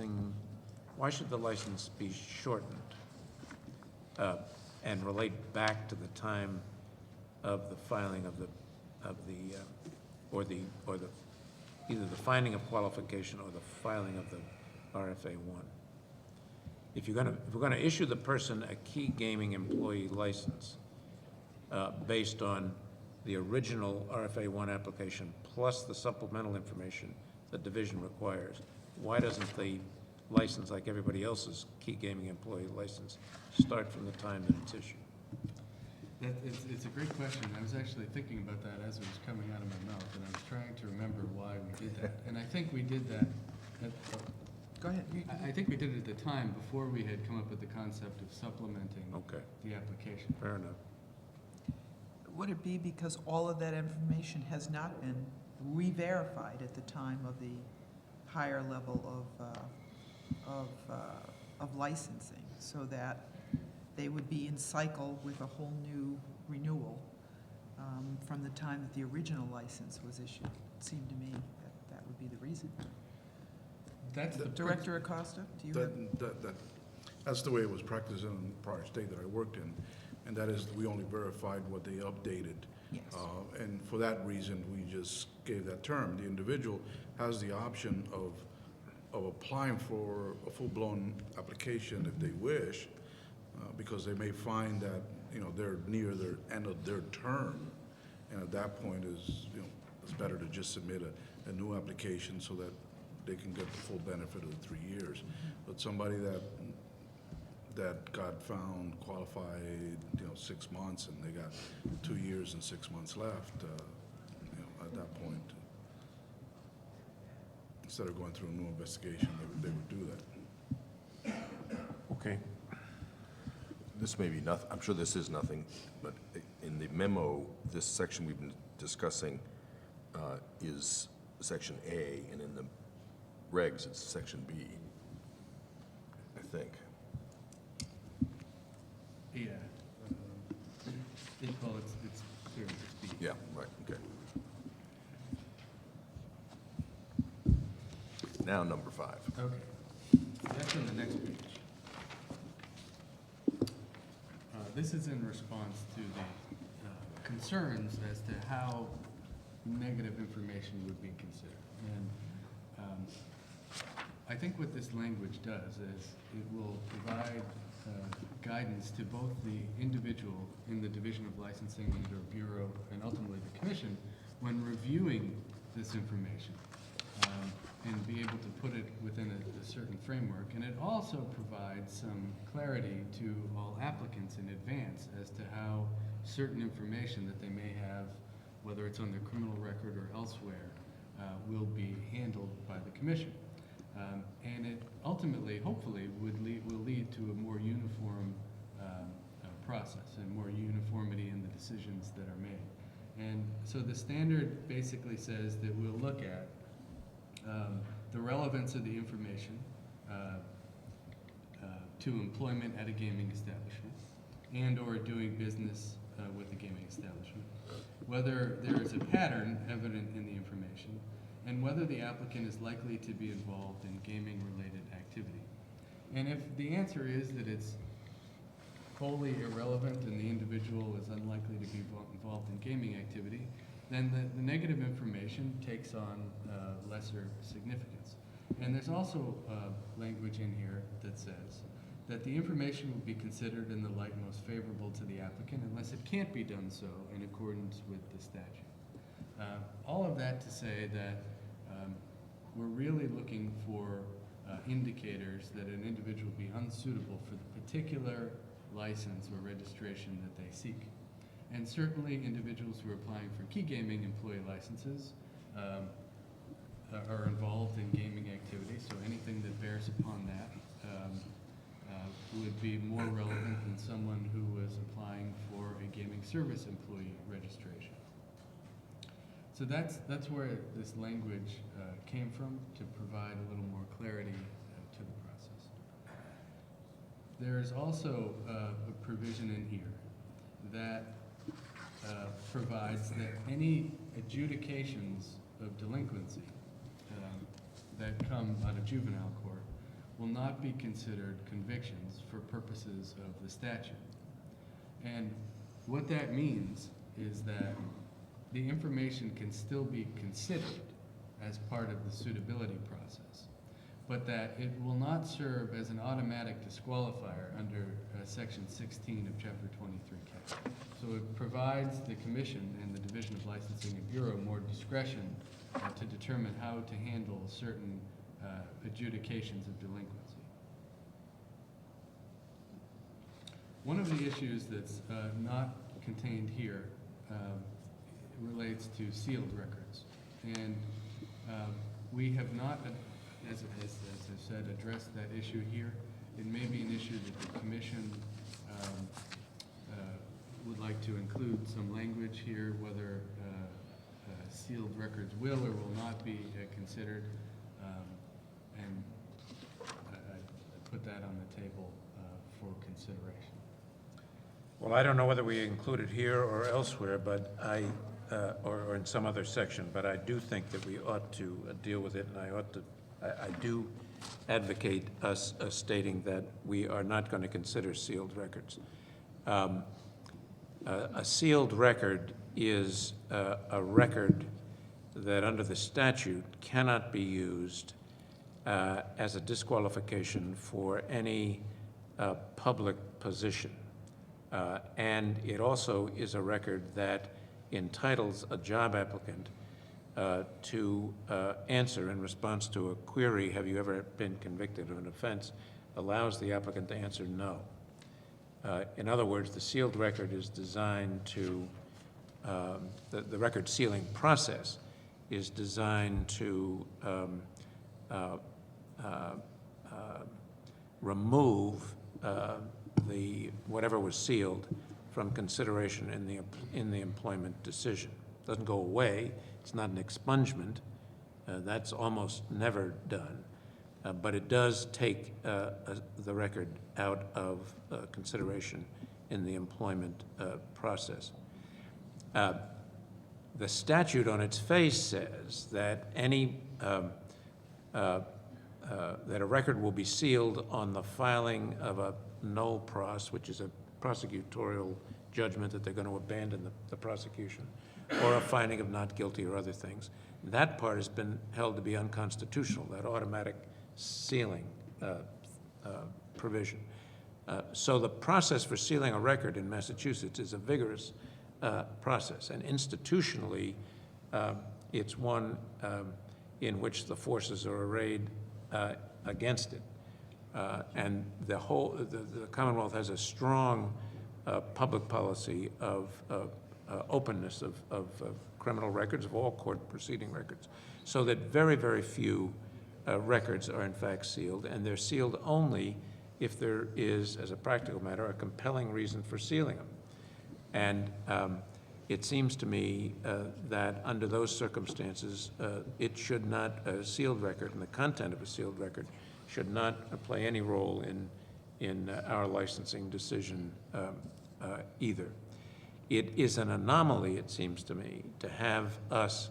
be shortened and relate back to the time of the filing of either the finding of qualification or the filing of the RFA 1. If we're going to issue the person a key gaming employee license based on the original RFA 1 application plus the supplemental information the division requires, why doesn't the license, like everybody else's key gaming employee license, start from the time that it's issued? It's a great question. I was actually thinking about that as it was coming out of my mouth, and I was trying to remember why we did that. And I think we did that Go ahead. I think we did it at the time before we had come up with the concept of supplementing the application. Fair enough. Would it be because all of that information has not been re-verified at the time of the higher level of licensing, so that they would be in cycle with a whole new renewal from the time that the original license was issued? seem to me that that would be the reason. That's the Director Acosta, do you have? That's the way it was practiced in the prior state that I worked in, and that is we only verified what they updated. Yes. And for that reason, we just gave that term. The individual has the option of applying for a full-blown application if they wish, because they may find that, they're near their end of their term, and at that point it's better to just submit a new application so that they can get the full benefit of the 3 years. But somebody that got found qualified, 6 months, and they got 2 years and 6 months left, at that point, instead of going through a new investigation, they would do that. Okay. This may be nothing, I'm sure this is nothing, but in the memo, this section we've been discussing is section A, and in the regs, it's section B, I think. Yeah. Well, it's clear it's B. Yeah, right, okay. Now, number 5. Okay. That's on the next page. This is in response to the concerns as to how negative information would be considered. And I think what this language does is it will provide guidance to both the individual in the Division of Licensing and/or Bureau and ultimately the Commission when reviewing this information, and be able to put it within a certain framework. And it also provides some clarity to all applicants in advance as to how certain information that they may have, whether it's on their criminal record or elsewhere, will be handled by the Commission. And it ultimately, hopefully, will lead to a more uniform process and more uniformity in the decisions that are made. And so the standard basically says that we'll look at the relevance of the information to employment at a gaming establishment and/or doing business with a gaming establishment, whether there is a pattern evident in the information, and whether the applicant is likely to be involved in gaming-related activity. And if the answer is that it's wholly irrelevant and the individual is unlikely to be involved in gaming activity, then the negative information takes on lesser significance. And there's also language in here that says that the information will be considered in the light most favorable to the applicant unless it can't be done so in accordance with the statute. All of that to say that we're really looking for indicators that an individual will be unsuitable for the particular license or registration that they seek. And certainly individuals who are applying for key gaming employee licenses are involved in gaming activities, so anything that bears upon that would be more relevant than someone who was applying for a gaming service employee registration. So that's where this language came from, to provide a little more clarity to the process. There is also a provision in here that provides that any adjudications of delinquency that come out of juvenile court will not be considered convictions for purposes of the statute. And what that means is that the information can still be considered as part of the suitability process, but that it will not serve as an automatic disqualifier under Section 16 of Chapter 23K. So it provides the Commission and the Division of Licensing and Bureau more discretion to determine how to handle certain adjudications of delinquency. One of the issues that's not contained here relates to sealed records. And we have not, as I said, addressed that issue here. It may be an issue that the Commission would like to include some language here, whether sealed records will or will not be considered. And I put that on the table for consideration. Well, I don't know whether we include it here or elsewhere, but I or in some other section, but I do think that we ought to deal with it, and I do advocate us stating that we are not going to consider sealed records. A sealed record is a record that under the statute cannot be used as a disqualification for any public position. And it also is a record that entitles a job applicant to answer in response to a query, have you ever been convicted of an offense, allows the applicant to answer no. In other words, the sealed record is designed to, the record sealing process is designed to remove whatever was sealed from consideration in the employment decision. It doesn't go away. It's not an expungement. That's almost never done. But it does take the record out of consideration in the employment process. The statute on its face says that that a record will be sealed on the filing of a no pros, which is a prosecutorial judgment that they're going to abandon the prosecution, or a finding of not guilty or other things. That part has been held to be unconstitutional, that automatic sealing provision. So the process for sealing a record in Massachusetts is a vigorous process, and institutionally, it's one in which the forces are arrayed against it. And the Commonwealth has a strong public policy of openness of criminal records, of all court proceeding records, so that very, very few records are in fact sealed, and they're sealed only if there is, as a practical matter, a compelling reason for sealing them. And it seems to me that under those circumstances, it should not, a sealed record and the content of a sealed record should not play any role in our licensing decision either. It is an anomaly, it seems to me, to have us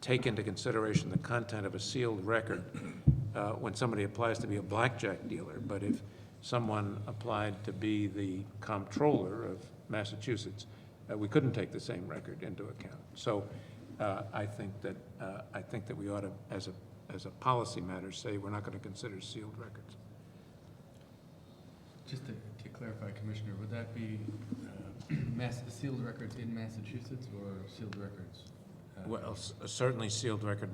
take into consideration the content of a sealed record when somebody applies to be a blackjack dealer. But if someone applied to be the comptroller of Massachusetts, we couldn't take the same record into account. So I think that we ought to, as a policy matter, say we're not going to consider sealed records. Just to clarify, Commissioner, would that be sealed records in Massachusetts or sealed records? Well, certainly sealed records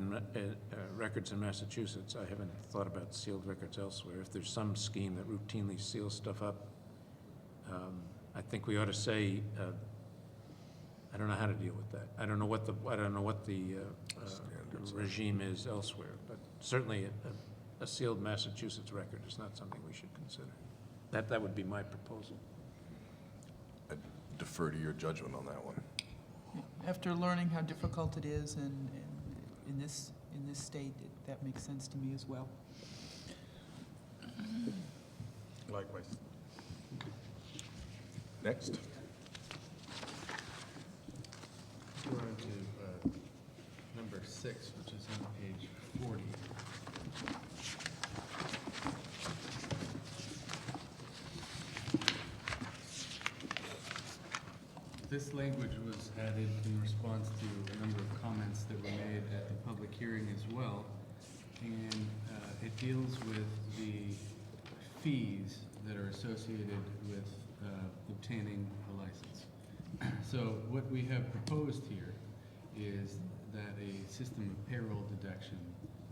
in Massachusetts. I haven't thought about sealed records elsewhere. If there's some scheme that routinely seals stuff up, I think we ought to say, I don't know how to deal with that. I don't know what the regime is elsewhere, but certainly a sealed Massachusetts record is not something we should consider. That would be my proposal. I defer to your judgment on that one. After learning how difficult it is in this state, that makes sense to me as well. Likewise. Next. We're on to number 6, which is on page 40. This language was added in response to a number of comments that were made at the public hearing as well, and it deals with the fees that are associated with obtaining a license. So what we have proposed here is that a system of payroll deduction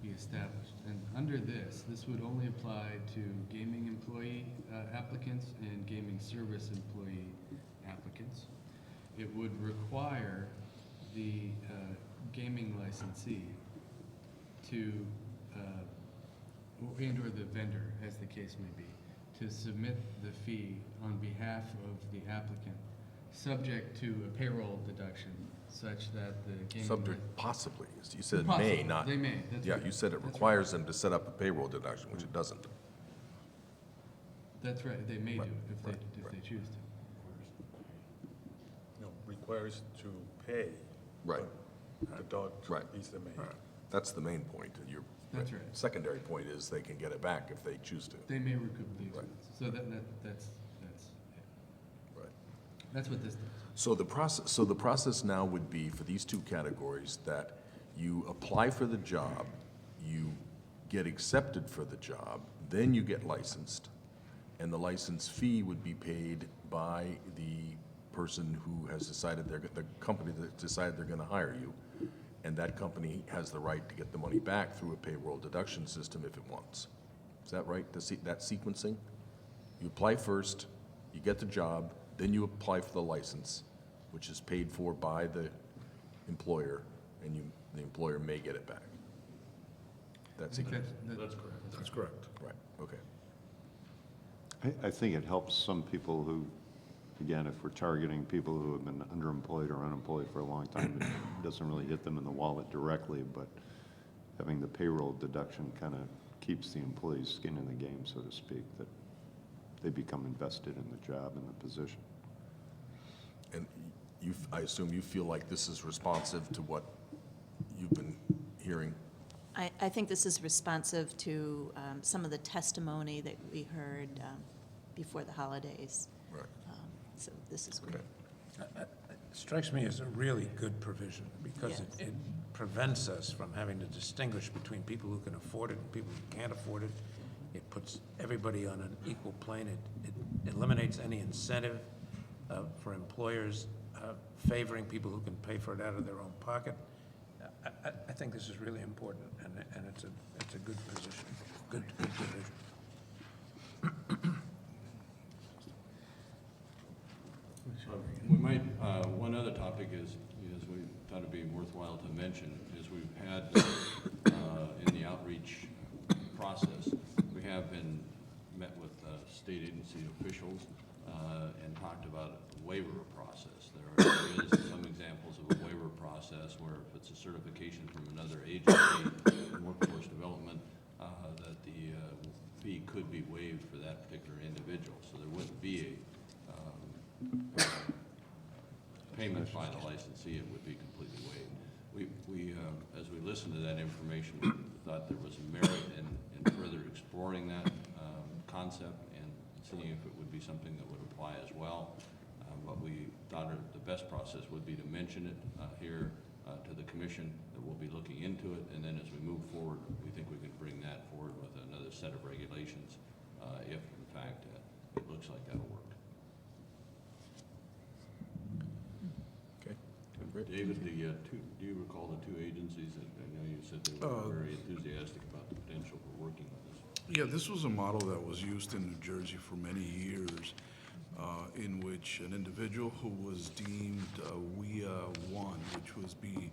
be established. And under this would only apply to gaming employee applicants and gaming service employee applicants. It would require the gaming licensee to, and/or the vendor, as the case may be, to submit the fee on behalf of the applicant, subject to a payroll deduction, such that the gaming... Subject possibly. You said possibly. may, not... They may, that's yeah, right. you said it That's requires them to set up a payroll deduction, which it doesn't. That's right, they may do if they choose to. No, requires to pay. Right. The dog Right. is the main. That's the main point. Your That's right. secondary point is they can get it back if they choose to. They may recoup the Right. expenses. So that's Right. That's what this does. So the process now would be for these two categories that you apply for the job, you get accepted for the job, then you get licensed, and the license fee would be paid by the person who has decided the company that decided they're going to hire you, and that company has the right to get the money back through a payroll deduction system if it wants. Is that right? That sequencing? You apply first, you get the job, then you apply for the license, which is paid for by the employer, and the employer may get it back. That's I think correct. That's correct. That's correct. Right, okay. I think it helps some people who, again, if we're targeting people who have been underemployed or unemployed for a long time, it doesn't really hit them in the wallet directly, but having the payroll deduction kind of keeps the employee's skin in the game, so to speak, that they become invested in the job and the position. And I assume you feel like this is responsive to what you've been hearing? I think this is responsive to some of the testimony that we heard before the holidays. Right. So this is great. It strikes me as a really good provision, because Yes. it prevents us from having to distinguish between people who can afford it and people who can't afford it. It puts everybody on an equal plane. It eliminates any incentive for employers favoring people who can pay for it out of their own pocket. I think this is really important, and it's a good position, good provision. We might, one other topic is we thought it'd be worthwhile to mention, is we've had, in the outreach process, we have met with state agency officials and talked about a waiver process. There is some examples of a waiver process where if it's a certification from another agency in workforce development, that the fee could be waived for that particular individual. So there wouldn't be a payment by the licensee, it would be completely waived. We as we listened to that information, we thought there was merit in further exploring that concept and seeing if it would be something that would apply as well. But we thought the best process would be to mention it here to the commission, that we'll be looking into it, and then as we move forward, we think we can bring that forward with another set of regulations if, in fact, it looks like that'll work. Okay. David, do you recall the two agencies that I know you said they were very enthusiastic about the potential for working with this? Yeah, this was a model that was used in New Jersey for many years, in which an individual who was deemed WIA 1, which was be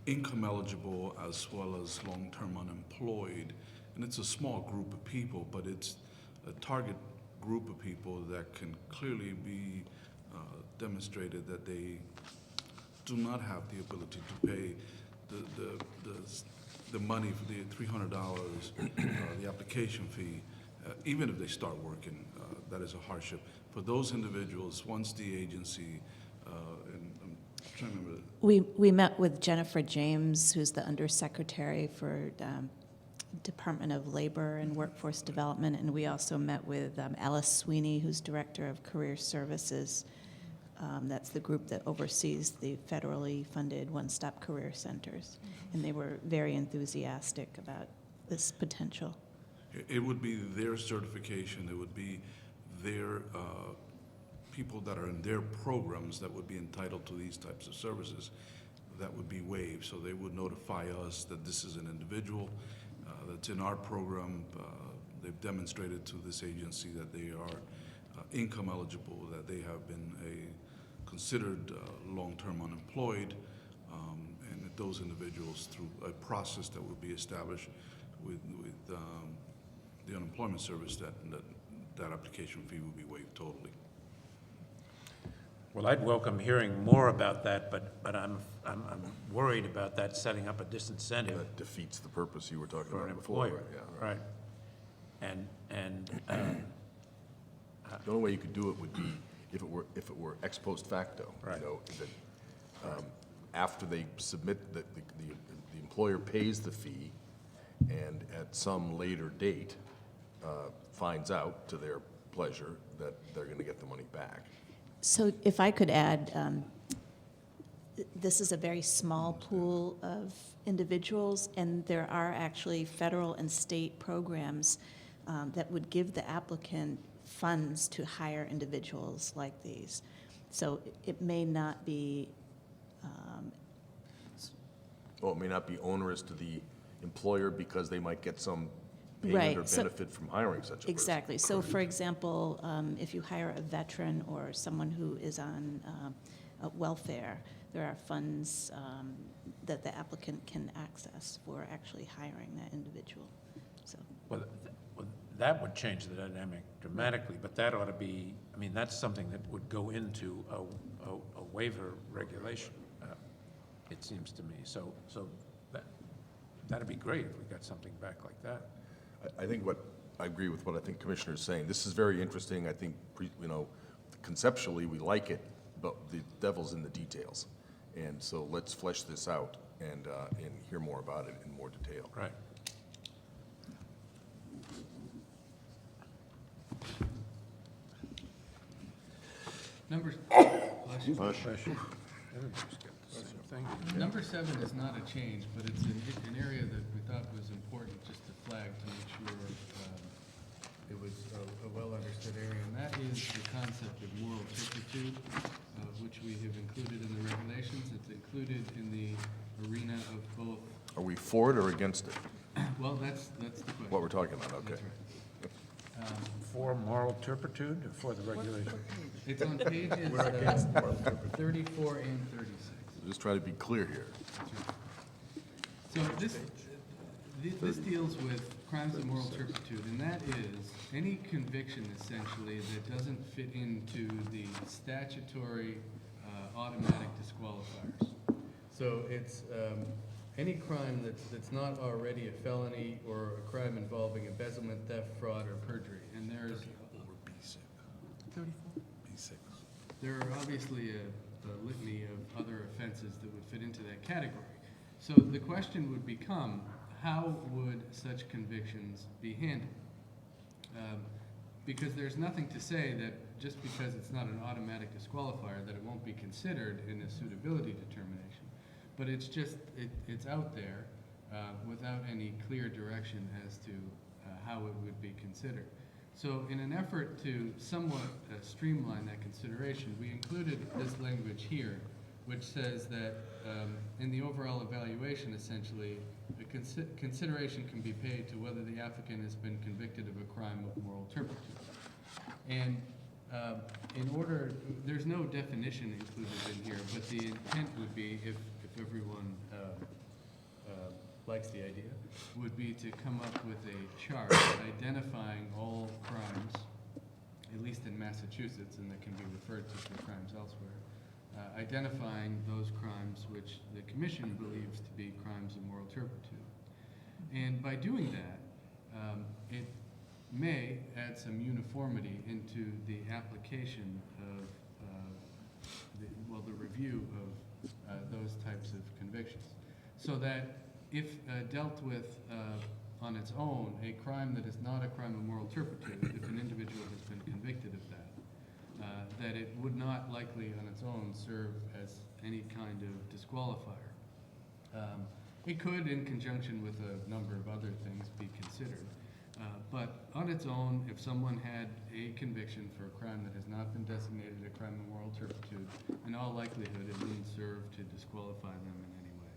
income eligible as well as long-term unemployed, and it's a small group of people, but it's a target group of people that can clearly be demonstrated that they do not have the ability to pay the money for the $300, the application fee, even if they start working. That is a hardship. For those individuals, once the agency, and I'm trying to remember. We met with Jennifer James, who's the Undersecretary for Department of Labor and Workforce Development, and we also met with Alice Sweeney, who's Director of Career Services. That's the group that oversees the federally funded one-stop career centers, and they were very enthusiastic about this potential. It would be their certification, it would be their people that are in their programs that would be entitled to these types of services that would be waived. So they would notify us that this is an individual that's in our program. They've demonstrated to this agency that they are income eligible, that they have been considered long-term unemployed, and that those individuals, through a process that would be established with the unemployment service, that application fee would be waived totally. Well, I'd welcome hearing more about that, but I'm worried about that setting up a disincentive That defeats the purpose you were talking for an about before. employer. Yeah, Right. And The only way you could do it would be if it were ex post facto. Right. You know, that, after they submit, the employer pays the fee, and at some later date, finds out to their pleasure that they're gonna get the money back. So if I could add, this is a very small pool of individuals, and there are actually federal and state programs that would give the applicant funds to hire individuals like these. So it may not be, Well, it may not be onerous to the employer because they might get some Right, payment or so- benefit from hiring such a person. exactly. So for example, if you hire a veteran or someone who is on welfare, there are funds that the applicant can access for actually hiring that individual. So, Well, that would change the dynamic dramatically, but that ought to be, I mean, that's something that would go into a waiver regulation, it seems to me. So that'd be great if we got something back like that. I think I agree with what I think Commissioner's saying. This is very interesting. I think, you know, conceptually, we like it, but the devil's in the details. And so let's flesh this out and hear more about it in more detail. Right. Number, Everybody's got the same thing. Number 7 is not a change, but it's an area that we thought was important just to flag to make sure it was a well-understood area, and that is the concept of moral turpitude, which we have included in the regulations. It's included in the arena of both. Are we for it or against it? Well, that's the question. What we're talking about, okay. That's right. For moral turpitude or for the regulation? It's on pages We're against moral turpitude. 34 and 36. Just try to be clear here. So this deals with crimes of moral turpitude, and that is any conviction essentially that doesn't fit into the statutory automatic disqualifiers. So it's any crime that's not already a felony or a crime involving embezzlement, theft, fraud, or perjury. And there's 34? there are obviously a litany of other offenses that would fit into that category. So the question would become, how would such convictions be handled? Because there's nothing to say that just because it's not an automatic disqualifier that it won't be considered in a suitability determination. But it's just, it's out there without any clear direction as to how it would be considered. So in an effort to somewhat streamline that consideration, we included this language here, which says that in the overall evaluation, essentially, a consideration can be paid to whether the applicant has been convicted of a crime of moral turpitude. And there's no definition included in here, but the intent would be, if everyone likes the idea, would be to come up with a chart identifying all crimes, at least in Massachusetts, and that can be referred to for crimes elsewhere, identifying those crimes which the Commission believes to be crimes of moral turpitude. And by doing that, it may add some uniformity into the application of the review of those types of convictions. So that if dealt with on its own, a crime that is not a crime of moral turpitude, if an individual has been convicted of that it would not likely on its own serve as any kind of disqualifier. It could, in conjunction with a number of other things, be considered. But on its own, if someone had a conviction for a crime that has not been designated a crime of moral turpitude, in all likelihood it wouldn't serve to disqualify them in any way.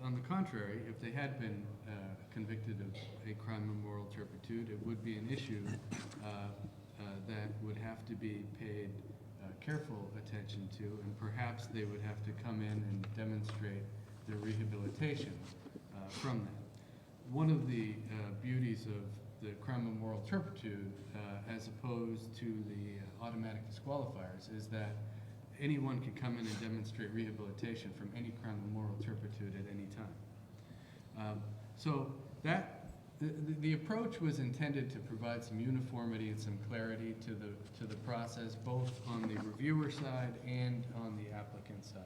On the contrary, if they had been convicted of a crime of moral turpitude, it would be an issue that would have to be paid careful attention to, and perhaps they would have to come in and demonstrate their rehabilitation from that. One of the beauties of the crime of moral turpitude, as opposed to the automatic disqualifiers, is that anyone can come in and demonstrate rehabilitation from any crime of moral turpitude at any time. So that The approach was intended to provide some uniformity and some clarity to the process, both on the reviewer side and on the applicant side.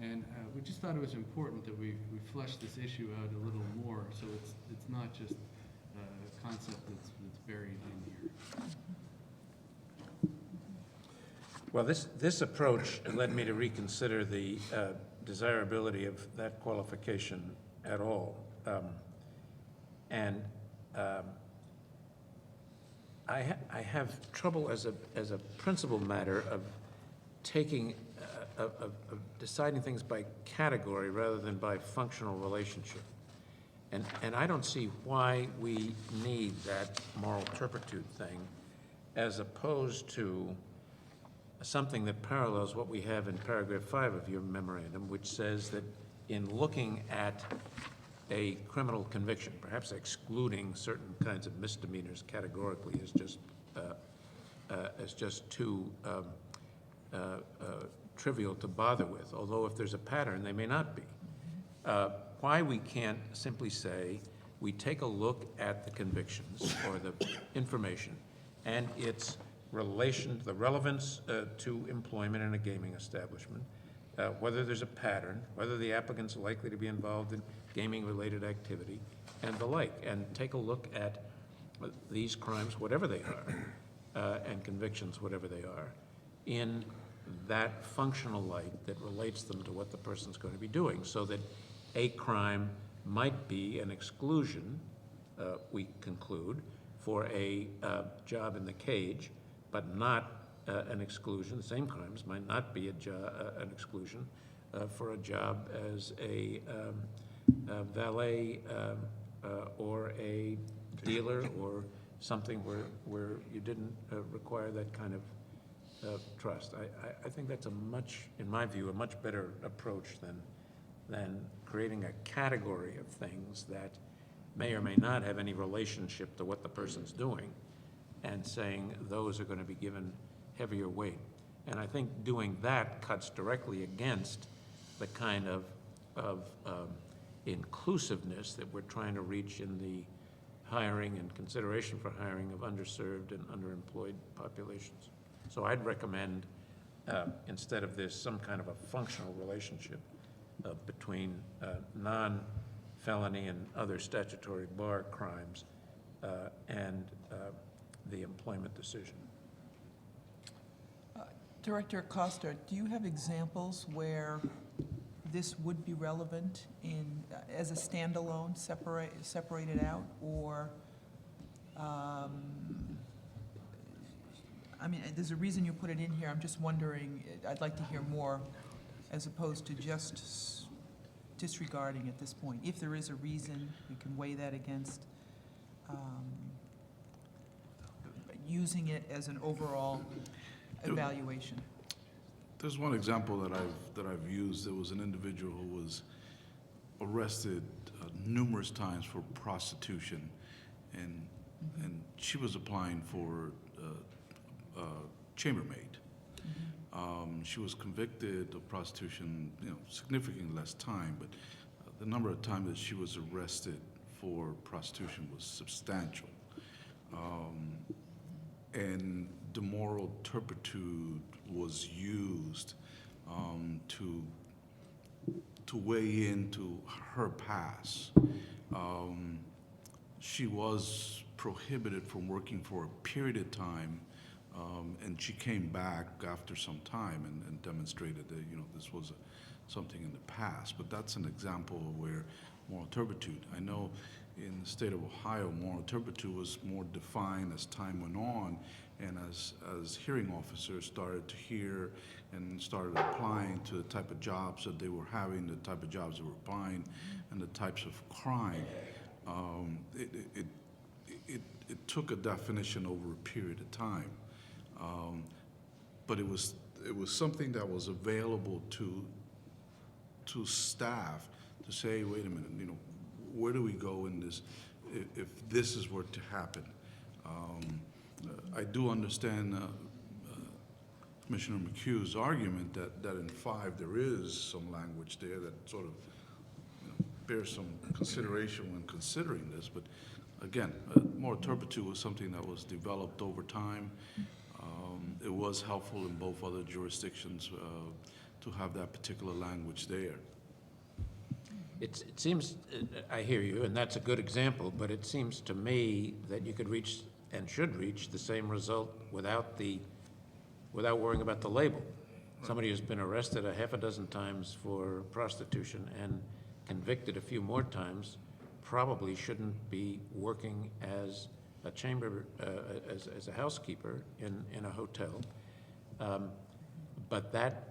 And we just thought it was important that we flesh this issue out a little more, so it's not just a concept that's buried in here. Well, this approach led me to reconsider the desirability of that qualification at all. I have trouble as a principal matter of taking, of deciding things by category rather than by functional relationship. And I don't see why we need that moral turpitude thing as opposed to something that parallels what we have in paragraph 5 of your memorandum, which says that in looking at a criminal conviction, perhaps excluding certain kinds of misdemeanors categorically is just too trivial to bother with, although if there's a pattern, they may not be. Why we can't simply say, we take a look at the convictions or the information and its relation, the relevance to employment in a gaming establishment, whether there's a pattern, whether the applicant's likely to be involved in gaming-related activity, and the like, and take a look at these crimes, whatever they are, and convictions, whatever they are, in that functional light that relates them to what the person's going to be doing, so that a crime might be an exclusion, we conclude, for a job in the cage, but not an exclusion. The same crimes might not be an exclusion for a job as a valet or a dealer or something where you didn't require that kind of trust. I think that's in my view, a much better approach than creating a category of things that may or may not have any relationship to what the person's doing and saying those are going to be given heavier weight. And I think doing that cuts directly against the kind of inclusiveness that we're trying to reach in the hiring and consideration for hiring of underserved and underemployed populations. So I'd recommend, instead of this, some kind of a functional relationship between non-felony and other statutory bar crimes and the employment decision. Director Acosta, do you have examples where this would be relevant as a standalone, separated out, or I mean, there's a reason you put it in here. I'm just wondering. I'd like to hear more, as opposed to just disregarding at this point. If there is a reason, we can weigh that against using it as an overall evaluation. There's one example that I've used. There was an individual who was arrested numerous times for prostitution, and she was applying for chambermaid. She was convicted of prostitution, significantly less time, but the number of times that she was arrested for prostitution was substantial. And the moral turpitude was used to weigh into her past. She was prohibited from working for a period of time, and she came back after some time and demonstrated that this was something in the past. But that's an example of where moral turpitude. I know in the state of Ohio, moral turpitude was more defined as time went on, and as hearing officers started to hear and started applying to the type of jobs that they were having, the type of jobs they were applying, and the types of crime, it took a definition over a period of time. But it was something that was available to staff to say, wait a minute, where do we go in this if this is were to happen? I do understand Commissioner McHugh's argument that in 5 there is some language there that sort of bears some consideration when considering this, but Again, moral turpitude was something that was developed over time. It was helpful in both other jurisdictions to have that particular language there. It seems, I hear you, and that's a good example, but it seems to me that you could reach and should reach the same result without worrying about the label. Somebody who's been arrested a half a dozen times for prostitution and convicted a few more times probably shouldn't be working as a chamber, as a housekeeper in a hotel. But that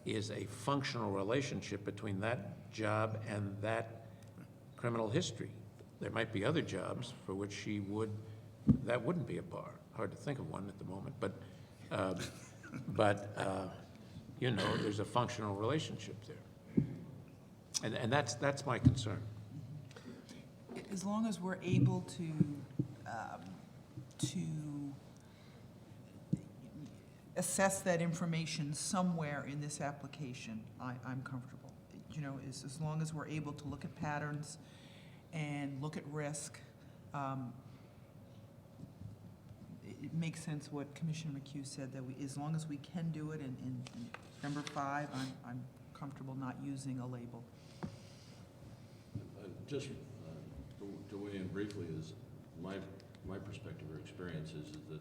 is a functional relationship between that job and that criminal history. There might be other jobs for which that wouldn't be a bar. Hard to think of one at the moment, but you know, there's a functional relationship there. And that's my concern. As long as we're able to assess that information somewhere in this application, I'm comfortable. You know, as long as we're able to look at patterns and look at risk, it makes sense what Commissioner McHugh said, that as long as we can do it in number 5, I'm comfortable not using a label. Just to weigh in briefly, is my perspective or experience is that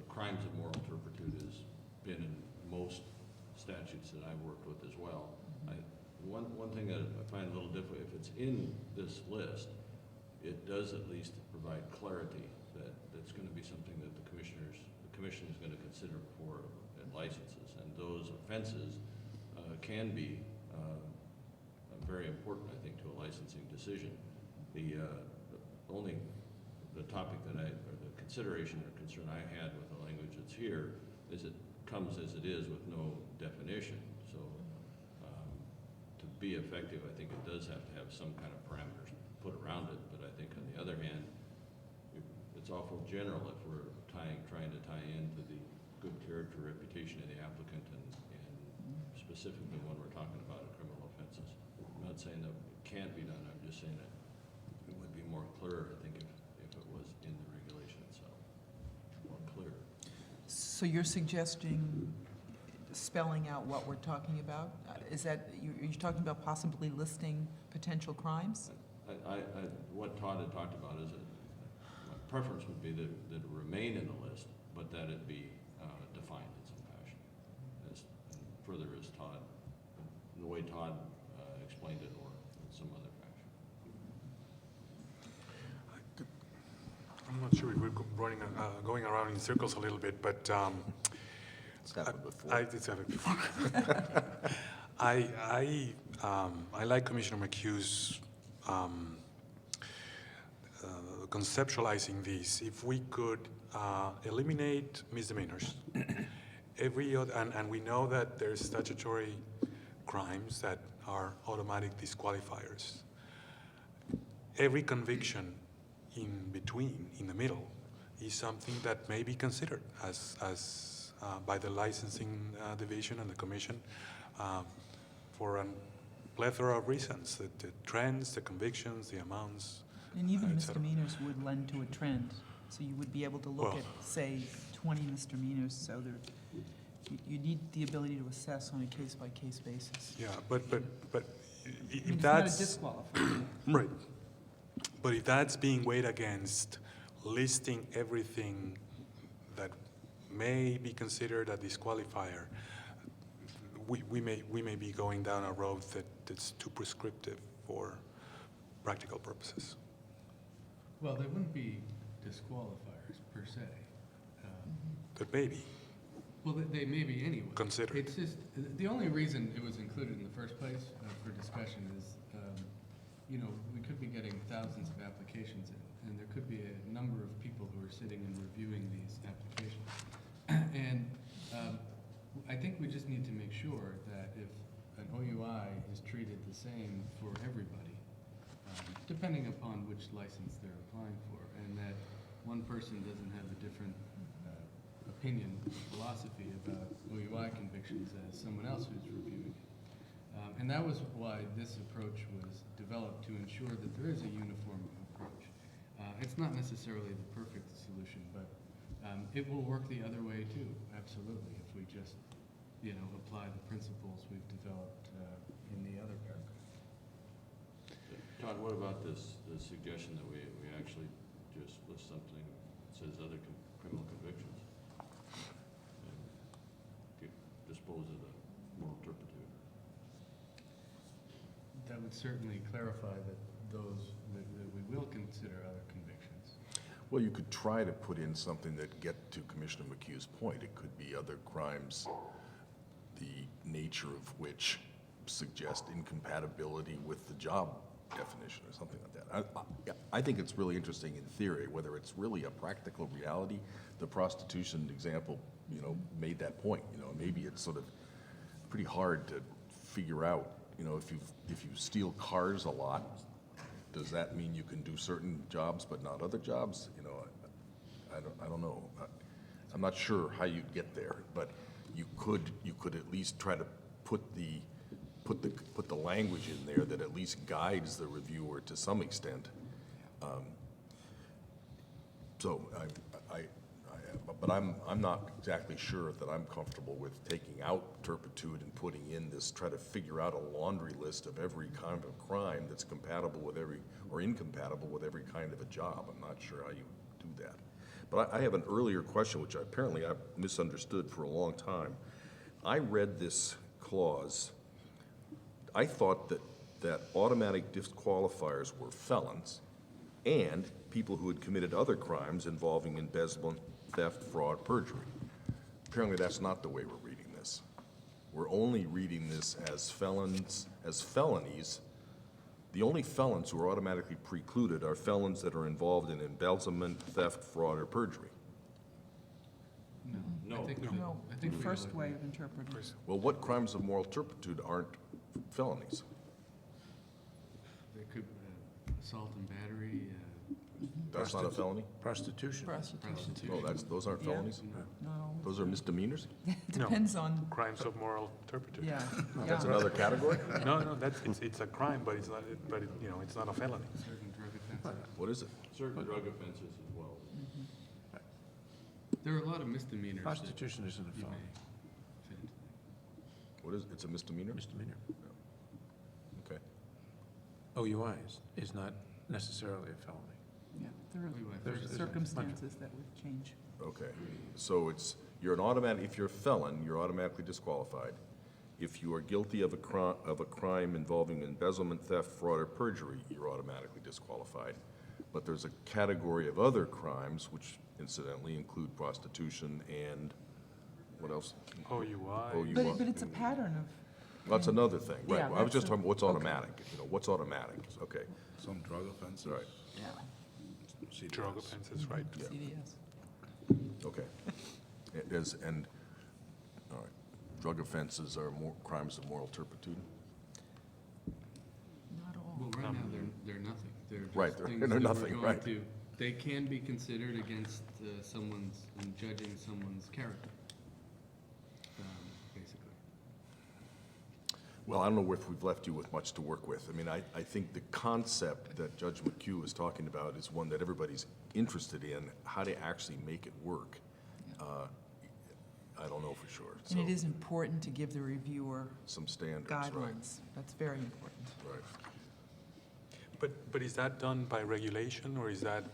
crimes of moral turpitude has been in most statutes that I've worked with as well. One thing that I find a little difficult, if it's in this list, it does at least provide clarity that that's going to be something that the commission is going to consider before it licenses, and those offenses can be very important, I think, to a licensing decision. The topic that or the consideration or concern I had with the language that's here is it comes as it is with no definition. So to be effective, I think it does have to have some kind of parameters put around it. But I think on the other hand, it's awful general if we're trying to tie into the good character reputation of the applicant and specifically when we're talking about criminal offenses. I'm not saying that it can't be done. I'm just saying that it would be more clear, I think, if it was in the regulation itself. More clear. So you're suggesting spelling out what we're talking about? Is that, you're talking about possibly listing potential crimes? What Todd had talked about is that my preference would be that it remain in the list, but that it be defined in some fashion. As further as Todd, the way Todd explained it, or in some other fashion. I'm not sure if we're going around in circles a little bit, but It's happened before. it's happened before. I like Commissioner McHugh's conceptualizing this. If we could eliminate misdemeanors, and we know that there's statutory crimes that are automatic disqualifiers. Every conviction in between, in the middle, is something that may be considered as by the licensing division and the commission for a plethora of reasons: the trends, the convictions, the amounts. And even et cetera. misdemeanors would lend to a trend. So you would be able to look Well- at, say, 20 misdemeanors, so you need the ability to assess on a case-by-case basis. Yeah, but I if mean, it's not a that's disqualifier. right, but if that's being weighed against listing everything that may be considered a disqualifier, we may be going down a road that's too prescriptive for practical purposes. Well, there wouldn't be disqualifiers per se. But maybe. Well, they may be anyway. Considered. It's just, the only reason it was included in the first place for discussion is, you know, we could be getting thousands of applications in, and there could be a number of people who are sitting and reviewing these applications. And I think we just need to make sure that if an OUI is treated the same for everybody, depending upon which license they're applying for, and that one person doesn't have a different opinion or philosophy about OUI convictions as someone else who's reviewing it. And that was why this approach was developed, to ensure that there is a uniform It's not necessarily the perfect solution, but it will work the other way too, absolutely, if we just, apply the principles we've developed in the other paragraph. Todd, what about the suggestion that we actually just list something that says other criminal convictions? And dispose of the moral turpitude. That would certainly clarify that we will consider other convictions. Well, you could try to put in something that get to Commissioner McHugh's point. It could be other crimes, the nature of which suggest incompatibility with the job definition or something like that. I think it's really interesting in theory. Whether it's really a practical reality, the prostitution example, made that point. Maybe it's sort of pretty hard to figure out. If you steal cars a lot, does that mean you can do certain jobs but not other jobs? I don't know. I'm not sure how you'd get there, but you could at least try to put the language in there that at least guides the reviewer to some extent. But I'm not exactly sure that I'm comfortable with taking out turpitude and putting in this, try to figure out a laundry list of every kind of crime that's compatible with or incompatible with every kind of a job. I'm not sure how you do that. But I have an earlier question, which apparently I've misunderstood for a long time. I read this clause. I thought that automatic disqualifiers were felons and people who had committed other crimes involving embezzlement, theft, fraud, perjury. Apparently that's not the way we're reading this. We're only reading this as felonies. The only felons who are automatically precluded are felons that are involved in embezzlement, theft, fraud, or perjury. No. I think The first way of interpreting. Well, what crimes of moral turpitude aren't felonies? There could assault and battery. That's not a felony? Prostitution. Oh, those aren't Yeah. felonies? No. Those are misdemeanors? Depends on. Crimes of moral turpitude. Yeah. That's yeah. another category? No, it's a crime, but it's not. But it's not a felony. Certain drug offenses. What is it? Certain drug offenses as well. There are a lot of misdemeanors. Prostitution isn't a you felony. may fit into that. What is it? It's a misdemeanor? Misdemeanor. Okay. OUI is not necessarily a felony. Yeah, there are circumstances that would change. Okay, so you're an automatic, if you're a felon, you're automatically disqualified. If you are guilty of a crime involving embezzlement, theft, fraud, or perjury, you're automatically disqualified. But there's a category of other crimes, which incidentally include prostitution and, what else? OUI. But it's a pattern of. That's another thing, right? Yeah, Well, I was just that's talking about what's okay. automatic, what's automatic, okay, Some drug offenses. right, Yeah. CDS. Drug offenses, right? Yeah. CDS. okay. All right, drug offenses are crimes of moral turpitude? Not all. Well, right now, they're nothing. They're just Right, they're things that we're nothing, going right. to- They can be considered against in judging someone's character, basically. Well, I don't know if we've left you with much to work with. I mean, I think the concept that Judge McHugh is talking about is one that everybody's interested in, how to actually make it work. I don't know for sure. And So it is important to give the reviewer some standards, right? guidelines. That's very important. Right. But is that done by regulation or is that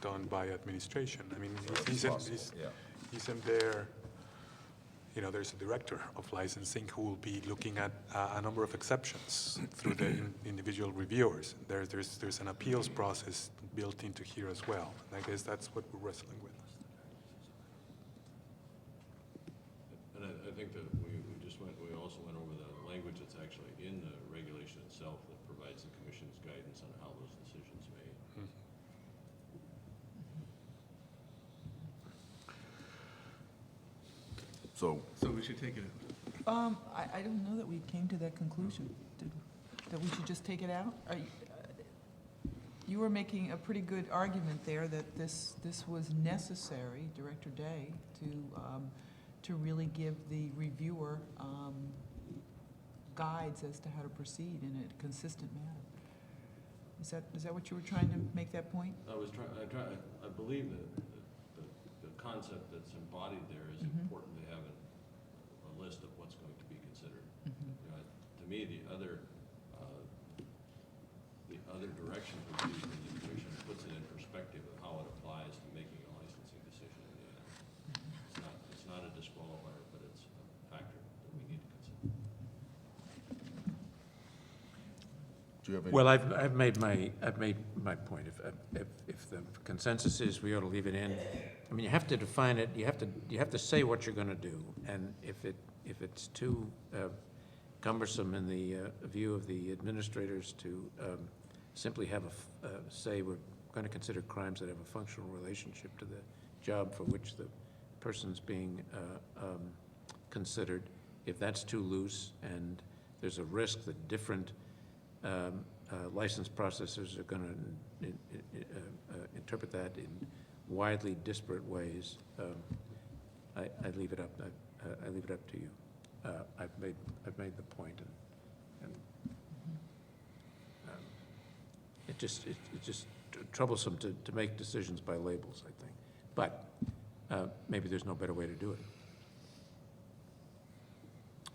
done by administration? I mean, isn't there, there's a director of licensing who will be looking at a number of exceptions through the individual reviewers. There's an appeals process built into here as well. And I guess that's what we're wrestling with. And I think that we also went over the language that's actually in the regulation itself that provides the commission's guidance on how those decisions made. So we should take it out. I don't know that we came to that conclusion, that we should just take it out? You were making a pretty good argument there that this was necessary, Director Day, to really give the reviewer guides as to how to proceed in a consistent manner. Is that what you were trying to make that point? I believe that the concept that's embodied there is important to have a list of what's going to be considered. You know, to me, the other direction for using the commission puts it in perspective of how it applies to making a licensing decision in the end. It's not a disqualifier, but it's a factor that we need to consider. Do you have any? Well, I've made my point. If the consensus is we ought to leave it in, I mean, you have to define it, you have to say what you're gonna do. And if it's too cumbersome in the view of the administrators to simply have say we're gonna consider crimes that have a functional relationship to the job for which the person's being considered, if that's too loose and there's a risk that different license processors are going to interpret that in widely disparate ways. I leave it up. I leave it up to you. I've made the point, and it's just troublesome to make decisions by labels, I think. But maybe there's no better way to do it.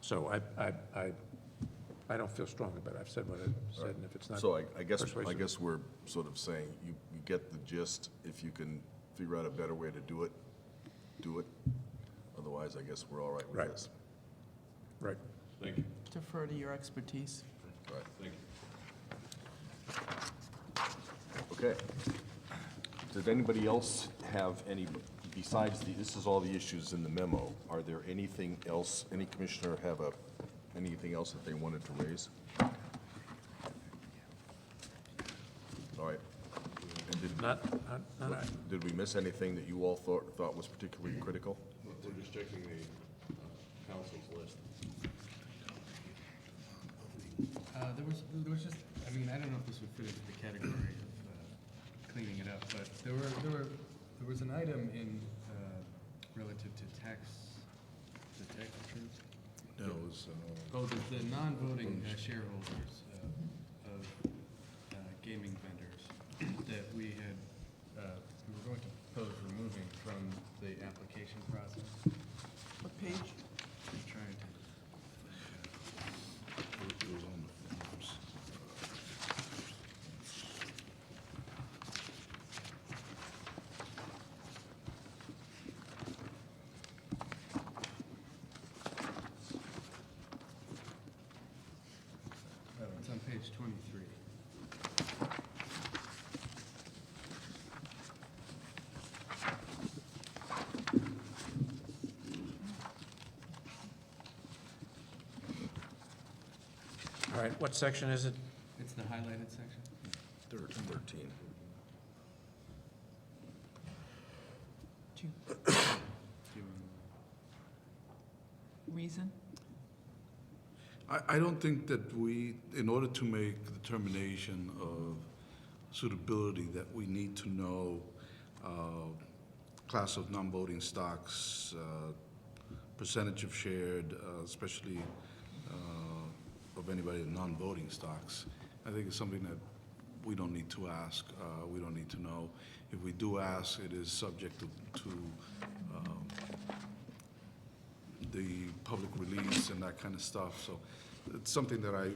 So I don't feel strongly about it. I've said what I've said, and if it's not So I guess persuasive- we're sort of saying, you get the gist. If you can figure out a better way to do it, do it. Otherwise, I guess we're all right with this. Right. Thank you. Defer to your expertise. Right. Thank you. Okay. Does anybody else have any, besides this is all the issues in the memo, are there anything else, any commissioner have anything else that they wanted to raise? All right. And did we miss anything that you all thought was particularly critical? We're just checking the council's list. There was just, I mean, I don't know if this would fit into the category of cleaning it up, but there was an item in relative to tax returns. That was, The non-voting shareholders of gaming vendors that we were going to propose removing from the application process. What page? I'm trying to. it was on the forms. Oh, it's on page 23. All right, what section is it? It's the highlighted section. 13. Reason? I don't think that we, in order to make the determination of suitability, that we need to know class of non-voting stocks, percentage of shared, especially of anybody in non-voting stocks. I think it's something that we don't need to ask, we don't need to know. If we do ask, it is subject to the public release and that kind of stuff. So it's something that I,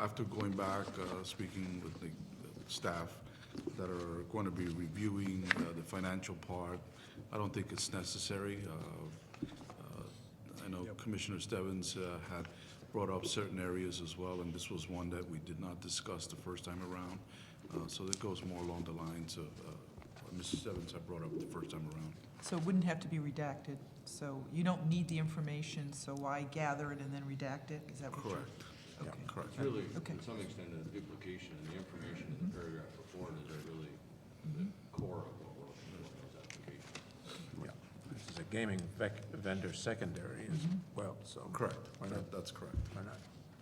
after going back, speaking with the staff that are going to be reviewing the financial part, I don't think it's necessary. I know Commissioner Stebbins had brought up certain areas as well, and this was one that we did not discuss the first time around. So it goes more along the lines of what Mrs. Stebbins had brought up the first time around. So it wouldn't have to be redacted. So you don't need the information, so why gather it and then redact it? Is that what you're? Correct. Okay. Correct. It's really, Okay. to some extent, a duplication, and the information in the paragraph before it is really the core of what we're looking for in those applications. Yeah. This is a gaming vendor secondary as well, so. Correct. Why not? That's correct. Why not?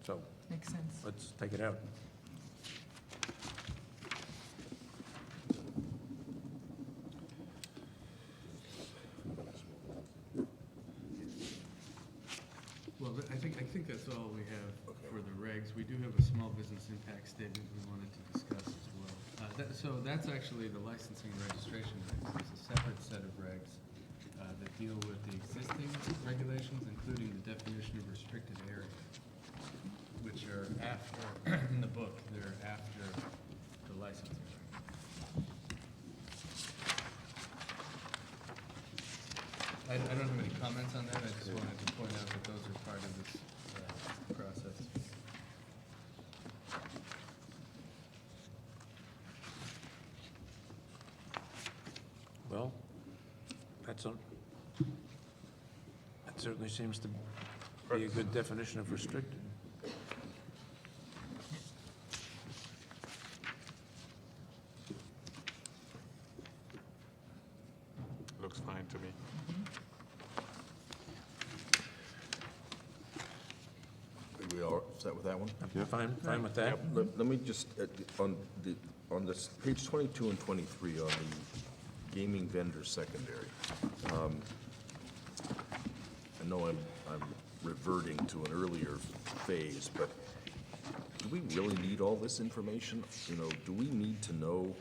So Makes sense. let's take it out. Well, I think that's all we have for the regs. We do have a small business impact statement we wanted to discuss as well. So that's actually the licensing and registration regs. There's a separate set of regs that deal with the existing regulations, including the definition of restricted area, which are after, in the book, they're after the licensing regs. I don't have any comments on that. I just wanted to point out that those are part of this process. Well, that certainly seems to be a good definition of restricted. Looks fine to me. We all set with that one? Yeah. Fine with that. Let me just, on this, page 22 and 23 on the gaming vendor secondary. I know I'm reverting to an earlier phase, but do we really need all this information? You know, do we need to know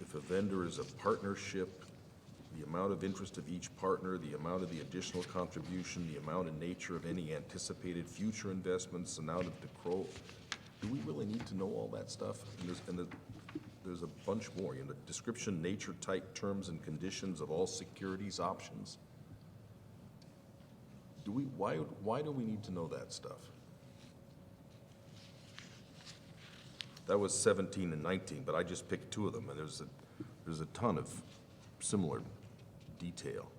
if a vendor is a partnership, the amount of interest of each partner, the amount of the additional contribution, the amount and nature of any anticipated future investments, amount of accrual? Do we really need to know all that stuff? And there's a bunch more, you know, description, nature, type, terms and conditions of all securities options. Why do we need to know that stuff? That was 17 and 19, but I just picked two of them, and there's a ton of similar detail.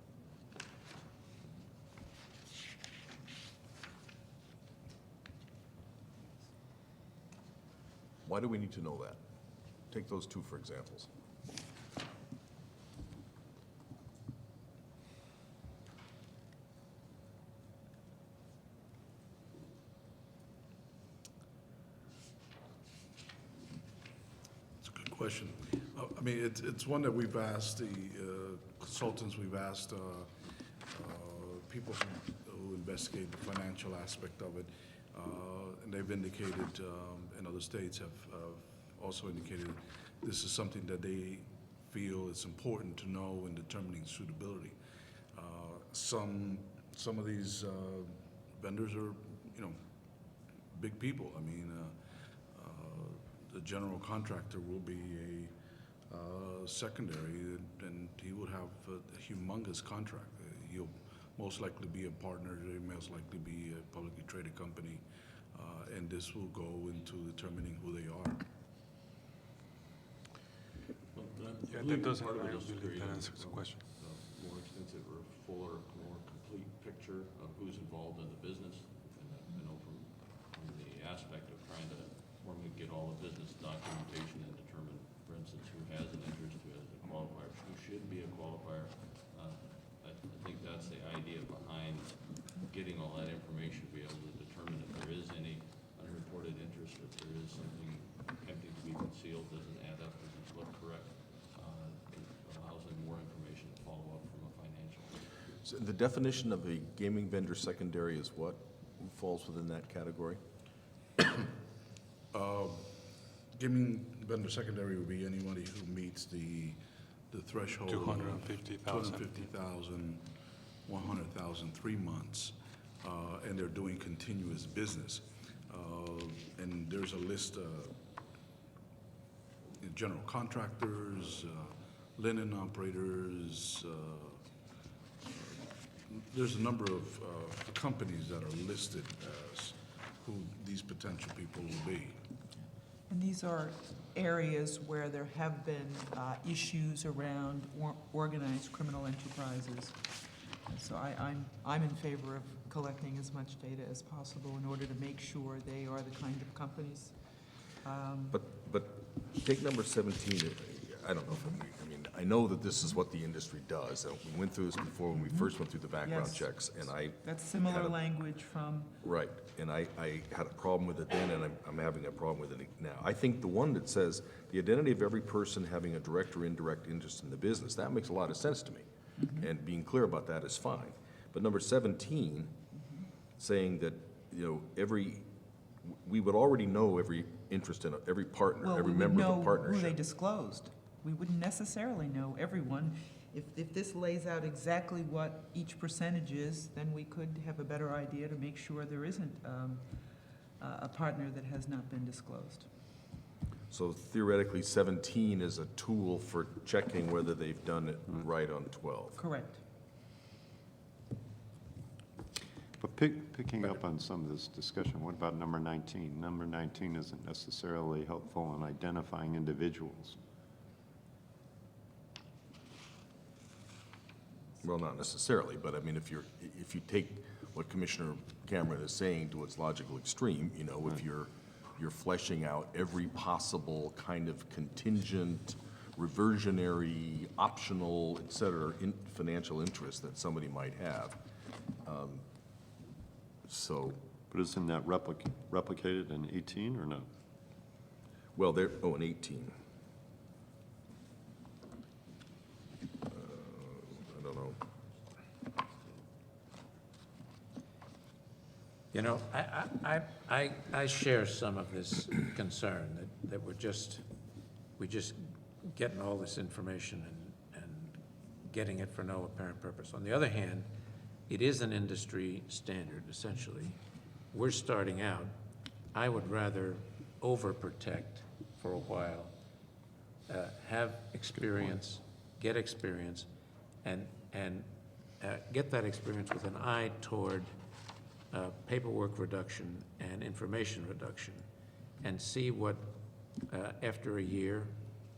Why do we need to know that? Take those two for examples. It's a good question. I mean, it's one that we've asked the consultants, we've asked people who investigate the financial aspect of it, and they've indicated, and other states have also indicated, this is something that they feel is important to know in determining suitability. Some of these vendors are, you know, big people. I mean, the general contractor will be a secondary, and he would have a humongous contract. He'll most likely be a partner, he'll most likely be a publicly traded company, and this will go into determining who they are. Yeah, that doesn't, I believe that answers the question. More extensive or fuller, more complete picture of who's involved in the business. And, you know, from the aspect of trying to formally get all the business documentation and determine, for instance, who has an interest, who has a qualifier, who should be a qualifier. I think that's the idea behind getting all that information, to be able to determine if there is any unreported interest, if there is something attempting to be concealed, doesn't add up, doesn't look correct. It allows them more information to follow up from a financial. So the definition of a gaming vendor secondary is what? Who falls within that category? Gaming vendor secondary would be anybody who meets the threshold. 250,000. 250,000, 100,000, 3 months, and they're doing continuous business. And there's a list of general contractors, linen operators, there's a number of companies that are listed as who these potential people will be. And these are areas where there have been issues around organized criminal enterprises. So I'm in favor of collecting as much data as possible in order to make sure they are the kind of companies. But take number 17, I don't know if I mean, I know that this is what the industry does. We went through this before when we first went through the background Yes. checks, and I That's similar had a- language from, Right, and I had a problem with it then, and I'm having a problem with it now. I think the one that says, the identity of every person having a direct or indirect interest in the business, that makes a lot of sense to me. And being clear about that is fine. But number 17, saying that, you know, every we would already know every interest in, every partner, Well, every we would member of know the who partnership. they disclosed. We wouldn't necessarily know everyone. If this lays out exactly what each percentage is, then we could have a better idea to make sure there isn't a partner that has not been disclosed. So theoretically, 17 is a tool for checking whether they've done it right on 12. Correct. But picking up on some of this discussion, what about number 19? Number 19 isn't necessarily helpful in identifying individuals. Well, not necessarily, but I mean, if you take what Commissioner Cameron is saying to its logical extreme, you know, if you're fleshing out every possible kind of contingent, reversionary, optional, et cetera, financial interest that somebody might have. But isn't that replicated in 18 or no? Well, in 18. I don't know. You know, I share some of this concern that we're just getting all this information and getting it for no apparent purpose. On the other hand, it is an industry standard, essentially. We're starting out. I would rather overprotect for a while, have experience, get experience, and get that experience with an eye toward paperwork reduction and information reduction, and see what, after a year,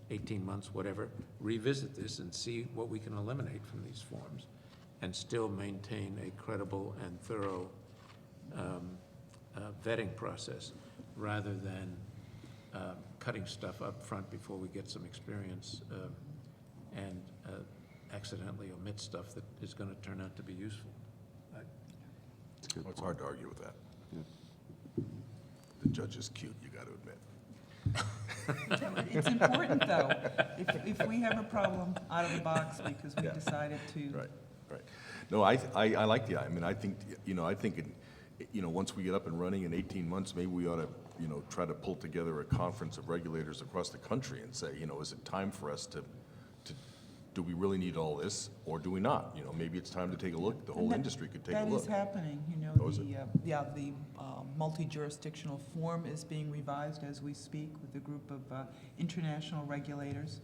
18 months, whatever, revisit this and see what we can eliminate from these forms and still maintain a credible and thorough vetting process, rather than cutting stuff up front before we get some experience and accidentally omit stuff that is going to turn out to be useful. Well, it's hard to argue with that. The judge is cute, you got to admit. It's important, though, if we have a problem out of the box because we decided to. Right. No, I like the, I mean, I think, once we get up and running in 18 months, maybe we ought to, try to pull together a conference of regulators across the country and say, is it time for us to do we really need all this, or do we not? Maybe it's time to take a look. The whole industry could take a look. That is happening, Oh, is it? the multi-jurisdictional form is being revised as we speak with a group of international regulators.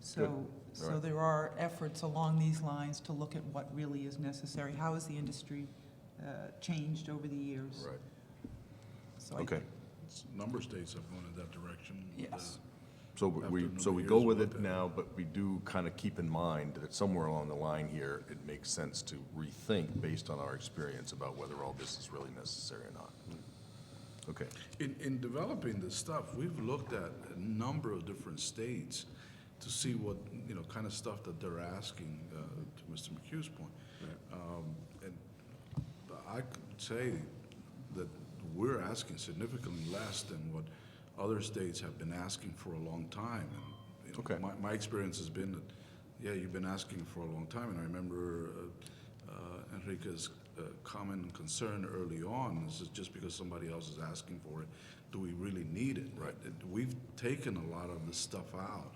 So there are efforts along these lines to look at what really is necessary. How has the industry changed over the years? Right. So Okay. A number of states have gone in that direction. Yes. So we go with it now, but we do kind of keep in mind that somewhere along the line here, it makes sense to rethink based on our experience about whether all this is really necessary or not. Okay. In developing this stuff, we've looked at a number of different states to see what, kind of stuff that they're asking, to Mr. McHugh's point. And I could say that we're asking significantly less than what other states have been asking for a long time. And my experience has been that, you've been asking for a long time. And I remember Enrique's comment and concern early on. This is just because somebody else is asking for it. Do we really need it? Right. We've taken a lot of this stuff out.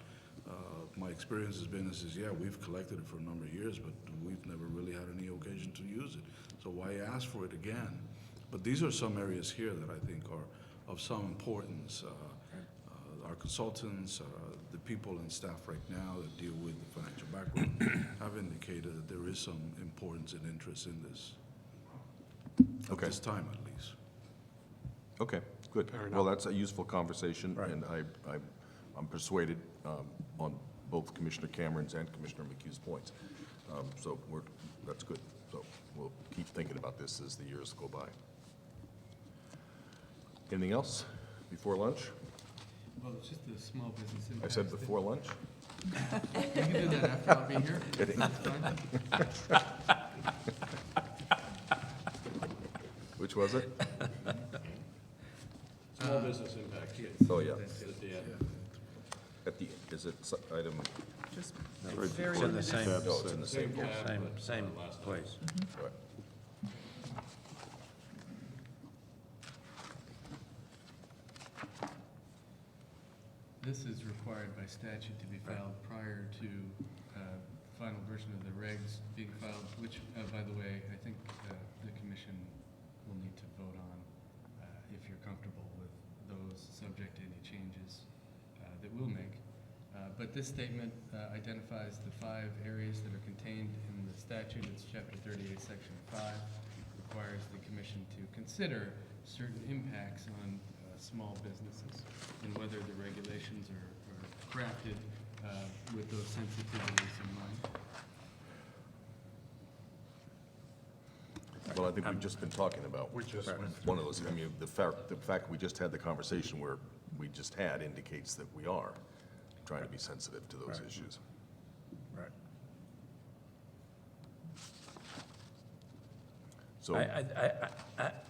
My experience has been, we've collected it for a number of years, but we've never really had any occasion to use it. So why ask for it again? But these are some areas here that I think are of some importance. Our consultants, the people and staff right now that deal with the financial background have indicated that there is some importance and interest in this. At this time, at least. Okay, good. Well, that's a useful conversation, and I'm persuaded on both Commissioner Cameron's and Commissioner McHugh's points. So that's good. So we'll keep thinking about this as the years go by. Anything else before lunch? Well, it's just a small business impact. I said before lunch? You can do that after I'll be here. Kidding. That's fine. Which was it? Small business impact. Oh, yeah. At the end. At the, is it item? Just Right. very It's in the same, No, it's in the same. same place. Right. This is required by statute to be filed prior to final version of the regs being filed, which, by the way, I think the commission will need to vote on if you're comfortable with those, subject to any changes that we'll make. But this statement identifies the 5 areas that are contained in the statute. It's Chapter 38, Section 5. Requires the commission to consider certain impacts on small businesses and whether the regulations are crafted with those sensitivities in mind. Well, I think we've just been talking about one of those. I mean, the fact we just had the conversation where we just had indicates that we are trying to be sensitive to those issues. Right. So,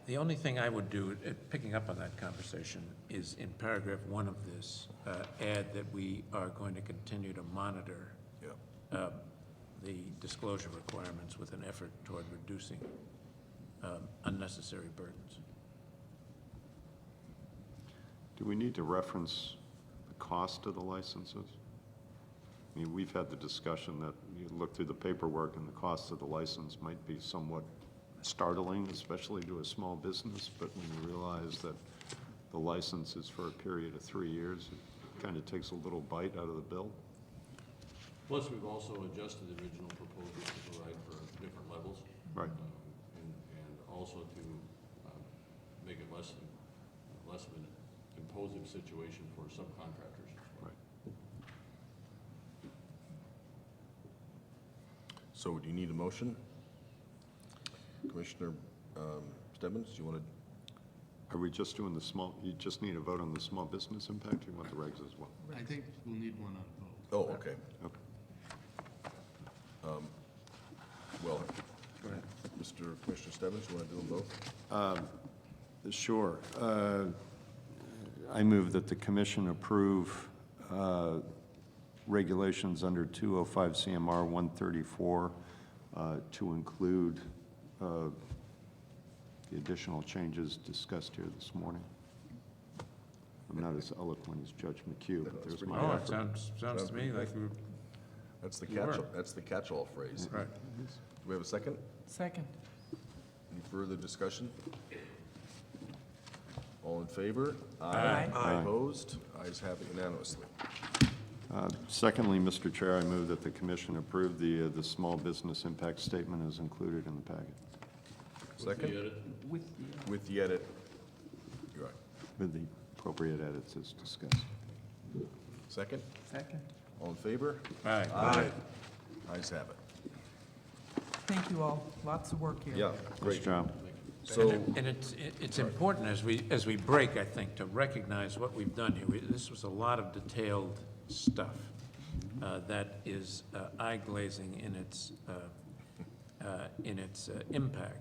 The only thing I would do, picking up on that conversation, is in paragraph 1 of this, add that we are going to continue to monitor the disclosure requirements with an effort toward reducing unnecessary burdens. Do we need to reference the cost of the licenses? I mean, we've had the discussion that you look through the paperwork and the cost of the license might be somewhat startling, especially to a small business, but when you realize that the license is for a period of 3 years, it kind of takes a little bite out of the bill. Plus, we've also adjusted the original proposal to provide for different levels. Right. And also to make it less of an imposing situation for subcontractors. Right. so do you need a motion? Commissioner Stebbins, do you want to? Are we just doing the small, you just need a vote on the small business impact, or you want the regs as well? I think we'll need one on both. Oh, okay. Okay. Well, Mr. Commissioner Stebbins, you want to do them both? Sure. I move that the commission approve regulations under 205 CMR 134 to include the additional changes discussed here this morning. I'm not as eloquent as Judge McHugh, but there's my Oh, it effort. sounds to me like we That's the You were. catch-all, that's the catch-all phrase. Right. Do we have a second? Second. Any further discussion? All in favor? Aye. Aye. Opposed? Ayes have it unanimously. Secondly, Mr. Chair, I move that the commission approve the small business impact statement as included in the packet. Second? With the edit. You're right. With the appropriate edits as discussed. Second? Second. All in favor? Aye. Aye. Ayes have it. Thank you all. Lots of work here. Yeah, Nice great. job. So, And it's important as we break, I think, to recognize what we've done here. This was a lot of detailed stuff that is eye-glazing in its impact.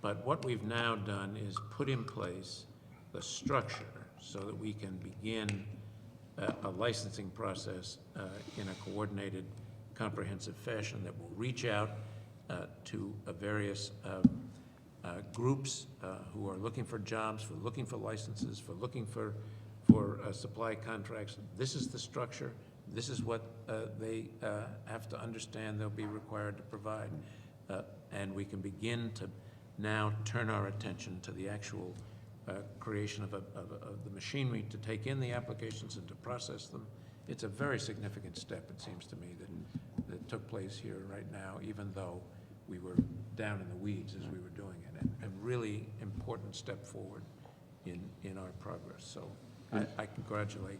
But what we've now done is put in place the structure so that we can begin a licensing process in a coordinated, comprehensive fashion that will reach out to various groups who are looking for jobs, for looking for licenses, for looking for supply contracts. This is the structure. This is what they have to understand they'll be required to provide. And we can begin to now turn our attention to the actual creation of the machinery to take in the applications and to process them. It's a very significant step, it seems to me, that took place here right now, even though we were down in the weeds as we were doing it. And really important step forward in our progress. So I congratulate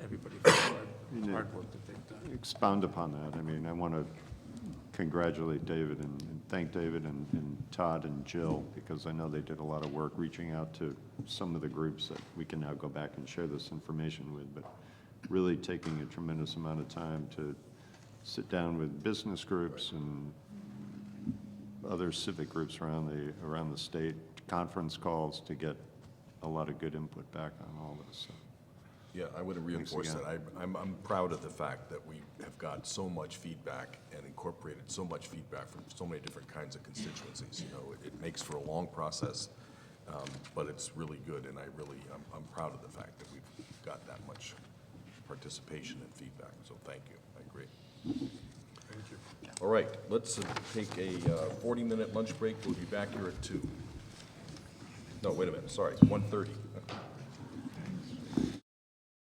everybody for the hard work that they've done. Expound upon that. I mean, I want to congratulate David and thank David and Todd and Jill, because I know they did a lot of work reaching out to some of the groups that we can now go back and share this information with, but really taking a tremendous amount of time to sit down with business groups and other civic groups around the state, conference calls to get a lot of good input back on all this. So. yeah, I would reinforce that. I'm proud of the fact that we have got so much feedback and incorporated so much feedback from so many different kinds of constituencies. You know, it makes for a long process, but it's really good, and I'm proud of the fact that we've got that much participation and feedback, so thank you. I agree. Thank you. All right, let's take a 40-minute lunch break. We'll be back here at 2. No, wait a minute, sorry, 1:30.